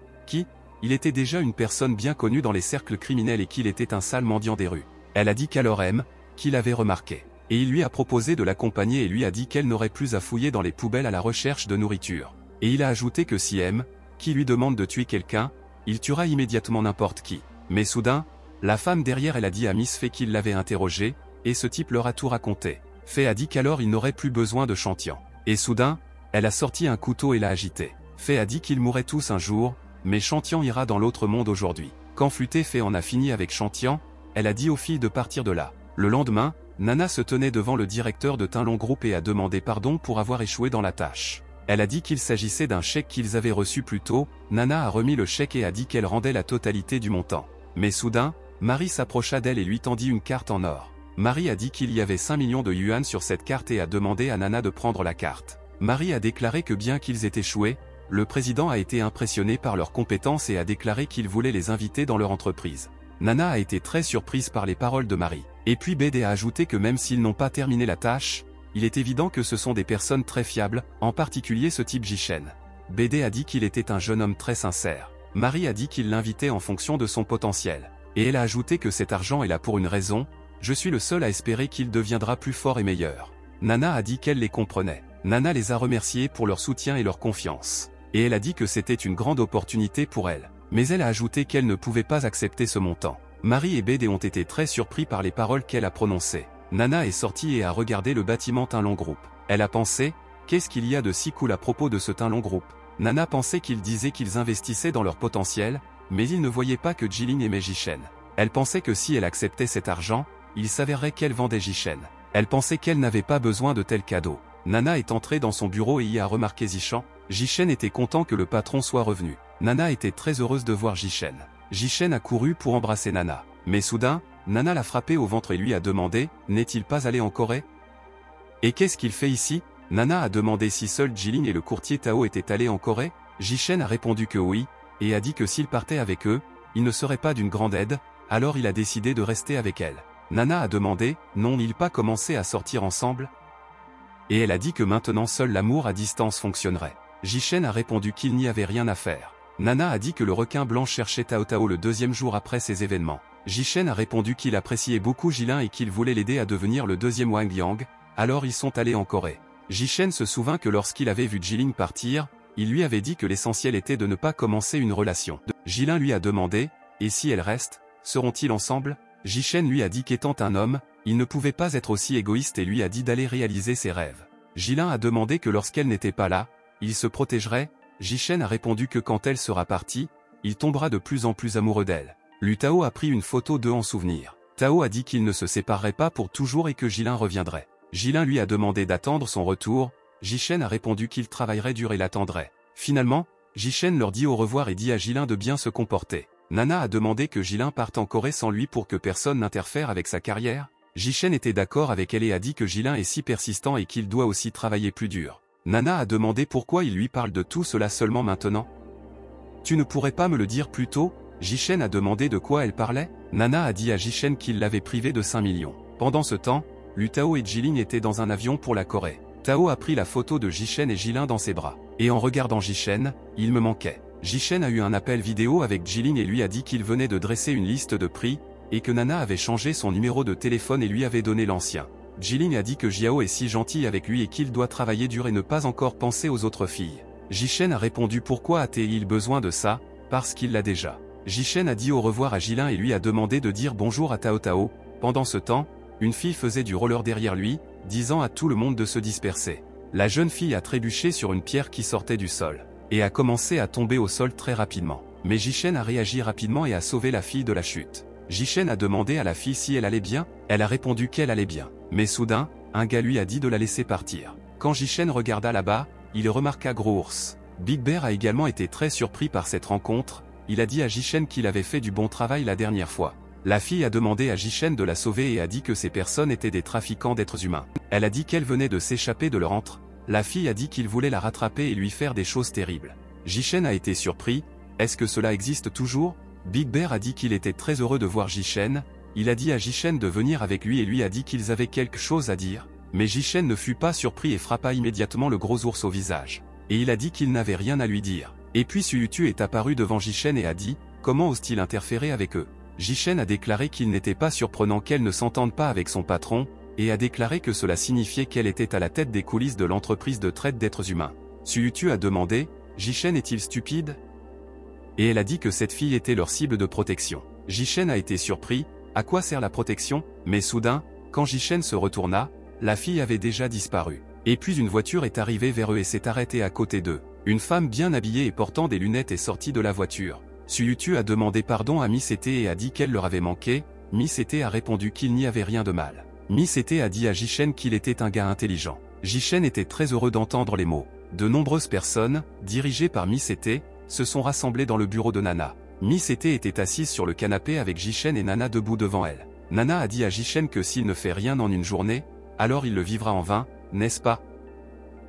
il était déjà une personne bien connue dans les cercles criminels et qu'il était un sale mendiant des rues. Elle a dit qu'alors M, qu'il avait remarqué. et il lui a proposé de l'accompagner et lui a dit qu'elle n'aurait plus à fouiller dans les poubelles à la recherche de nourriture. Et il a ajouté que si M, qui lui demande de tuer quelqu'un, il tuera immédiatement n'importe qui. Mais soudain, la femme derrière elle a dit à Miss Fay qu'il l'avait interrogé, et ce type leur a tout raconté. Fay a dit qu'alors il n'aurait plus besoin de Chantian. Et soudain, elle a sorti un couteau et l'a agité. Fay a dit qu'ils mourraient tous un jour, mais Chantian ira dans l'autre monde aujourd'hui. Quand Flûté Fay en a fini avec Chantian, elle a dit aux filles de partir de là. Le lendemain, Nana se tenait devant le directeur de Tinlon Group et a demandé pardon pour avoir échoué dans la tâche. Elle a dit qu'il s'agissait d'un chèque qu'ils avaient reçu plus tôt. Nana a remis le chèque et a dit qu'elle rendait la totalité du montant. Mais soudain, Marie s'approcha d'elle et lui tendit une carte en or. Marie a dit qu'il y avait 5 millions de yuan sur cette carte et a demandé à Nana de prendre la carte. Marie a déclaré que bien qu'ils aient échoué, le président a été impressionné par leurs compétences et a déclaré qu'il voulait les inviter dans leur entreprise. Nana a été très surprise par les paroles de Marie. Et puis BD a ajouté que même s'ils n'ont pas terminé la tâche, il est évident que ce sont des personnes très fiables, en particulier ce type Jichen. BD a dit qu'il était un jeune homme très sincère. Marie a dit qu'il l'invitait en fonction de son potentiel. Et elle a ajouté que cet argent est là pour une raison, je suis le seul à espérer qu'il deviendra plus fort et meilleur. Nana a dit qu'elle les comprenait. Nana les a remerciés pour leur soutien et leur confiance. Et elle a dit que c'était une grande opportunité pour elle. Mais elle a ajouté qu'elle ne pouvait pas accepter ce montant. Marie et BD ont été très surpris par les paroles qu'elle a prononcées. Nana est sortie et a regardé le bâtiment Tinlon Group. Elle a pensé, qu'est-ce qu'il y a de si cool à propos de ce Tinlon Group? Nana pensait qu'ils disaient qu'ils investissaient dans leur potentiel, mais ils ne voyaient pas que Jilin aimait Jichen. Elle pensait que si elle acceptait cet argent, il s'avérerait qu'elle vendait Jichen. Elle pensait qu'elle n'avait pas besoin de tels cadeaux. Nana est entrée dans son bureau et y a remarqué Jichen. Jichen était content que le patron soit revenu. Nana était très heureuse de voir Jichen. Jichen a couru pour embrasser Nana. Mais soudain, Nana l'a frappé au ventre et lui a demandé, n'est-il pas allé en Corée? Et qu'est-ce qu'il fait ici? Nana a demandé si seul Jilin et le courtier Tao étaient allés en Corée. Jichen a répondu que oui, et a dit que s'il partait avec eux, il ne serait pas d'une grande aide, alors il a décidé de rester avec elle. Nana a demandé, n'ont-ils pas commencé à sortir ensemble? Et elle a dit que maintenant seul l'amour à distance fonctionnerait. Jichen a répondu qu'il n'y avait rien à faire. Nana a dit que le requin blanc cherchait Tao Tao le deuxième jour après ces événements. Jichen a répondu qu'il appréciait beaucoup Jilin et qu'il voulait l'aider à devenir le deuxième Wang Yang, alors ils sont allés en Corée. Jichen se souvint que lorsqu'il avait vu Jilin partir, il lui avait dit que l'essentiel était de ne pas commencer une relation. Jilin lui a demandé, et si elle reste, seront-ils ensemble? Jichen lui a dit qu'étant un homme, il ne pouvait pas être aussi égoïste et lui a dit d'aller réaliser ses rêves. Jilin a demandé que lorsqu'elle n'était pas là, il se protégerait. Jichen a répondu que quand elle sera partie, il tombera de plus en plus amoureux d'elle. Tao a pris une photo d'eux en souvenir. Tao a dit qu'il ne se séparerait pas pour toujours et que Jilin reviendrait. Jilin lui a demandé d'attendre son retour. Jichen a répondu qu'il travaillerait dur et l'attendrait. Finalement, Jichen leur dit au revoir et dit à Jilin de bien se comporter. Nana a demandé que Jilin parte en Corée sans lui pour que personne n'interfère avec sa carrière. Jichen était d'accord avec elle et a dit que Jilin est si persistant et qu'il doit aussi travailler plus dur. Nana a demandé pourquoi il lui parle de tout cela seulement maintenant. Tu ne pourrais pas me le dire plus tôt? Jichen a demandé de quoi elle parlait. Nana a dit à Jichen qu'il l'avait privé de 5 millions. Pendant ce temps, Tao et Jilin étaient dans un avion pour la Corée. Tao a pris la photo de Jichen et Jilin dans ses bras. Et en regardant Jichen, il me manquait. Jichen a eu un appel vidéo avec Jilin et lui a dit qu'il venait de dresser une liste de prix, et que Nana avait changé son numéro de téléphone et lui avait donné l'ancien. Jilin a dit que Jiao est si gentil avec lui et qu'il doit travailler dur et ne pas encore penser aux autres filles. Jichen a répondu pourquoi a-t-il besoin de ça, parce qu'il l'a déjà. Jichen a dit au revoir à Jilin et lui a demandé de dire bonjour à Tao Tao. Pendant ce temps, une fille faisait du roller derrière lui, disant à tout le monde de se disperser. La jeune fille a trébuché sur une pierre qui sortait du sol, et a commencé à tomber au sol très rapidement. Mais Jichen a réagi rapidement et a sauvé la fille de la chute. Jichen a demandé à la fille si elle allait bien, elle a répondu qu'elle allait bien. Mais soudain, un gars lui a dit de la laisser partir. Quand Jichen regarda là-bas, il remarqua Gros Ours. Big Bear a également été très surpris par cette rencontre, il a dit à Jichen qu'il avait fait du bon travail la dernière fois. La fille a demandé à Jichen de la sauver et a dit que ces personnes étaient des trafiquants d'êtres humains. Elle a dit qu'elle venait de s'échapper de leur antre. La fille a dit qu'il voulait la rattraper et lui faire des choses terribles. Jichen a été surpris, est-ce que cela existe toujours? Big Bear a dit qu'il était très heureux de voir Jichen, il a dit à Jichen de venir avec lui et lui a dit qu'ils avaient quelque chose à dire, mais Jichen ne fut pas surpris et frappa immédiatement le gros ours au visage. Et il a dit qu'il n'avait rien à lui dire. Et puis Suutu est apparu devant Jichen et a dit, comment ose-t-il interférer avec eux? Jichen a déclaré qu'il n'était pas surprenant qu'elle ne s'entende pas avec son patron, et a déclaré que cela signifiait qu'elle était à la tête des coulisses de l'entreprise de traite d'êtres humains. Suyutu a demandé « Jishen est-il stupide ?» Et elle a dit que cette fille était leur cible de protection. Jishen a été surpris, à quoi sert la protection? Mais soudain, quand Jishen se retourna, la fille avait déjà disparu. Et puis une voiture est arrivée vers eux et s'est arrêtée à côté d'eux. Une femme bien habillée et portant des lunettes est sortie de la voiture. Suyutu a demandé pardon à Miss Ete et a dit qu'elle leur avait manqué. Miss Ete a répondu qu'il n'y avait rien de mal. Miss Ete a dit à Jishen qu'il était un gars intelligent. Jishen était très heureux d'entendre les mots. De nombreuses personnes, dirigées par Miss Ete, se sont rassemblées dans le bureau de Nana. Miss Ete était assise sur le canapé avec Jishen et Nana debout devant elle. Nana a dit à Jishen que s'il ne fait rien en une journée, alors il le vivra en vain, n'est-ce pas?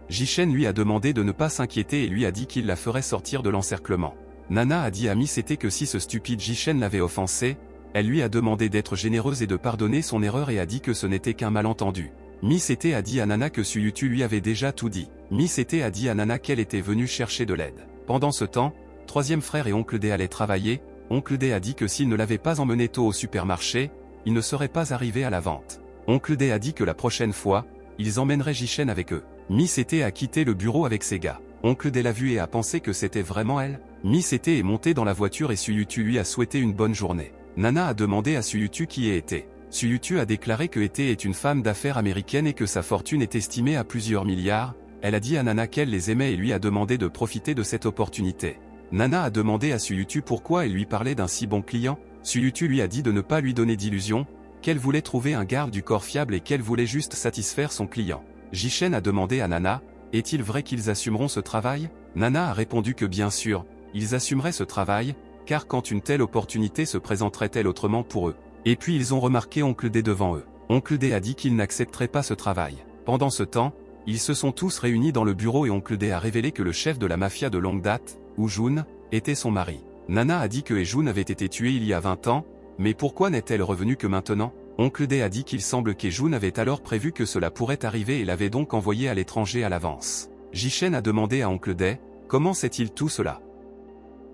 Jishen lui a demandé de ne pas s'inquiéter et lui a dit qu'il la ferait sortir de l'encerclement. Nana a dit à Miss Ete que si ce stupide Jishen l'avait offensée, elle lui a demandé d'être généreuse et de pardonner son erreur et a dit que ce n'était qu'un malentendu. Miss Ete a dit à Nana que Suyutu lui avait déjà tout dit. Miss Ete a dit à Nana qu'elle était venue chercher de l'aide. Pendant ce temps, troisième frère et oncle D allaient travailler. Oncle D a dit que s'il ne l'avait pas emmené tôt au supermarché, il ne serait pas arrivé à la vente. Oncle D a dit que la prochaine fois, ils emmèneraient Jishen avec eux. Miss Ete a quitté le bureau avec ses gars. Oncle D l'a vue et a pensé que c'était vraiment elle. Miss Ete est montée dans la voiture et Suyutu lui a souhaité une bonne journée. Nana a demandé à Suyutu qui est Ete. Suyutu a déclaré que Ete est une femme d'affaires américaine et que sa fortune est estimée à plusieurs milliards. Elle a dit à Nana qu'elle les aimait et lui a demandé de profiter de cette opportunité. Nana a demandé à Suyutu pourquoi elle lui parlait d'un si bon client. Suyutu lui a dit de ne pas lui donner d'illusions, qu'elle voulait trouver un garde du corps fiable et qu'elle voulait juste satisfaire son client. Jishen a demandé à Nana, est-il vrai qu'ils assumeront ce travail? Nana a répondu que bien sûr, ils assumeraient ce travail, car quand une telle opportunité se présenterait-elle autrement pour eux? Et puis ils ont remarqué Oncle D devant eux. Oncle D a dit qu'il n'accepterait pas ce travail. Pendant ce temps, ils se sont tous réunis dans le bureau et Oncle D a révélé que le chef de la mafia de longue date, Ujun, était son mari. Nana a dit que Ejun avait été tué il y a 20 ans, mais pourquoi n'est-elle revenue que maintenant? Oncle D a dit qu'il semble qu'Ejun avait alors prévu que cela pourrait arriver et l'avait donc envoyé à l'étranger à l'avance. Jishen a demandé à Oncle D, comment sait-il tout cela?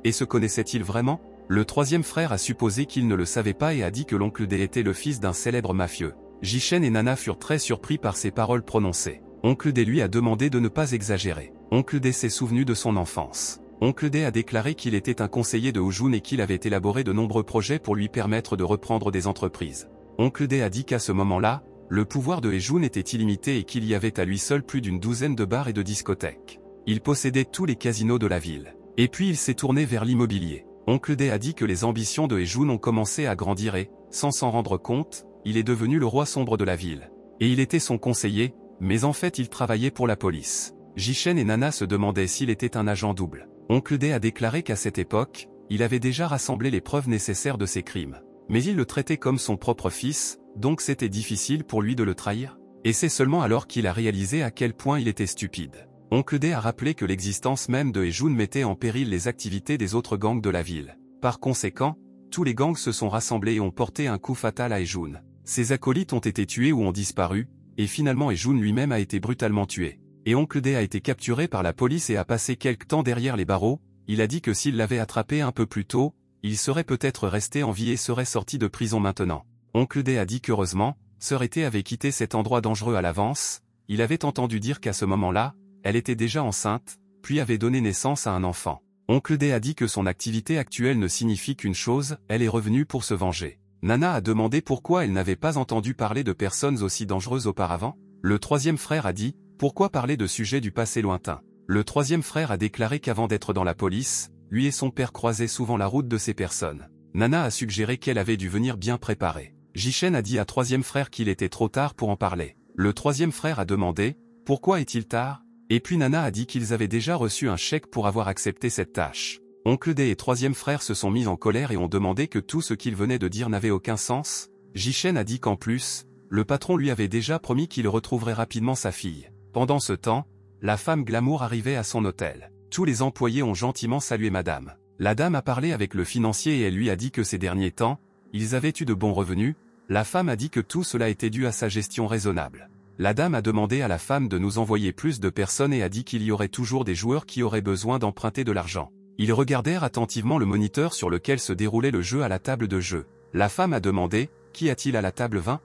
Et se connaissait-il vraiment? Le troisième frère a supposé qu'il ne le savait pas et a dit que l'oncle D était le fils d'un célèbre mafieux. Jishen et Nana furent très surpris par ces paroles prononcées. Oncle D lui a demandé de ne pas exagérer. Oncle D s'est souvenu de son enfance. Oncle D a déclaré qu'il était un conseiller de Ujun et qu'il avait élaboré de nombreux projets pour lui permettre de reprendre des entreprises. Oncle D a dit qu'à ce moment-là, le pouvoir de Ejun était illimité et qu'il y avait à lui seul plus d'une douzaine de bars et de discothèques. Il possédait tous les casinos de la ville. Et puis il s'est tourné vers l'immobilier. Oncle D a dit que les ambitions de Ejun ont commencé à grandir et, sans s'en rendre compte, il est devenu le roi sombre de la ville. Et il était son conseiller, mais en fait il travaillait pour la police. Jishen et Nana se demandaient s'il était un agent double. Oncle D a déclaré qu'à cette époque, il avait déjà rassemblé les preuves nécessaires de ses crimes. Mais il le traitait comme son propre fils, donc c'était difficile pour lui de le trahir. Et c'est seulement alors qu'il a réalisé à quel point il était stupide. Oncle D a rappelé que l'existence même de Ejun mettait en péril les activités des autres gangs de la ville. Par conséquent, tous les gangs se sont rassemblés et ont porté un coup fatal à Ejun. Ses acolytes ont été tués ou ont disparu, et finalement Ejun lui-même a été brutalement tué. Et Oncle D a été capturé par la police et a passé quelque temps derrière les barreaux. Il a dit que s'il l'avait attrapé un peu plus tôt, il serait peut-être resté en vie et serait sorti de prison maintenant. Oncle D a dit qu'heureusement, Sœur Ete avait quitté cet endroit dangereux à l'avance. Il avait entendu dire qu'à ce moment-là, elle était déjà enceinte, puis avait donné naissance à un enfant. Oncle D a dit que son activité actuelle ne signifie qu'une chose, elle est revenue pour se venger. Nana a demandé pourquoi elle n'avait pas entendu parler de personnes aussi dangereuses auparavant. Le troisième frère a dit, pourquoi parler de sujets du passé lointain? Le troisième frère a déclaré qu'avant d'être dans la police, lui et son père croisaient souvent la route de ces personnes. Nana a suggéré qu'elle avait dû venir bien préparée. Jishen a dit à troisième frère qu'il était trop tard pour en parler. Le troisième frère a demandé, pourquoi est-il tard? Et puis Nana a dit qu'ils avaient déjà reçu un chèque pour avoir accepté cette tâche. Oncle D et troisième frère se sont mis en colère et ont demandé que tout ce qu'ils venaient de dire n'avait aucun sens. Jishen a dit qu'en plus, le patron lui avait déjà promis qu'il retrouverait rapidement sa fille. Pendant ce temps, la femme glamour arrivait à son hôtel. Tous les employés ont gentiment salué madame. La dame a parlé avec le financier et elle lui a dit que ces derniers temps, ils avaient eu de bons revenus. La femme a dit que tout cela était dû à sa gestion raisonnable. La dame a demandé à la femme de nous envoyer plus de personnes et a dit qu'il y aurait toujours des joueurs qui auraient besoin d'emprunter de l'argent. Ils regardèrent attentivement le moniteur sur lequel se déroulait le jeu à la table de jeu. La femme a demandé, qu'y a-t-il à la table 20?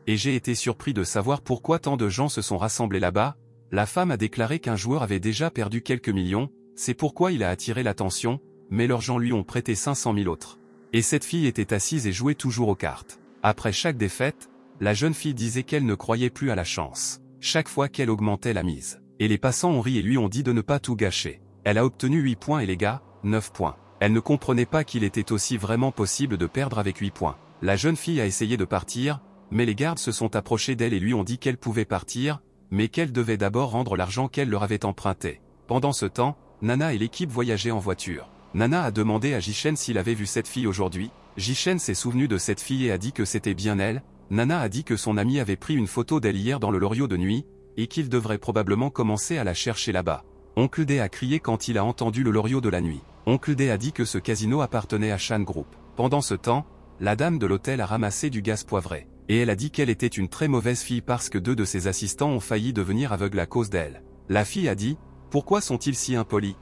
et j'ai été surpris de savoir pourquoi tant de gens se sont rassemblés là-bas. La femme a déclaré qu'un joueur avait déjà perdu quelques millions, c'est pourquoi il a attiré l'attention, mais leurs gens lui ont prêté 500 000 autres. Et cette fille était assise et jouait toujours aux cartes. Après chaque défaite, la jeune fille disait qu'elle ne croyait plus à la chance. Chaque fois qu'elle augmentait la mise. Et les passants ont ri et lui ont dit de ne pas tout gâcher. Elle a obtenu 8 points et les gars, 9 points. Elle ne comprenait pas qu'il était aussi vraiment possible de perdre avec 8 points. La jeune fille a essayé de partir, mais les gardes se sont approchés d'elle et lui ont dit qu'elle pouvait partir, mais qu'elle devait d'abord rendre l'argent qu'elle leur avait emprunté. Pendant ce temps, Nana et l'équipe voyageaient en voiture. Nana a demandé à Jishen s'il avait vu cette fille aujourd'hui. Jishen s'est souvenu de cette fille et a dit que c'était bien elle. Nana a dit que son ami avait pris une photo d'elle hier dans le Loriot de nuit, et qu'il devrait probablement commencer à la chercher là-bas. Oncle D a crié quand il a entendu le Loriot de la nuit. Oncle D a dit que ce casino appartenait à Shan Group. Pendant ce temps, la dame de l'hôtel a ramassé du gaz poivré. Et elle a dit qu'elle était une très mauvaise fille parce que 2 de ses assistants ont failli devenir aveugles à cause d'elle. La fille a dit, pourquoi sont-ils si impolis?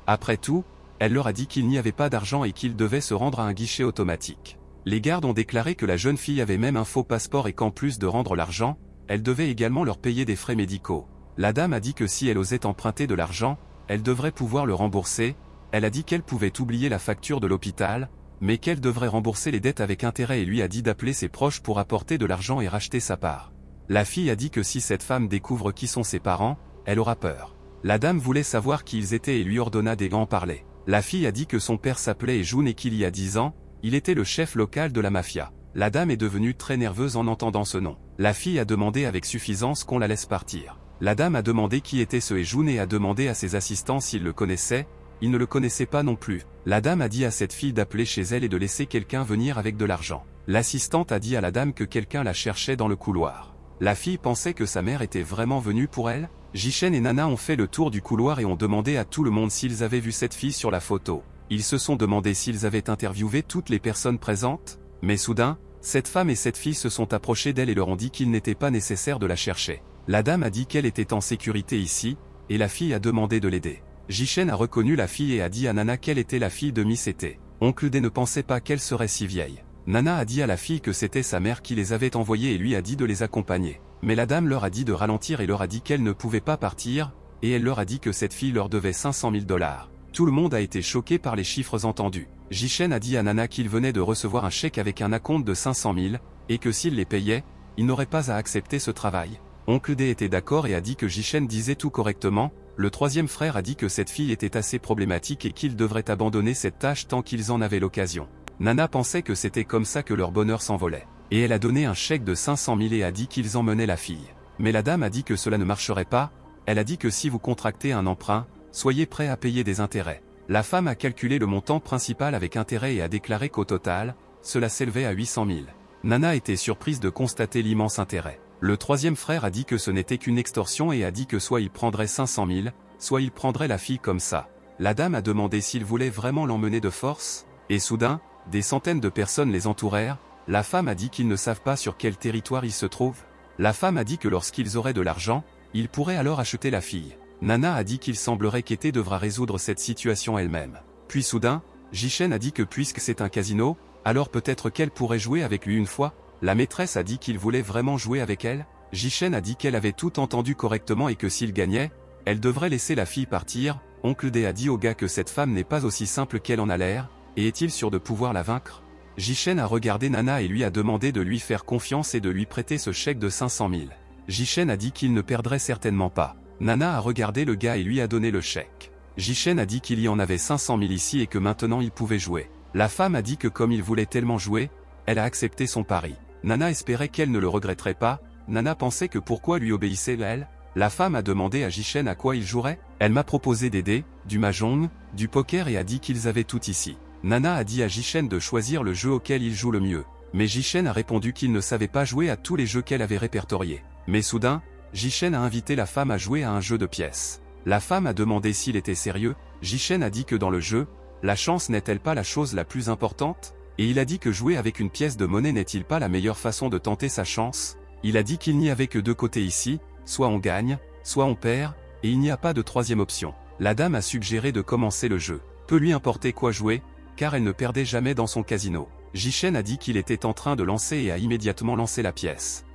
Après tout, elle leur a dit qu'il n'y avait pas d'argent et qu'ils devaient se rendre à un guichet automatique. Les gardes ont déclaré que la jeune fille avait même un faux passeport et qu'en plus de rendre l'argent, elle devait également leur payer des frais médicaux. La dame a dit que si elle osait emprunter de l'argent, elle devrait pouvoir le rembourser. Elle a dit qu'elle pouvait oublier la facture de l'hôpital, mais qu'elle devrait rembourser les dettes avec intérêt et lui a dit d'appeler ses proches pour apporter de l'argent et racheter sa part. La fille a dit que si cette femme découvre qui sont ses parents, elle aura peur. La dame voulait savoir qui ils étaient et lui ordonna d'en parler. La fille a dit que son père s'appelait Ejun et qu'il y a 10 ans, il était le chef local de la mafia. La dame est devenue très nerveuse en entendant ce nom. La fille a demandé avec suffisance qu'on la laisse partir. La dame a demandé qui était ce Ejun et a demandé à ses assistants s'ils le connaissaient. Ils ne le connaissaient pas non plus. La dame a dit à cette fille d'appeler chez elle et de laisser quelqu'un venir avec de l'argent. L'assistante a dit à la dame que quelqu'un la cherchait dans le couloir. La fille pensait que sa mère était vraiment venue pour elle. Jishen et Nana ont fait le tour du couloir et ont demandé à tout le monde s'ils avaient vu cette fille sur la photo. Ils se sont demandé s'ils avaient interviewé toutes les personnes présentes, mais soudain, cette femme et cette fille se sont approchées d'elle et leur ont dit qu'il n'était pas nécessaire de la chercher. La dame a dit qu'elle était en sécurité ici, et la fille a demandé de l'aider. Jishen a reconnu la fille et a dit à Nana qu'elle était la fille de Miss Été. Oncle D ne pensait pas qu'elle serait si vieille. Nana a dit à la fille que c'était sa mère qui les avait envoyés et lui a dit de les accompagner. Mais la dame leur a dit de ralentir et leur a dit qu'elle ne pouvait pas partir, et elle leur a dit que cette fille leur devait 500 000 $. Tout le monde a été choqué par les chiffres entendus. Jishen a dit à Nana qu'il venait de recevoir un chèque avec un acompte de 500 000, et que s'il les payait, il n'aurait pas à accepter ce travail. Oncle D était d'accord et a dit que Jishen disait tout correctement. Le troisième frère a dit que cette fille était assez problématique et qu'ils devraient abandonner cette tâche tant qu'ils en avaient l'occasion. Nana pensait que c'était comme ça que leur bonheur s'envolait. Et elle a donné un chèque de 500 000 et a dit qu'ils emmenaient la fille. Mais la dame a dit que cela ne marcherait pas. Elle a dit que si vous contractez un emprunt, soyez prêt à payer des intérêts. La femme a calculé le montant principal avec intérêt et a déclaré qu'au total, cela s'élevait à 800 000. Nana était surprise de constater l'immense intérêt. Le troisième frère a dit que ce n'était qu'une extorsion et a dit que soit il prendrait 500 000, soit il prendrait la fille comme ça. La dame a demandé s'il voulait vraiment l'emmener de force, et soudain, des centaines de personnes les entourèrent. La femme a dit qu'ils ne savent pas sur quel territoire ils se trouvent. La femme a dit que lorsqu'ils auraient de l'argent, ils pourraient alors acheter la fille. Nana a dit qu'il semblerait qu'Ete devra résoudre cette situation elle-même. Puis soudain, Jishen a dit que puisque c'est un casino, alors peut-être qu'elle pourrait jouer avec lui une fois. La maîtresse a dit qu'il voulait vraiment jouer avec elle. Jishen a dit qu'elle avait tout entendu correctement et que s'il gagnait, elle devrait laisser la fille partir. Oncle D a dit au gars que cette femme n'est pas aussi simple qu'elle en a l'air, et est-il sûr de pouvoir la vaincre? Jishen a regardé Nana et lui a demandé de lui faire confiance et de lui prêter ce chèque de 500 000. Jishen a dit qu'il ne perdrait certainement pas. Nana a regardé le gars et lui a donné le chèque. Jishen a dit qu'il y en avait 500 000 ici et que maintenant il pouvait jouer. La femme a dit que comme il voulait tellement jouer, elle a accepté son pari. Nana espérait qu'elle ne le regretterait pas. Nana pensait que pourquoi lui obéissait elle? La femme a demandé à Jishen à quoi il jouerait. Elle m'a proposé des dés, du mahjong, du poker et a dit qu'ils avaient tout ici. Nana a dit à Jishen de choisir le jeu auquel il joue le mieux. Mais Jishen a répondu qu'il ne savait pas jouer à tous les jeux qu'elle avait répertoriés. Mais soudain, Jishen a invité la femme à jouer à un jeu de pièces. La femme a demandé s'il était sérieux. Jishen a dit que dans le jeu, la chance n'est-elle pas la chose la plus importante? Et il a dit que jouer avec une pièce de monnaie n'est-il pas la meilleure façon de tenter sa chance? Il a dit qu'il n'y avait que deux côtés ici, soit on gagne, soit on perd, et il n'y a pas de troisième option. La dame a suggéré de commencer le jeu. Peu lui importait quoi jouer, car elle ne perdait jamais dans son casino. Jichen a dit qu'il était en train de lancer et a immédiatement lancé la pièce.